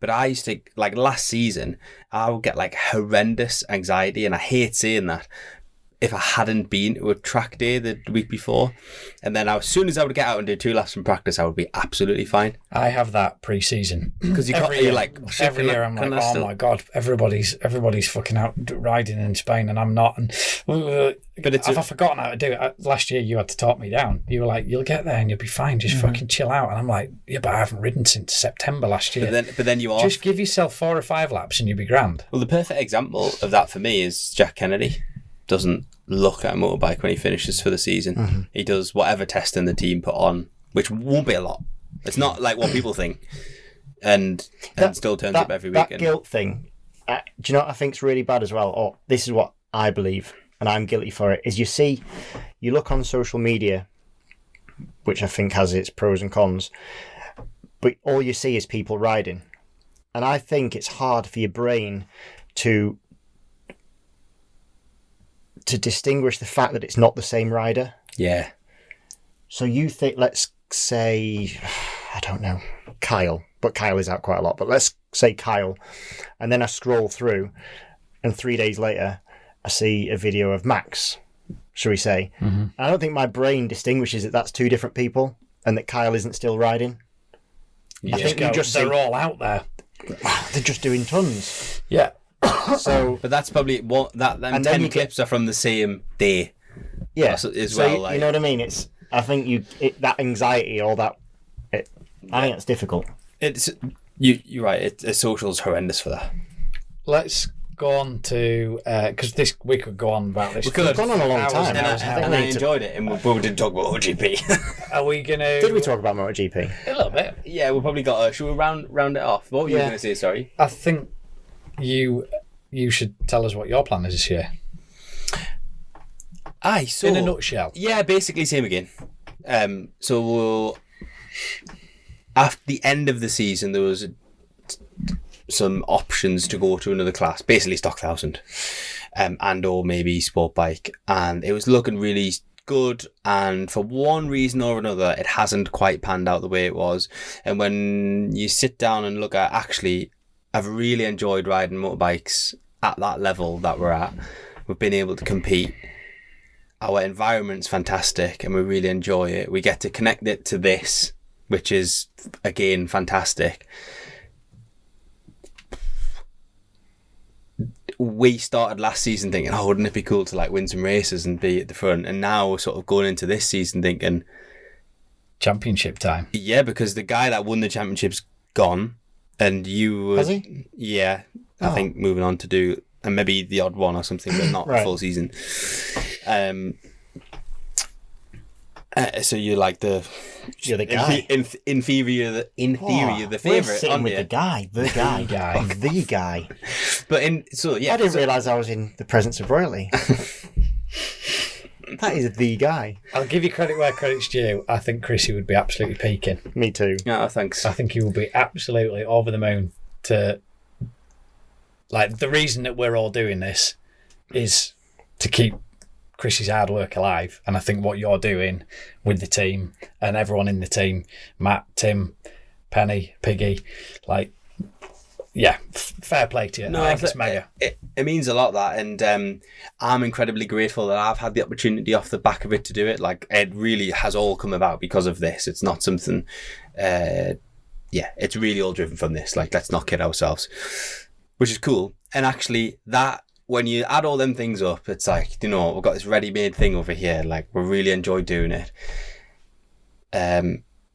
But I used to, like last season, I would get like horrendous anxiety, and I hate saying that, if I hadn't been to a track day the week before. And then as soon as I would get out and do 2 laps from practice, I would be absolutely fine. I have that pre-season. Because you're like, oh, every year I'm like, oh my God, everybody's fucking out riding in Spain and I'm not. And but I've forgotten how to do it. Last year you had to talk me down. You were like, you'll get there and you'll be fine. Just fucking chill out. And I'm like, yeah, but I haven't ridden since September last year. But then you are. Just give yourself 4 or 5 laps and you'll be grand. Well, the perfect example of that for me is Jack Kennedy. Doesn't look at a motorbike when he finishes for the season. He does whatever testing the team put on, which won't be a lot. It's not like what people think, and still turns up every weekend. That guilt thing, do you know what I think's really bad as well? Or this is what I believe, and I'm guilty for it, is you look on social media, which I think has its pros and cons. but all you see is people riding. And I think it's hard for your brain to distinguish the fact that it's not the same rider. Yeah. So you think, let's say, I don't know, Kyle, but Kyle is out quite a lot, but let's say Kyle, and then I scroll through, and 3 days later, I see a video of Max, shall we say. Mm-hmm. I don't think my brain distinguishes that that's two different people, and that Kyle isn't still riding. Yeah. I think you just they're see, all out there. they're just doing tons. Yeah. So, But that's probably what them And 10 then you clips are from the same day. yeah, As so well, you like- know what I mean? I think that anxiety, all that, I think it's difficult. It's you're right. Social's horrendous for that. Let's go on to because we could go on about this. We could. We've gone on a long Hours time. and hours I and think And we I need to- enjoyed it, and we didn't talk about MotoGP. Are we gonna? Did we talk about MotoGP? a little bit? Yeah, we probably got. Should we round it off? What were you Yeah. going to say? Sorry. I think you should tell us what your plan is this year. Aye. So In a nutshell. yeah, basically same again. So we'll, after the end of the season, there was some options to go to another class, basically stock 1000, and or maybe sport bike, and it was looking really good. And for one reason or another, it hasn't quite panned out the way it was. And when you sit down and look at, actually, I've really enjoyed riding motorbikes at that level that we're at. We've been able to compete. Our environment's fantastic and we really enjoy it. We get to connect it to this, which is, again, fantastic. We started last season thinking, oh, wouldn't it be cool to like win some races and be at the front? And now we're sort of going into this season thinking, Championship time. yeah, because the guy that won the championship's gone, and you were, Has he? yeah, I Oh. think moving on to do, and maybe the odd one or something, but not Right. a full season. So you're like You're the guy. in theory, you're the We're favourite, sitting aren't with you? the guy. The guy. But yeah, I didn't realise I was in the presence of royalty. That is the guy. I'll give you credit where credit's due. I think Chrissy would be absolutely peaking. Me too. yeah, thanks. I think he will be absolutely over the moon to. Like, the reason that we're all doing this is to keep Chrissy's hard work alive. And I think what you're doing with the team and everyone in the team, Matt, Tim, Penny, Piggy, like, yeah, fair play to you. No, I think it's mega. It means a lot, that, and I'm incredibly grateful that I've had the opportunity off the back of it to do it. Like, it really has all come about because of this. It's not something, it's really all driven from this. Like, let's not kid ourselves, which is cool. And actually, that, when you add all them things up, it's like, you know, we've got this ready-made thing over here. Like, we really enjoy doing it.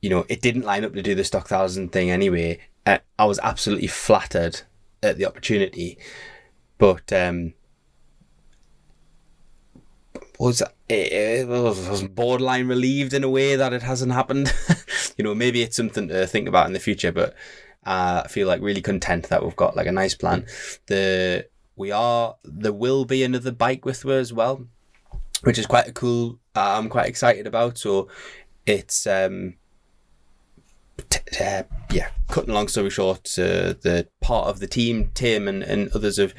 You know, it didn't line up to do the stock 1000 thing anyway. I was absolutely flattered at the opportunity, but was borderline relieved in a way that it hasn't happened. You know, maybe it's something to think about in the future, but I feel like really content that we've got like a nice plan. There will be another bike with her as well, which is quite a cool. I'm quite excited about. So it's cutting a long story short, the part of the team, Tim and others have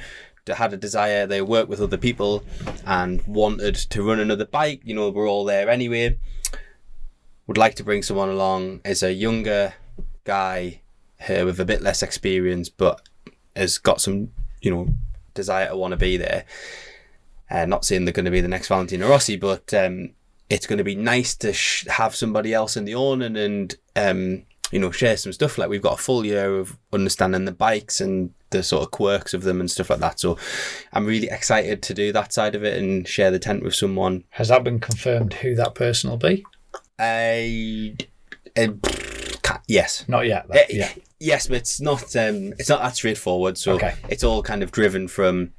had a desire. They work with other people and wanted to run another bike. You know, we're all there anyway. Would like to bring someone along as a younger guy with a bit less experience, but has got some, you know, desire to want to be there. Not saying they're going to be the next Valentino Rossi, but it's going to be nice to have somebody else in the awning and you know, share some stuff. Like, we've got a full year of understanding the bikes and the sort of quirks of them and stuff like that. So I'm really excited to do that side of it and share the tent with someone. Has that been confirmed who that person will be? Yes. Not yet. Yeah. Yes, but it's not that straightforward. So Okay. It's all kind of driven from.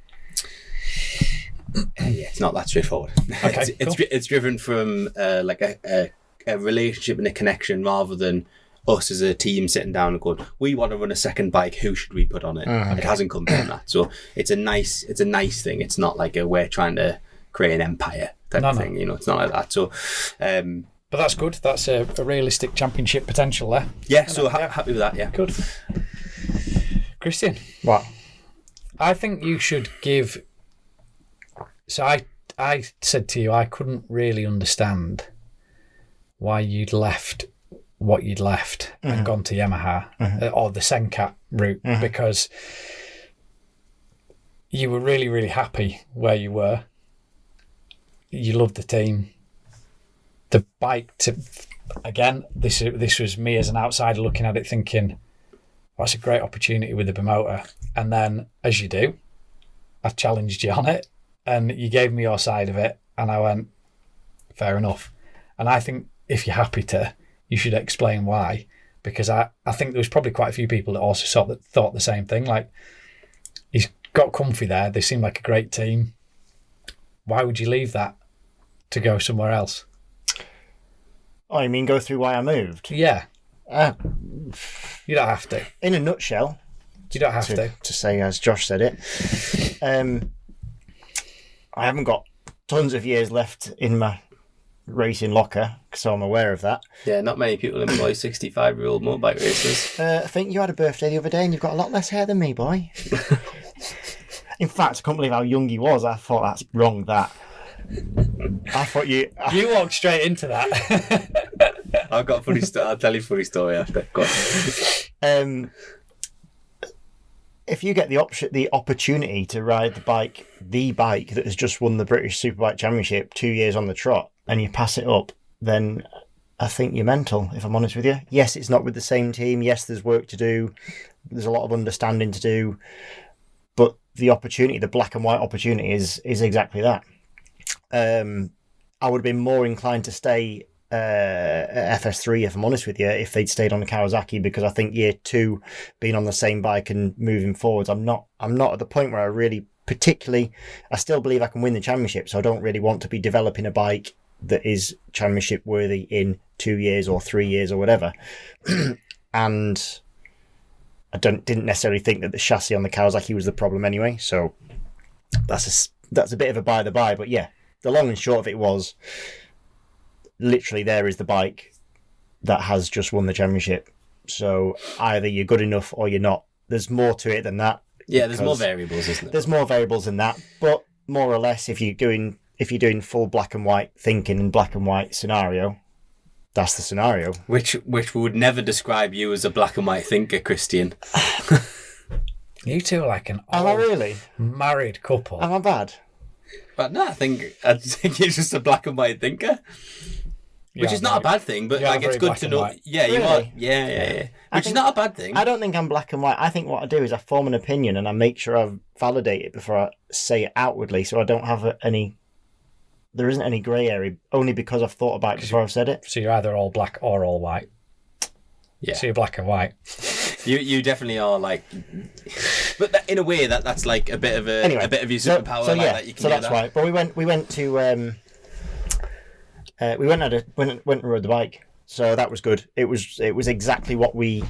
It's not that straightforward. Okay, It's driven from like a relationship and a connection, rather than us as a team sitting down and going, we want to run a second bike, who should we put on it? It hasn't come from that. So it's a nice thing. It's not like we're trying to create an empire type of thing. You know, it's not like that. So But that's good. That's a realistic championship potential there. Yeah, so happy with that, yeah. Good. Christian, What? I think you should give... So I said to you I couldn't really understand why you'd left what you'd left and gone to Yamaha or the Senkat route because you were really, really happy where you were. You loved the team. The bike, again, this was me as an outsider looking at it thinking, that's a great opportunity with the Bimota. And then, as you do, I challenged you on it and you gave me your side of it and I went, fair enough. And I think if you're happy to, you should explain why, because I think there was probably quite a few people that also thought the same thing. Like, he's got comfy there. They seem like a great team. Why would you leave that to go somewhere else? Oh, you mean go through why I moved? Yeah. You don't have to. In a nutshell. You don't have to say as Josh said it. I haven't got tons of years left in my racing locker, so I'm aware of that. Yeah, not many people employ 65-year-old motorbike racers. I think you had a birthday the other day and you've got a lot less hair than me, boy. In fact, I couldn't believe how young he was. I thought that's wrong, that. I thought you... You walked straight into that. I've got a funny story. I'll tell you a funny story after. Go on. If you get the opportunity to ride the bike that has just won the British Superbike Championship 2 years on the trot, and you pass it up, then I think you're mental, if I'm honest with you. Yes, it's not with the same team. Yes, there's work to do. There's a lot of understanding to do. But the opportunity, the black and white opportunity is exactly that. I would have been more inclined to stay at FS3, if I'm honest with you, if they'd stayed on the Kawasaki, because I think year 2, being on the same bike and moving forwards, I'm not at the point where I really particularly, I still believe I can win the championship, so I don't really want to be developing a bike that is championship worthy in 2 years or 3 years or whatever. And I didn't necessarily think that the chassis on the Kawasaki was the problem anyway, so that's a bit of a by the by. But yeah, the long and short of it was, literally there is the bike that has just won the championship. So either you're good enough or you're not. There's more to it than that. Yeah, there's more variables, isn't there? There's more variables than that, but more or less, if you're doing full black and white thinking in black and white scenario, that's the scenario. Which would never describe you as a black and white thinker, Christian. You two are like an Am I really? married couple. Am I bad? But no, I think you're just a black and white thinker. Which is not a bad thing, but like it's good to know. Yeah, you are. Yeah. Which is not a bad thing. I don't think I'm black and white. I think what I do is I form an opinion and I make sure I validate it before I say it outwardly, so I don't have there isn't any grey area, only because I've thought about it before I've said it. So you're either all black or all white. Yeah. So you're black and white. You definitely are, like, but in a way that's like a bit of your superpower. So like yeah, that you can so do that's that. right. But we went to we went and rode the bike, so that was good. It was exactly what we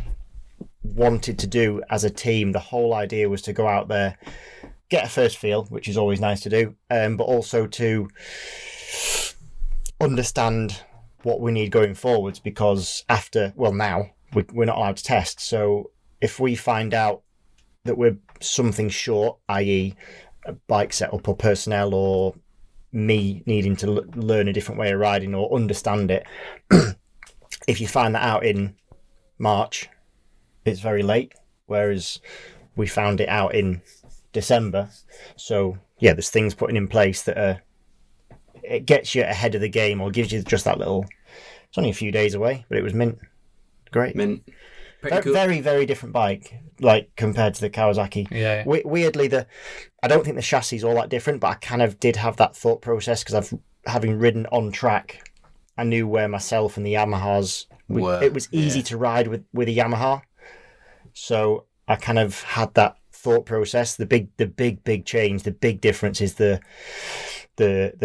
wanted to do as a team. The whole idea was to go out there, get a first feel, which is always nice to do, but also to understand what we need going forwards, because now we're not allowed to test. So if we find out that we're something short, i.e. a bike setup or personnel, or me needing to learn a different way of riding or understand it, if you find that out in March, it's very late, whereas we found it out in December. So yeah, there's things putting in place that it gets you ahead of the game, or gives you just that little, it's only a few days away, but it was mint. Great. Mint. Pretty cool. Very, very different bike, like, compared to the Kawasaki. Yeah. Weirdly, I don't think the chassis is all that different, but I kind of did have that thought process, because having ridden on track, I knew where myself and the Yamahas were. It was easy to ride with a Yamaha, so I kind of had that thought process. The big change, the big difference is the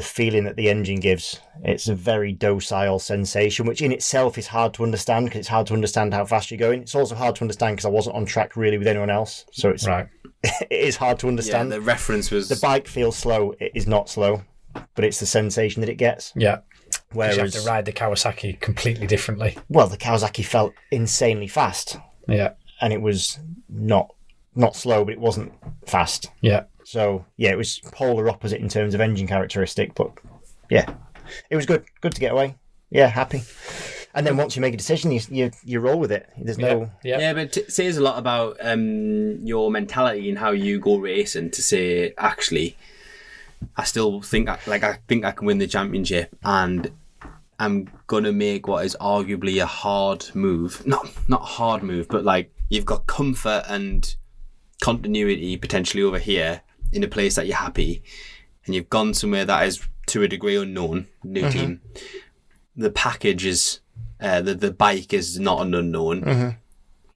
feeling that the engine gives. It's a very docile sensation, which in itself is hard to understand, because it's hard to understand how fast you're going. It's also hard to understand because I wasn't on track really with anyone else, so it's right. It is hard to understand. Yeah, the reference was, the bike feels slow. It is not slow, but it's the sensation that it gets. Yeah. Whereas you have to ride the Kawasaki completely differently. Well, the Kawasaki felt insanely fast. Yeah. And it was not slow, but it wasn't fast. Yeah. So, yeah, it was polar opposite in terms of engine characteristic, but yeah, it was good. Good to get away. Yeah, happy. And then once you make a decision, you roll with it. There's no... Yeah, but it says a lot about your mentality and how you go racing to say, actually, I still think I think I can win the championship, and I'm going to make what is arguably a hard move. Not a hard move, but like you've got comfort and continuity potentially over here in a place that you're happy, and you've gone somewhere that is to a degree unknown, new team. The package is the bike is not an unknown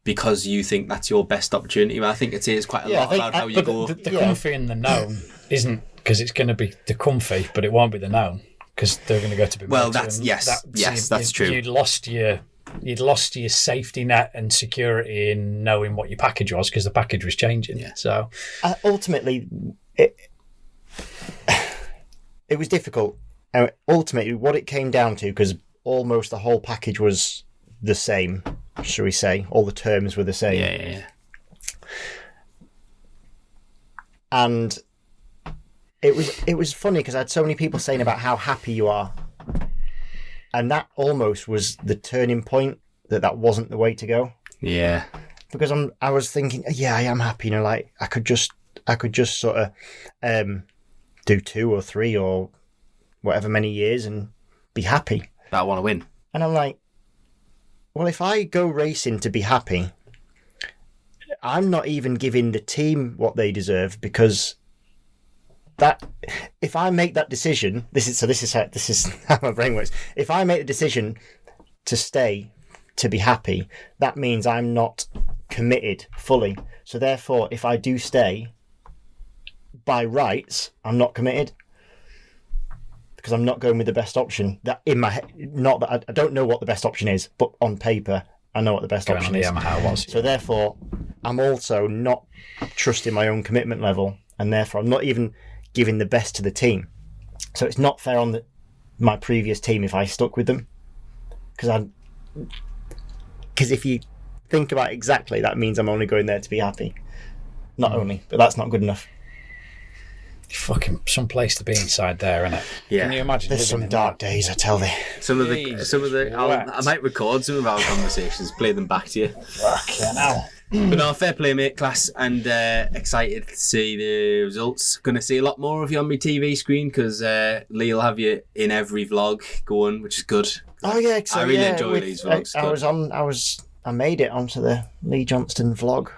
because you think that's your best opportunity. I think it says quite a lot about how you go. The comfy and the known isn't because it's going to be the comfy, but it won't be the known because they're going to go to be. Well, that's that's true. You'd lost your safety net and security in knowing what your package was because the package was changing. Yeah. So ultimately, it was difficult. Ultimately, what it came down to, because almost the whole package was the same, shall we say? All the terms were the same. Yeah. And it was funny because I had so many people saying about how happy you are, and that almost was the turning point that wasn't the way to go. Yeah. Because I was thinking, yeah, I am happy. You know, like I could just sort of do 2 or 3 or whatever many years and be happy. But I want to win. And I'm like, well, if I go racing to be happy, I'm not even giving the team what they deserve, because that if I make that decision, this is how my brain works. If I make the decision to stay to be happy, that means I'm not committed fully. So therefore, if I do stay, by rights, I'm not committed. Because I'm not going with the best option. That in my head, not that I don't know what the best option is, but on paper I know what the best option is. Yamaha was. So therefore, I'm also not trusting my own commitment level, and therefore I'm not even giving the best to the team. So it's not fair on my previous team if I stuck with them, because if you think about it exactly, that means I'm only going there to be happy. Not only, but that's not good enough. Fucking some place to be inside there, isn't it? Yeah. Can you imagine? There's some dark days, I tell thee. Some of the I might record some of our conversations, play them back to you. Fucking hell. But no, fair play, mate, class, and excited to see the results. Going to see a lot more of you on my TV screen because Lee will have you in every vlog going, which is good. Oh yeah, so, I really enjoy these vlogs. I made it onto the Lee Johnston vlog.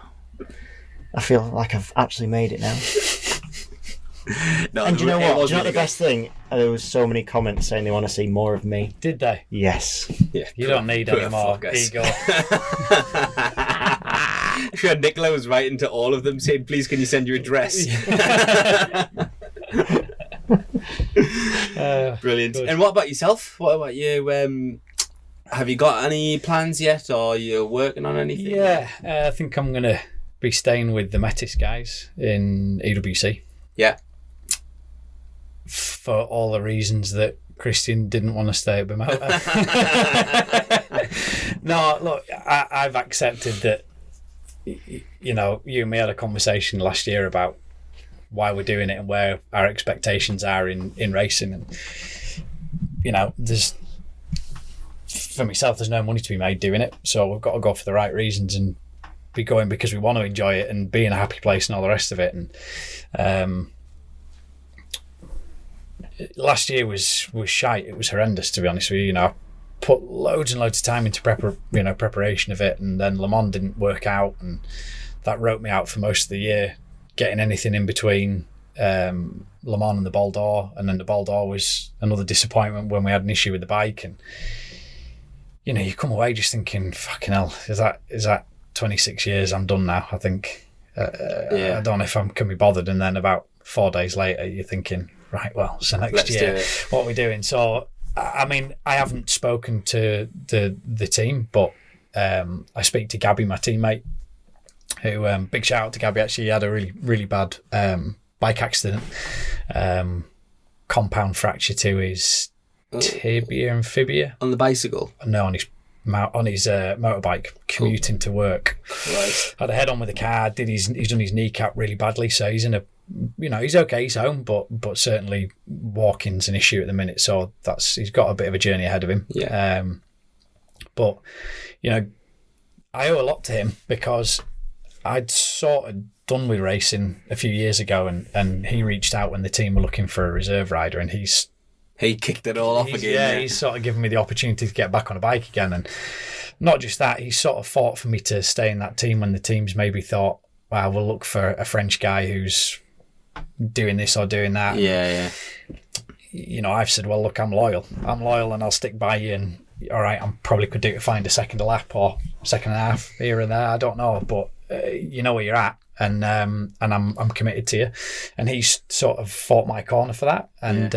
I feel like I've actually made it now. No, and do you know what? Do you know really what the best thing? There was so many comments saying they want to see more of me. Did they? Yes. Yeah, you don't need any more ego. Sure, Nicola was writing to all of them saying, "Please, can you send your address?" Brilliant. Good. And what about yourself? What about you? Have you got any plans yet, or are you working on anything? Yeah, I think I'm going to be staying with the Metis guys in EWC. Yeah. For all the reasons that Christian didn't want to stay at Bimota. No, look, I've accepted that, you know, you and me had a conversation last year about why we're doing it and where our expectations are in racing. And, you know, for myself, there's no money to be made doing it. So we've got to go for the right reasons and be going because we want to enjoy it and be in a happy place and all the rest of it. And last year was shite. It was horrendous, to be honest with you. You know, I put loads and loads of time into preparation of it, and then Le Mans didn't work out, and that wrote me out for most of the year. Getting anything in between Le Mans and the Ball d'Or, and then the Ball d'Or was another disappointment when we had an issue with the bike, and you know, you come away just thinking, fucking hell, is that 26 years? I'm done now. I think I don't know if I can be bothered. And then about 4 days later, you're thinking, right, well, so next year, what are we doing? So, I mean, I haven't spoken to the team, but I speak to Gabby, my teammate, who, big shout out to Gabby, actually. He had a really, really bad bike accident, compound fracture to his tibia and fibia. On the bicycle? No, on his motorbike, commuting to work. Right. Had a head on with a car. He's done his kneecap really badly, so he's in a, he's okay, he's home, but certainly walking's an issue at the minute. So he's got a bit of a journey ahead of him. Yeah. But I owe a lot to him because I'd sort of done with racing a few years ago, and he reached out when the team were looking for a reserve rider, and he kicked it all off again. Yeah, he's sort of given me the opportunity to get back on a bike again. And not just that, he sort of fought for me to stay in that team when the teams maybe thought, well, we'll look for a French guy who's doing this or doing that. Yeah. I've said, well, look, I'm loyal and I'll stick by you. And all right, I probably could do to find a second lap or second and a half here and there. I don't know, but you know where you're at. And I'm committed to you, and he's sort of fought my corner for that. And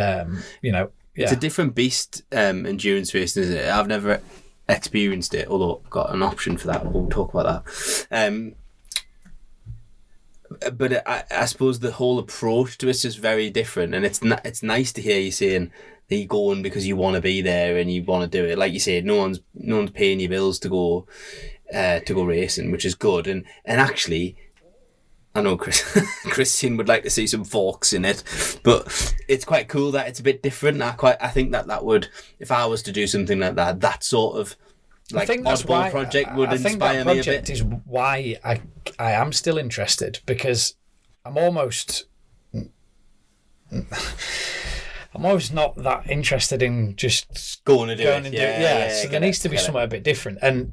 It's a different beast, endurance racing, isn't it? I've never experienced it, although I've got an option for that. We'll talk about that. But I suppose the whole approach to it's just very different, and it's nice to hear you saying that you're going because you want to be there and you want to do it. Like you said, no one's paying your bills to go racing, which is good. And actually, I know Christian would like to see some forks in it, but it's quite cool that it's a bit different. I think that would, if I was to do something like that sort of like oddball project would inspire me a bit. I think that project is why I am still interested, because I'm almost not that interested in just going to do it. Yeah, so there needs to be somewhere a bit different. And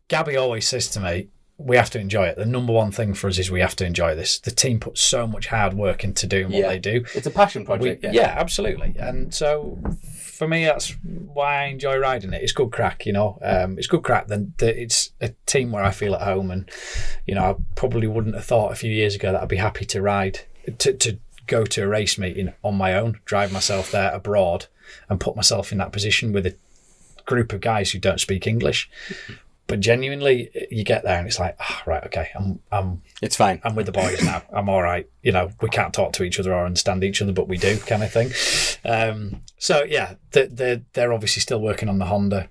Gabby always says to me, we have to enjoy it. The number one thing for us is we have to enjoy this. The team puts so much hard work into doing what they do. It's a passion project. Yeah, absolutely. And so for me, that's why I enjoy riding it. It's good crack, It's good crack. Then it's a team where I feel at home, and I probably wouldn't have thought a few years ago that I'd be happy to ride to go to a race meeting on my own, drive myself there abroad, and put myself in that position with a group of guys who don't speak English. But genuinely, you get there and it's like, right, okay, it's fine. I'm with the boys now. I'm all right. We can't talk to each other or understand each other, but we do, kind of thing. So yeah, they're obviously still working on the Honda.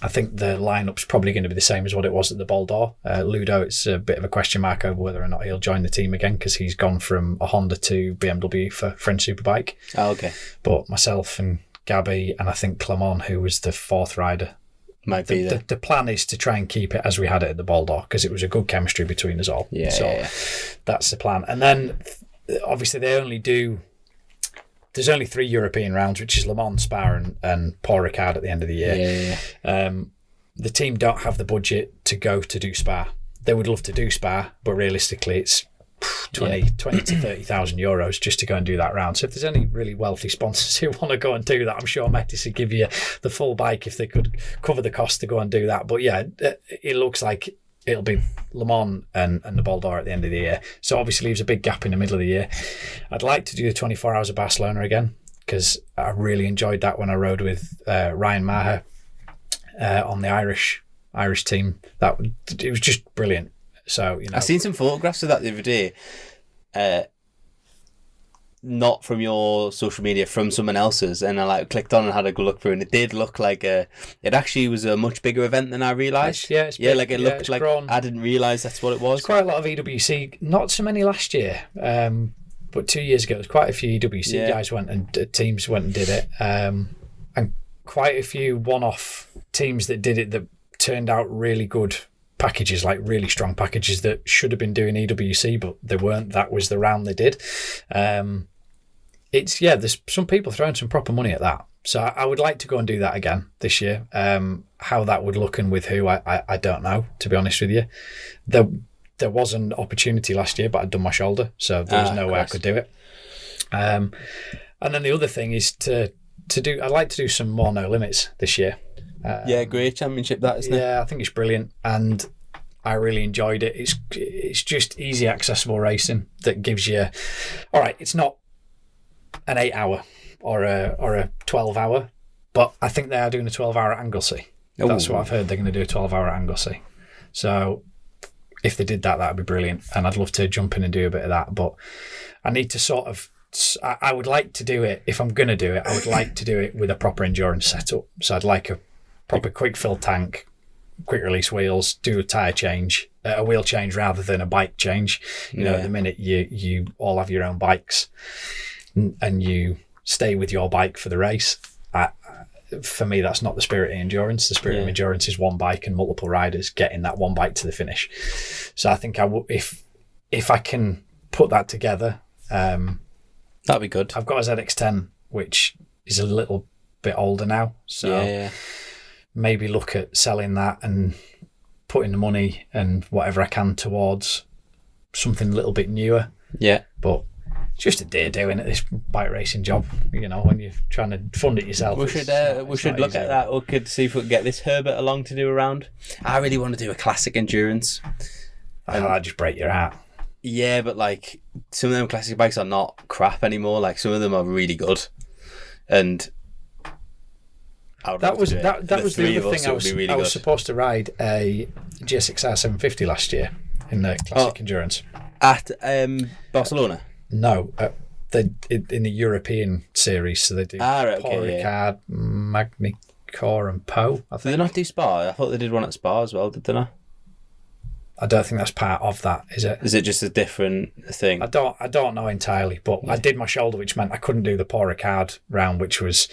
I think the lineup's probably going to be the same as what it was at the Ball d'Or. Ludo, it's a bit of a question mark over whether or not he'll join the team again, because he's gone from a Honda to BMW for French Superbike. Oh, okay. But myself and Gabby, and I think Clement, who was the fourth rider, might be there. The plan is to try and keep it as we had it at the Ball d'Or, because it was a good chemistry between us all. Yeah. That's the plan. And then obviously there's only 3 European rounds, which is Le Mans, Spa and Paul Ricard at the end of the year. Yeah. The team don't have the budget to go to do Spa. They would love to do Spa, but realistically it's 20 to 30,000 euros just to go and do that round. So if there's any really wealthy sponsors who want to go and do that, I'm sure Metis would give you the full bike if they could cover the cost to go and do that. But yeah, it looks like it'll be Le Mans and the Ball d'Or at the end of the year. So obviously leaves a big gap in the middle of the year. I'd like to do the 24 Hours of Barcelona again, because I really enjoyed that when I rode with Ryan Maher on the Irish team. It was just brilliant. So I've seen some photographs of that the other day, not from your social media, from someone else's, and I clicked on and had a good look through, and it did look like it actually was a much bigger event than I realised. It's big. It looked like grown. I didn't realise that's what it was. There's quite a lot of EWC, not so many last year, but 2 years ago, there's quite a few EWC guys went and teams went and did it, and quite a few one-off teams that did it that turned out really good packages, like really strong packages that should have been doing EWC, but they weren't. That was the round they did. There's some people throwing some proper money at that. So I would like to go and do that again this year. How that would look and with who, I don't know, to be honest with you. There was an opportunity last year, but I'd done my shoulder, so there was no way I could do it. And then the other thing is to do, I'd like to do some more No Limits this year. Great championship that, isn't it? Yeah, I think it's brilliant, and I really enjoyed it. It's just easy, accessible racing that gives you, all right, it's not an 8 hour or a 12 hour, but I think they are doing a 12 hour at Anglesey. That's what I've heard. They're going to do a 12 hour at Anglesey. So if they did that, that'd be brilliant, and I'd love to jump in and do a bit of that, but I need to sort of I would like to do it. If I'm going to do it, I would like to do it with a proper endurance setup. So I'd like a proper quick fill tank, quick release wheels, do a tyre change, a wheel change rather than a bike change. You know, at the minute you all have your own bikes and you stay with your bike for the race. For me, that's not the spirit of endurance. The spirit of endurance is one bike and multiple riders getting that one bike to the finish. So I think if I can put that together, that'd be good. I've got a ZX10, which is a little bit older now, so maybe look at selling that and putting the money and whatever I can towards something a little bit newer. Yeah, but it's just a day doing at this bike racing job, you know, when you're trying to fund it yourself. We should look at that. We could see if we could get this Herbert along to do a round. I really want to do a classic endurance. I'd just break your heart. Yeah, but like some of them classic bikes are not crap anymore. Like some of them are really good, and that was the other thing. I was supposed to ride a GSX-R 750 last year in the classic endurance at Barcelona. No, in the European series, so they do Paul Ricard, Magny-Cours and Poe. Did they not do Spa? I thought they did one at Spa as well, did they not? I don't think that's part of that, is it? Is it just a different thing? I don't know entirely, but I did my shoulder, which meant I couldn't do the Paul Ricard round, which was,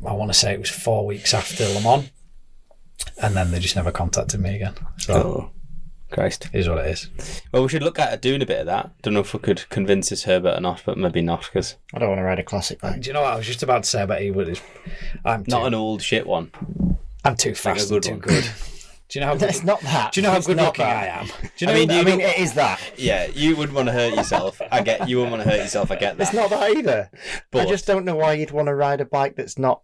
I want to say it was 4 weeks after Le Mans, and then they just never contacted me again. So, Christ, it is what it is. Well, we should look at doing a bit of that. Don't know if we could convince this Herbert or not, but maybe not, because I don't want to ride a classic bike. Do you know what I was just about to say about Ewood? Not an old shit one. I'm too fast and too good. Do you know how good? It's not that. Do you know how good looking I am? Do you know? I mean, it is that. Yeah, you wouldn't want to hurt yourself. You wouldn't want to hurt yourself. I get that. It's not that either. But I just don't know why you'd want to ride a bike that's not.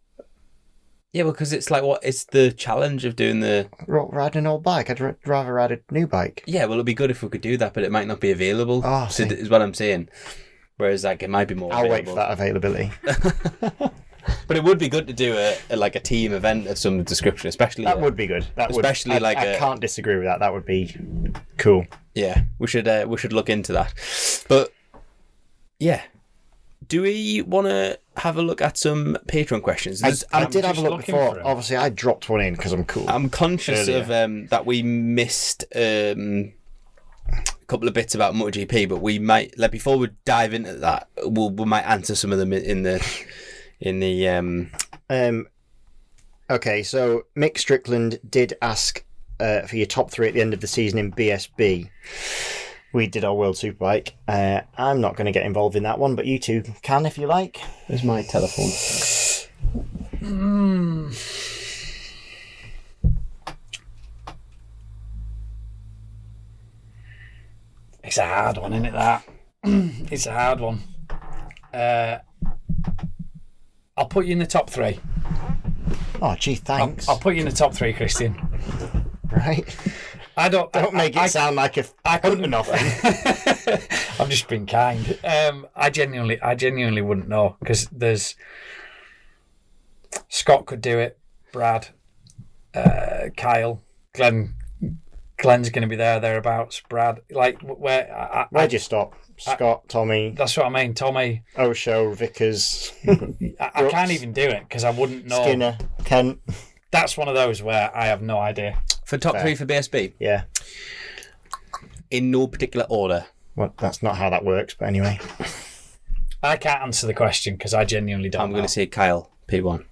Yeah, because it's like it's the challenge of doing the riding an old bike. I'd rather ride a new bike. Yeah, well, it'd be good if we could do that, but it might not be available. Oh, so is what I'm saying. Whereas like it might be more. I'll wait for that availability. But it would be good to do a team event of some description, especially that would be good. I can't disagree with that. That would be cool. Yeah, we should look into that. But yeah, do we want to have a look at some Patreon questions? I did have a look before. Obviously, I dropped one in because I'm cool. I'm conscious of that we missed a couple of bits about MotoGP, but we might before we dive into that, we might answer some of them in the. Okay, so Mick Strickland did ask for your top 3 at the end of the season in BSB. We did our World Superbike. I'm not going to get involved in that one, but you two can if you like. There's my telephone. It's a hard one, isn't it, that? It's a hard one. I'll put you in the top 3. Oh, gee, thanks. I'll put you in the top 3, Christian. Right. I don't make it sound like I couldn't nothing. I'm just being kind. I genuinely wouldn't know, because there's Scott could do it, Brad, Kyle, Glenn's going to be thereabouts. Brad, like where'd you stop? Scott, Tommy. That's what I mean. Tommy, Osho, Vickers. I can't even do it because I wouldn't know. Skinner, Kent. That's one of those where I have no idea. For top 3 for BSB? Yeah. In no particular order. Well, that's not how that works, but anyway. I can't answer the question because I genuinely don't know. I'm going to say Kyle, P1.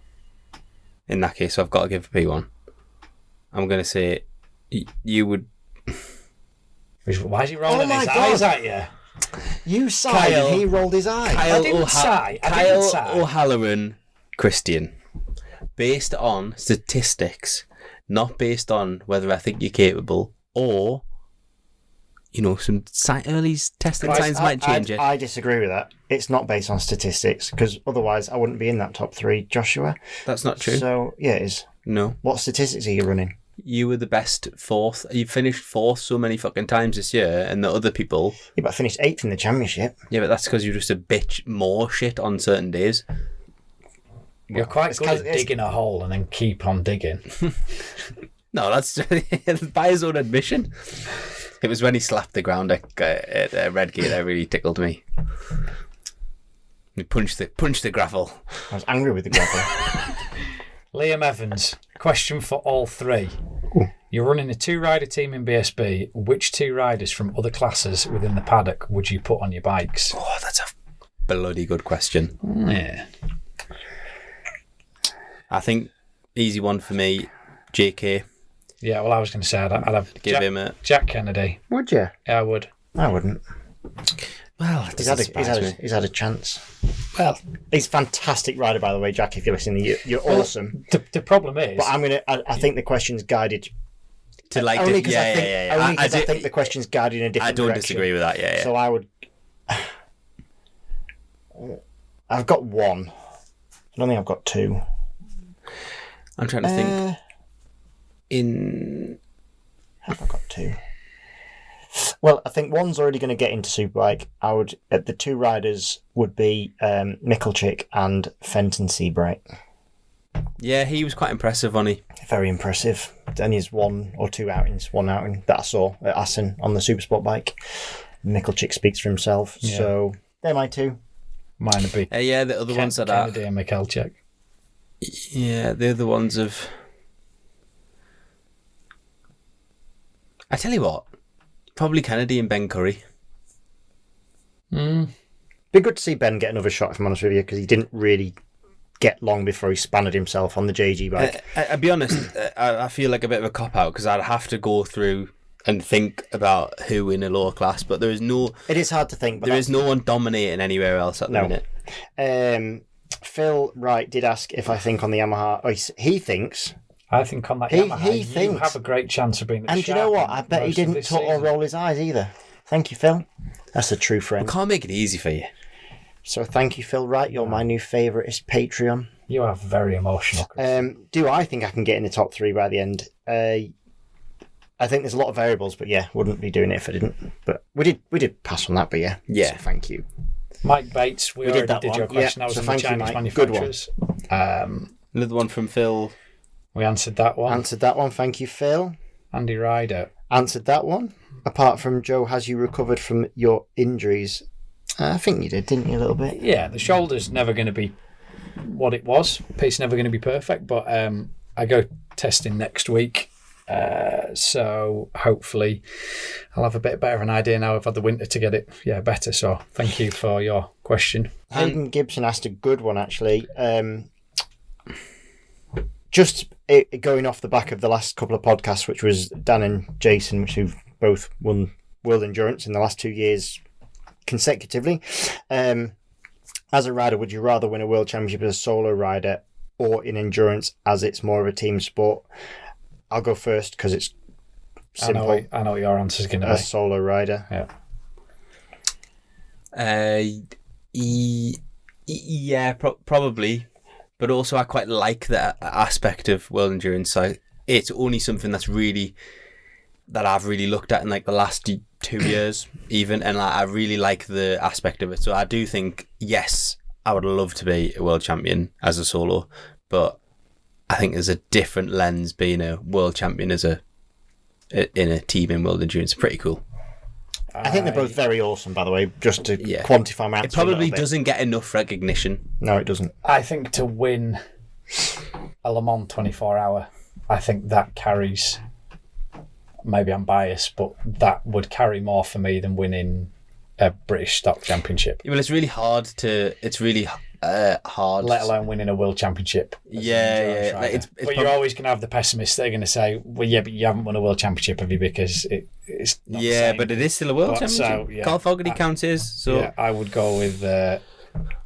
In that case, so I've got to give P1. I'm going to say you would... Why is he rolling his eyes at you? You sighed and he rolled his eyes. I didn't sigh. Kyle O'Halloran, Christian. Based on statistics, not based on whether I think you're capable or, some early testing signs might change it. I disagree with that. It's not based on statistics because otherwise I wouldn't be in that top 3, Joshua. That's not true. So, yeah, it is. No. What statistics are you running? You were the best 4th. You finished 4th so many fucking times this year, and the other people... Yeah, but I finished 8th in the championship. Yeah, but that's because you're just a bitch more shit on certain days. You're quite good at digging a hole and then keep on digging. No, that's by his own admission. It was when he slapped the ground at Redgate that really tickled me. He punched the gravel. I was angry with the gravel. Liam Evans, question for all three. Ooh. You're running a 2-rider team in BSB. Which 2 riders from other classes within the paddock would you put on your bikes? Oh, that's a bloody good question. Yeah. I think easy one for me, JK. Yeah, well, I was going to say I'd have Give him a... Jack Kennedy. Would you? Yeah, I would. I wouldn't. Well, He's had a chance. Well, He's a fantastic rider, by the way, Jack. If you're listening, you're awesome. The problem is... But I think the question's guided... To like... Only because yeah. I think the question's guided in a different I don't direction. disagree with that, yeah. So I would... I've got one. I don't think I've got 2. I'm trying to think. Have I got 2? Well, I think one's already going to get into Superbike. The 2 riders would be Mickelchick and Fenton Seabright. Yeah, he was quite impressive, wasn't he? Very impressive. Only his 1 or 2 outings. One outing that I saw at Assen on the Supersport bike. Mickelchick speaks for himself. Yeah. So they're my 2. Mine would be. Yeah, the other ones are that. Kennedy and Mickelchick. Yeah, they're the ones of... I tell you what, probably Kennedy and Ben Curry. Be good to see Ben get another shot, if I'm honest with you, because he didn't really get long before he spanned himself on the JG bike. I'll be honest, I feel like a bit of a cop-out because I'd have to go through and think about who in a lower class, but there is no... It is hard to think. But there is no one dominating anywhere else at the minute. Phil Wright did ask if I think on the Yamaha... he thinks... I think on that Yamaha, he thinks, you have a great chance of being... And do you know what? I bet he didn't tut or roll his eyes either. Thank you, Phil. That's a true friend. We can't make it easy for you. So thank you, Phil Wright. You're my new favourite is Patreon. You are very emotional, Chris. Do I think I can get in the top 3 by the end? I think there's a lot of variables, but yeah, wouldn't be doing it if I didn't. But we did pass on that, but yeah. Yeah. So thank you. Mike Bates, we already did your question. Yeah, that was so on the Chinese you, manufacturers. Another one from Phil. We answered that one. Thank you, Phil. Andy Ryder. Answered that one. Apart from Joe, has you recovered from your injuries? I think you did, didn't you, a little bit? Yeah, the shoulder's never going to be what it was. Piece never going to be perfect, but I go testing next week. So hopefully I'll have a bit better of an idea now. I've had the winter to get it better. So thank you for your question. Hayden Gibson asked a good one, actually. Just going off the back of the last couple of podcasts, which was Dan and Jason, who've both won World Endurance in the last 2 years consecutively. As a rider, would you rather win a World Championship as a solo rider or in endurance as it's more of a team sport? I'll go first because it's simple. I know what your answer is going to be. A solo rider. Yeah. Probably. But also I quite like that aspect of World Endurance. So it's only something that I've really looked at in like the last 2 years even, and I really like the aspect of it. So I do think, yes, I would love to be a world champion as a solo, but I think there's a different lens being a world champion in a team in World Endurance. Pretty cool. I think they're both very awesome, by the way, just to quantify my answer. It probably doesn't get enough recognition. No, it doesn't. I think to win a Le Mans 24-hour, I think that carries... Maybe I'm biased, but that would carry more for me than winning a British Stock Championship. Well, it's really hard. Let alone winning a World Championship. Yeah. Like but you're always going to have the pessimists that are going to say, well, yeah, but you haven't won a World Championship, have you? Because it's not the same. But it is still a World Championship. So, Carl Fogarty counts his. So yeah, I would go with...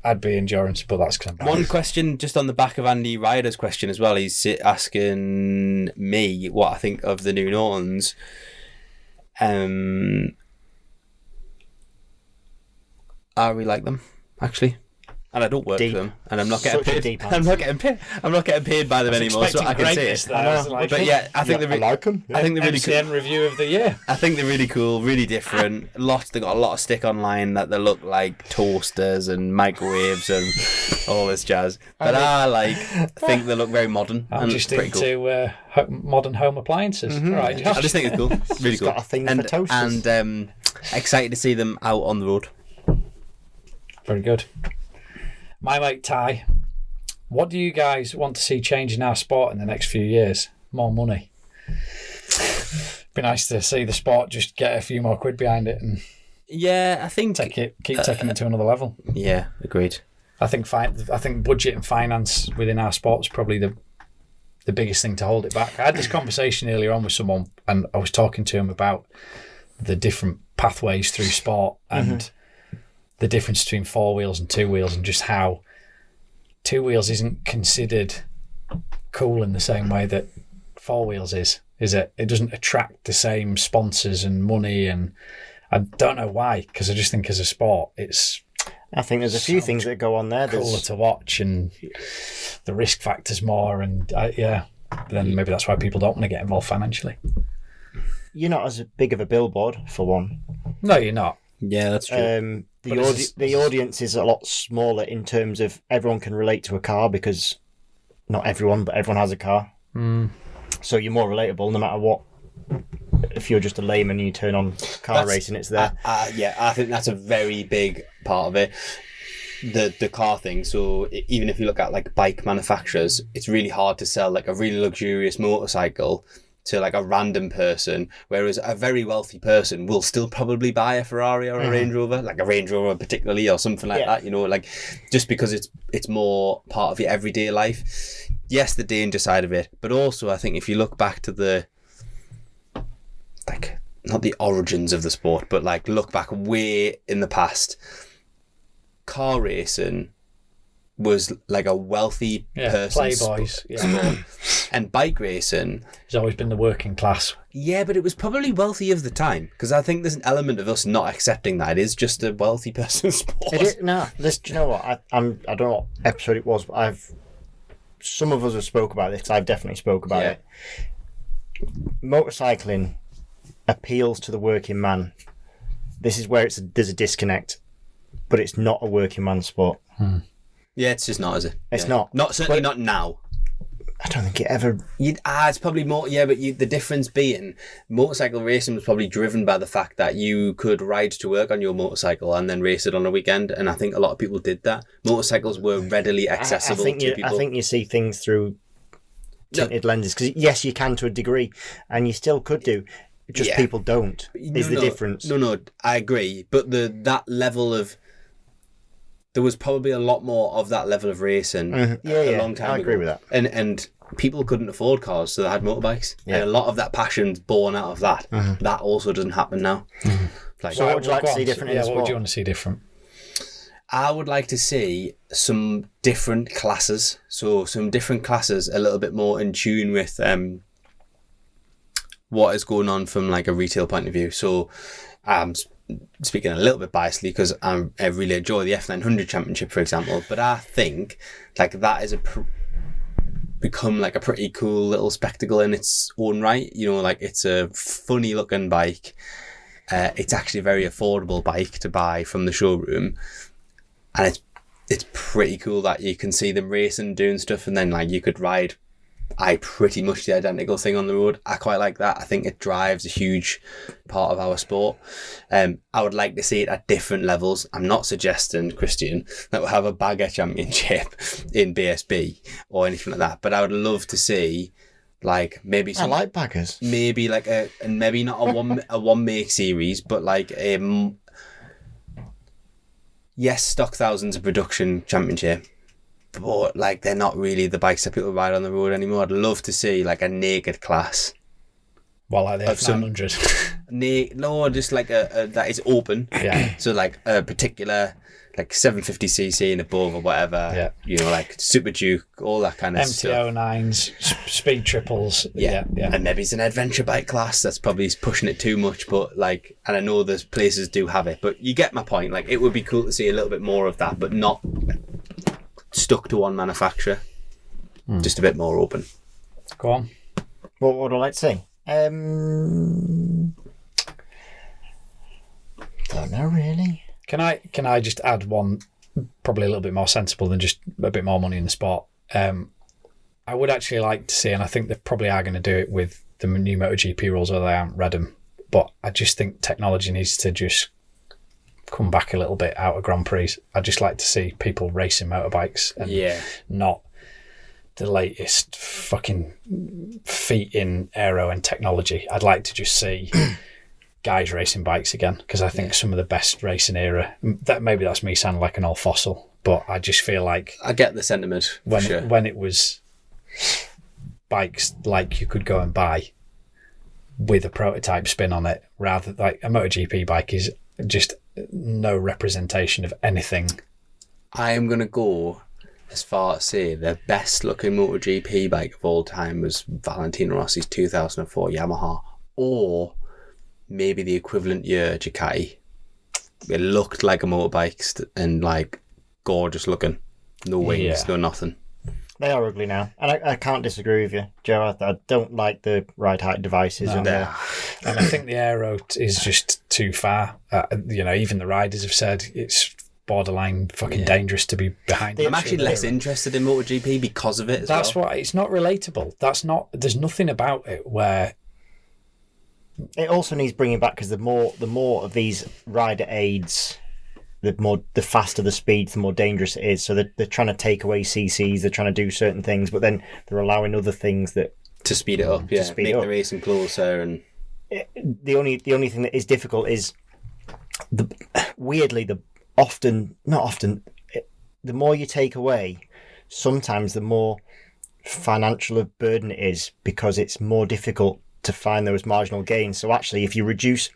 I'd be endurance, but that's because I'm one question just on the back of Andy Ryder's question as well. He's asking me what I think of the new Nortons. I really like them, actually. and I don't work Deep. for them, and I'm not getting Such a paid. deep I'm not getting paid. I'm not getting paid by them anymore, so I can say it. But yeah, I think I like them. I think the really MCN review of the year. I think they're really cool, really different. They got a lot of stick online that they look like toasters and microwaves and all this jazz. But I think they look very modern. I'm and just pretty into modern home appliances. Mm-hmm. Right, Josh. I just think it's cool. Really cool. got a thing for toasters. And excited to see them out on the road. Very good. My mate Ty, what do you guys want to see change in our sport in the next few years? More money. Be nice to see the sport just get a few more quid behind it and I think keep taking it to another level. Yeah, agreed. I think budget and finance within our sport is probably the biggest thing to hold it back. I had this conversation earlier on with someone, and I was talking to him about the different pathways through sport and the difference between 4 wheels and 2 wheels, and just how 2 wheels isn't considered cool in the same way that 4 wheels is it? It doesn't attract the same sponsors and money, and I don't know why, because I just think as a sport I think there's a few things that go on there. Cooler to watch, and the risk factor's more, and But then maybe that's why people don't want to get involved financially. You're not as big of a billboard, for one. No, you're not. Yeah, that's true. The audience is a lot smaller in terms of everyone can relate to a car, because not everyone, but everyone has a car. So you're more relatable no matter what. If you're just a layman and you turn on car racing, it's there. I think that's a very big part of it. The car thing. So even if you look at like bike manufacturers, it's really hard to sell like a really luxurious motorcycle to like a random person, whereas a very wealthy person will still probably buy a Ferrari or a Range Rover, like a Range Rover particularly, or something like that, like like just because it's more part of your everyday life. Yes, the danger side of it, but also I think if you look back to the like not the origins of the sport, but like look back way in the past, car racing was like a wealthy person's playboys, sport. And bike racing has always been the working class. Yeah, but it was probably wealthy of the time, because I think there's an element of us not accepting that it is just a wealthy person's sport. Do you know what? I don't know what episode it was, but some of us have spoke about this. I've definitely spoke about it. Motorcycling appeals to the working man. This is where there's a disconnect, but it's not a working man sport. Yeah, it's just not, is it? It's not. Certainly not now. I don't think it ever. It's probably more. Yeah, but the difference being, motorcycle racing was probably driven by the fact that you could ride to work on your motorcycle and then race it on a weekend, and I think a lot of people did that. Motorcycles were readily accessible to people. I think you see things through tinted lenses, because yes, you can to a degree, and you still could do. Just people don't. Is the difference? No, I agree. But that level of, there was probably a lot more of that level of racing a long time ago. I agree with that. And people couldn't afford cars, so they had motorbikes. Yeah. And a lot of that passion's born out of that. That also doesn't happen now. So what would you like to see different in the sport? What would you want to see different? I would like to see some different classes. So some different classes a little bit more in tune with what is going on from like a retail point of view. So I'm speaking a little bit biasly because I really enjoy the F900 Championship, for example, but I think like that is become like a pretty cool little spectacle in its own right. Like it's a funny looking bike. It's actually a very affordable bike to buy from the showroom, and it's pretty cool that you can see them racing, doing stuff, and then like you could ride pretty much the identical thing on the road. I quite like that. I think it drives a huge part of our sport. I would like to see it at different levels. I'm not suggesting, Christian, that we'll have a bagger championship in BSB or anything like that, but I would love to see like maybe some, I like baggers. Maybe like and maybe not a one make series, but like stock thousands of production championship. But like they're not really the bikes that people ride on the road anymore. I'd love to see like a naked class. Well, like the F900. No, just like a that is open. Yeah. So like a particular like 750cc and above or whatever. Yeah. Like Super Duke, all that kind of stuff. MT-09s, speed triples. Yeah. And maybe it's an adventure bike class. That's probably pushing it too much, but like, and I know there's places do have it, but you get my point. Like it would be cool to see a little bit more of that, but not stuck to one manufacturer. Just a bit more open. Go on. What would I like to see? Don't know really. Can I just add one, probably a little bit more sensible than just a bit more money in the sport? I would actually like to see, and I think they probably are going to do it with the new MotoGP rules, although I haven't read them. But I just think technology needs to just come back a little bit out of Grand Prix. I'd just like to see people racing motorbikes and not the latest fucking feat in aero and technology. I'd like to just see guys racing bikes again, because I think some of the best racing era, that maybe that's me sounding like an old fossil, but I just feel like I get the sentiment when it was bikes like you could go and buy with a prototype spin on it, rather like a MotoGP bike is just no representation of anything. I am going to go as far as say the best looking MotoGP bike of all time was Valentino Rossi's 2004 Yamaha, or maybe the equivalent year Ducati. It looked like a motorbike and like gorgeous looking, no wings, no nothing. They are ugly now, and I can't disagree with you, Joe. I don't like the ride height devices, and I think the aero is just too far. Even the riders have said it's borderline fucking dangerous to be behind. I'm actually less interested in MotoGP because of it. That's why it's not relatable. There's nothing about it where. It also needs bringing back, because the more of these rider aids, the faster the speed, the more dangerous it is. So they're trying to take away CCs, they're trying to do certain things, but then they're allowing other things that to speed it up, make the racing closer. And the only thing that is difficult is the more you take away, sometimes the more financial a burden it is, because it's more difficult to find those marginal gains. So actually, if you reduce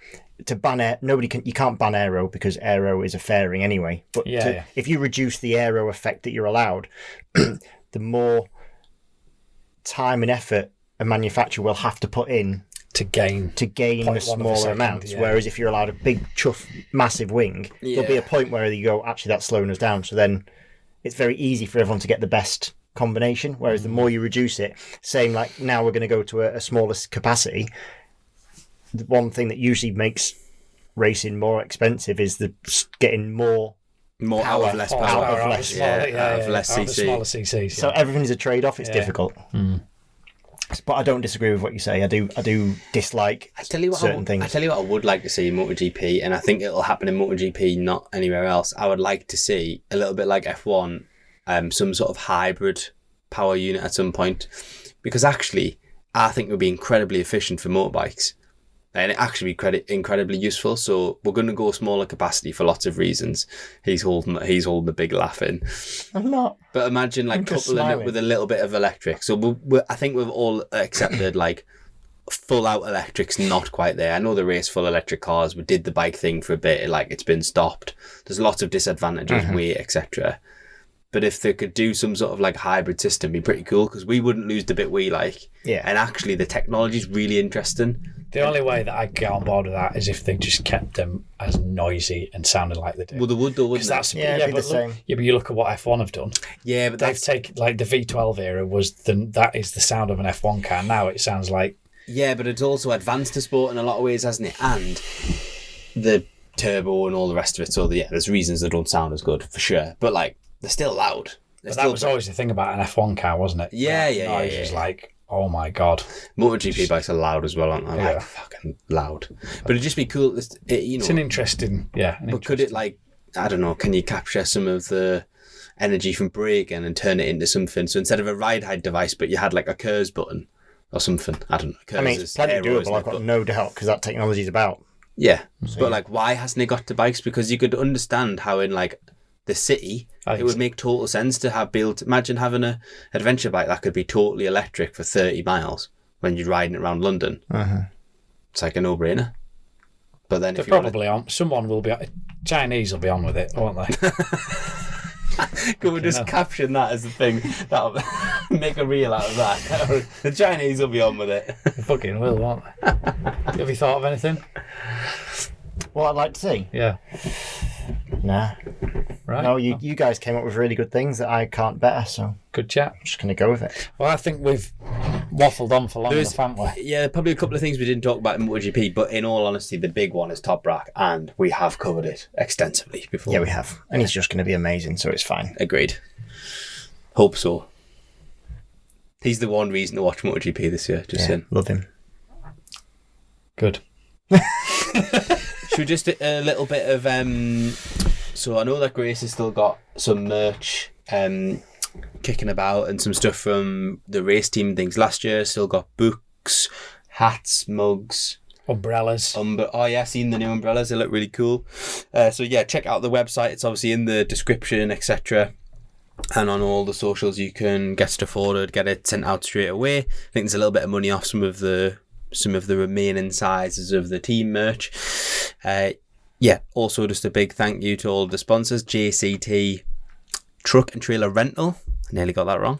to ban air, you can't ban aero, because aero is a fairing anyway. But if you reduce the aero effect that you're allowed, the more time and effort a manufacturer will have to put in to gain the smaller amounts. Whereas if you're allowed a big chuff, massive wing, there'll be a point where you go, actually that's slowing us down. So then it's very easy for everyone to get the best combination. Whereas the more you reduce it, saying like now we're going to go to a smaller capacity, the one thing that usually makes racing more expensive is getting more power, out of less power, out of less CC. Smaller CCs. So everything's a trade-off. It's difficult. But I don't disagree with what you say. I do dislike certain things. I tell you what I would like to see in MotoGP, and I think it'll happen in MotoGP, not anywhere else. I would like to see a little bit like F1, some sort of hybrid power unit at some point, because actually I think it would be incredibly efficient for motorbikes, and it actually be incredibly useful. So we're going to go smaller capacity for lots of reasons. He's holding the big laugh in. I'm not. But imagine like coupling it with a little bit of electric. So I think we've all accepted like full out electric's not quite there. I know they race full electric cars. We did the bike thing for a bit. Like it's been stopped. There's lots of disadvantages, weight, etc. But if they could do some sort of like hybrid system, it'd be pretty cool, because we wouldn't lose the bit we like. Yeah. And actually the technology's really interesting. The only way that I get on board with that is if they just kept them as noisy and sounded like they do. Well, they would though, wouldn't they? But you look at what F1 have done. Yeah, but they've taken, like the V12 era that is the sound of an F1 car. Now it sounds like... Yeah, but it's also advanced the sport in a lot of ways, hasn't it? And the turbo and all the rest of it. So there's reasons they don't sound as good, for sure. But like, they're still loud. But that was always the thing about an F1 car, wasn't it? Yeah. It was like, oh my God. MotoGP bikes are loud as well, aren't they? Like, fucking loud. But it'd just be cool. It's an interesting, But could it, like, I don't know, can you capture some of the energy from braking and turn it into something? So instead of a ride height device, but you had like a KERS button or something. I don't know. KERS it's plenty doable, I've got no doubt, because that technology's about. Yeah. But like, why hasn't it got to bikes? Because you could understand how in like the city, it would make total sense to have built. Imagine having an adventure bike that could be totally electric for 30 miles when you're riding it around London. It's like a no-brainer. But then someone will be, Chinese will be on with it, won't they? Could we just caption that as a thing? That'll make a reel out of that. The Chinese will be on with it. They fucking will, won't they? Have you thought of anything? What I'd like to see? Yeah. Nah. Right. No, you guys came up with really good things that I can't better, so Good chat. I'm just going to go with it. Well, I think we've waffled on for long There's- enough, haven't we? Yeah, probably a couple of things we didn't talk about in MotoGP, but in all honesty, the big one is Top Rack, and we have covered it extensively before. Yeah, we have. And he's just going to be amazing, so it's fine. Agreed. Hope so. He's the one reason to watch MotoGP this year. Just saying. Love him. Good. Should we just a little bit of so I know that Grace has still got some merch kicking about and some stuff from the race team things last year. Still got books, hats, mugs, Umbrellas. oh yeah, seen the new umbrellas. They look really cool. So yeah, check out the website. It's obviously in the description, etc. And on all the socials, you can get stuff ordered, get it sent out straight away. I think there's a little bit of money off some of the remaining sizes of the team merch. Yeah, also just a big thank you to all the sponsors, JCT Truck and Trailer Rental, I nearly got that wrong,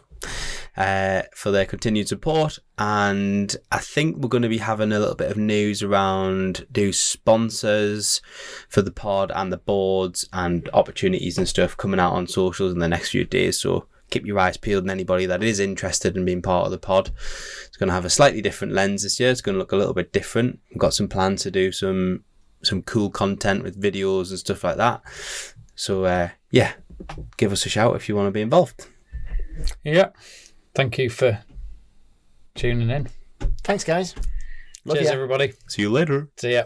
for their continued support. And I think we're going to be having a little bit of news around new sponsors for the pod and the boards and opportunities and stuff coming out on socials in the next few days. So keep your eyes peeled, and anybody that is interested in being part of the pod, it's going to have a slightly different lens this year. It's going to look a little bit different. We've got some plans to do some cool content with videos and stuff like that. So yeah, give us a shout if you want to be involved. Yeah. Thank you for tuning in. Thanks, guys. Love Cheers, ya. everybody. See you later. See ya.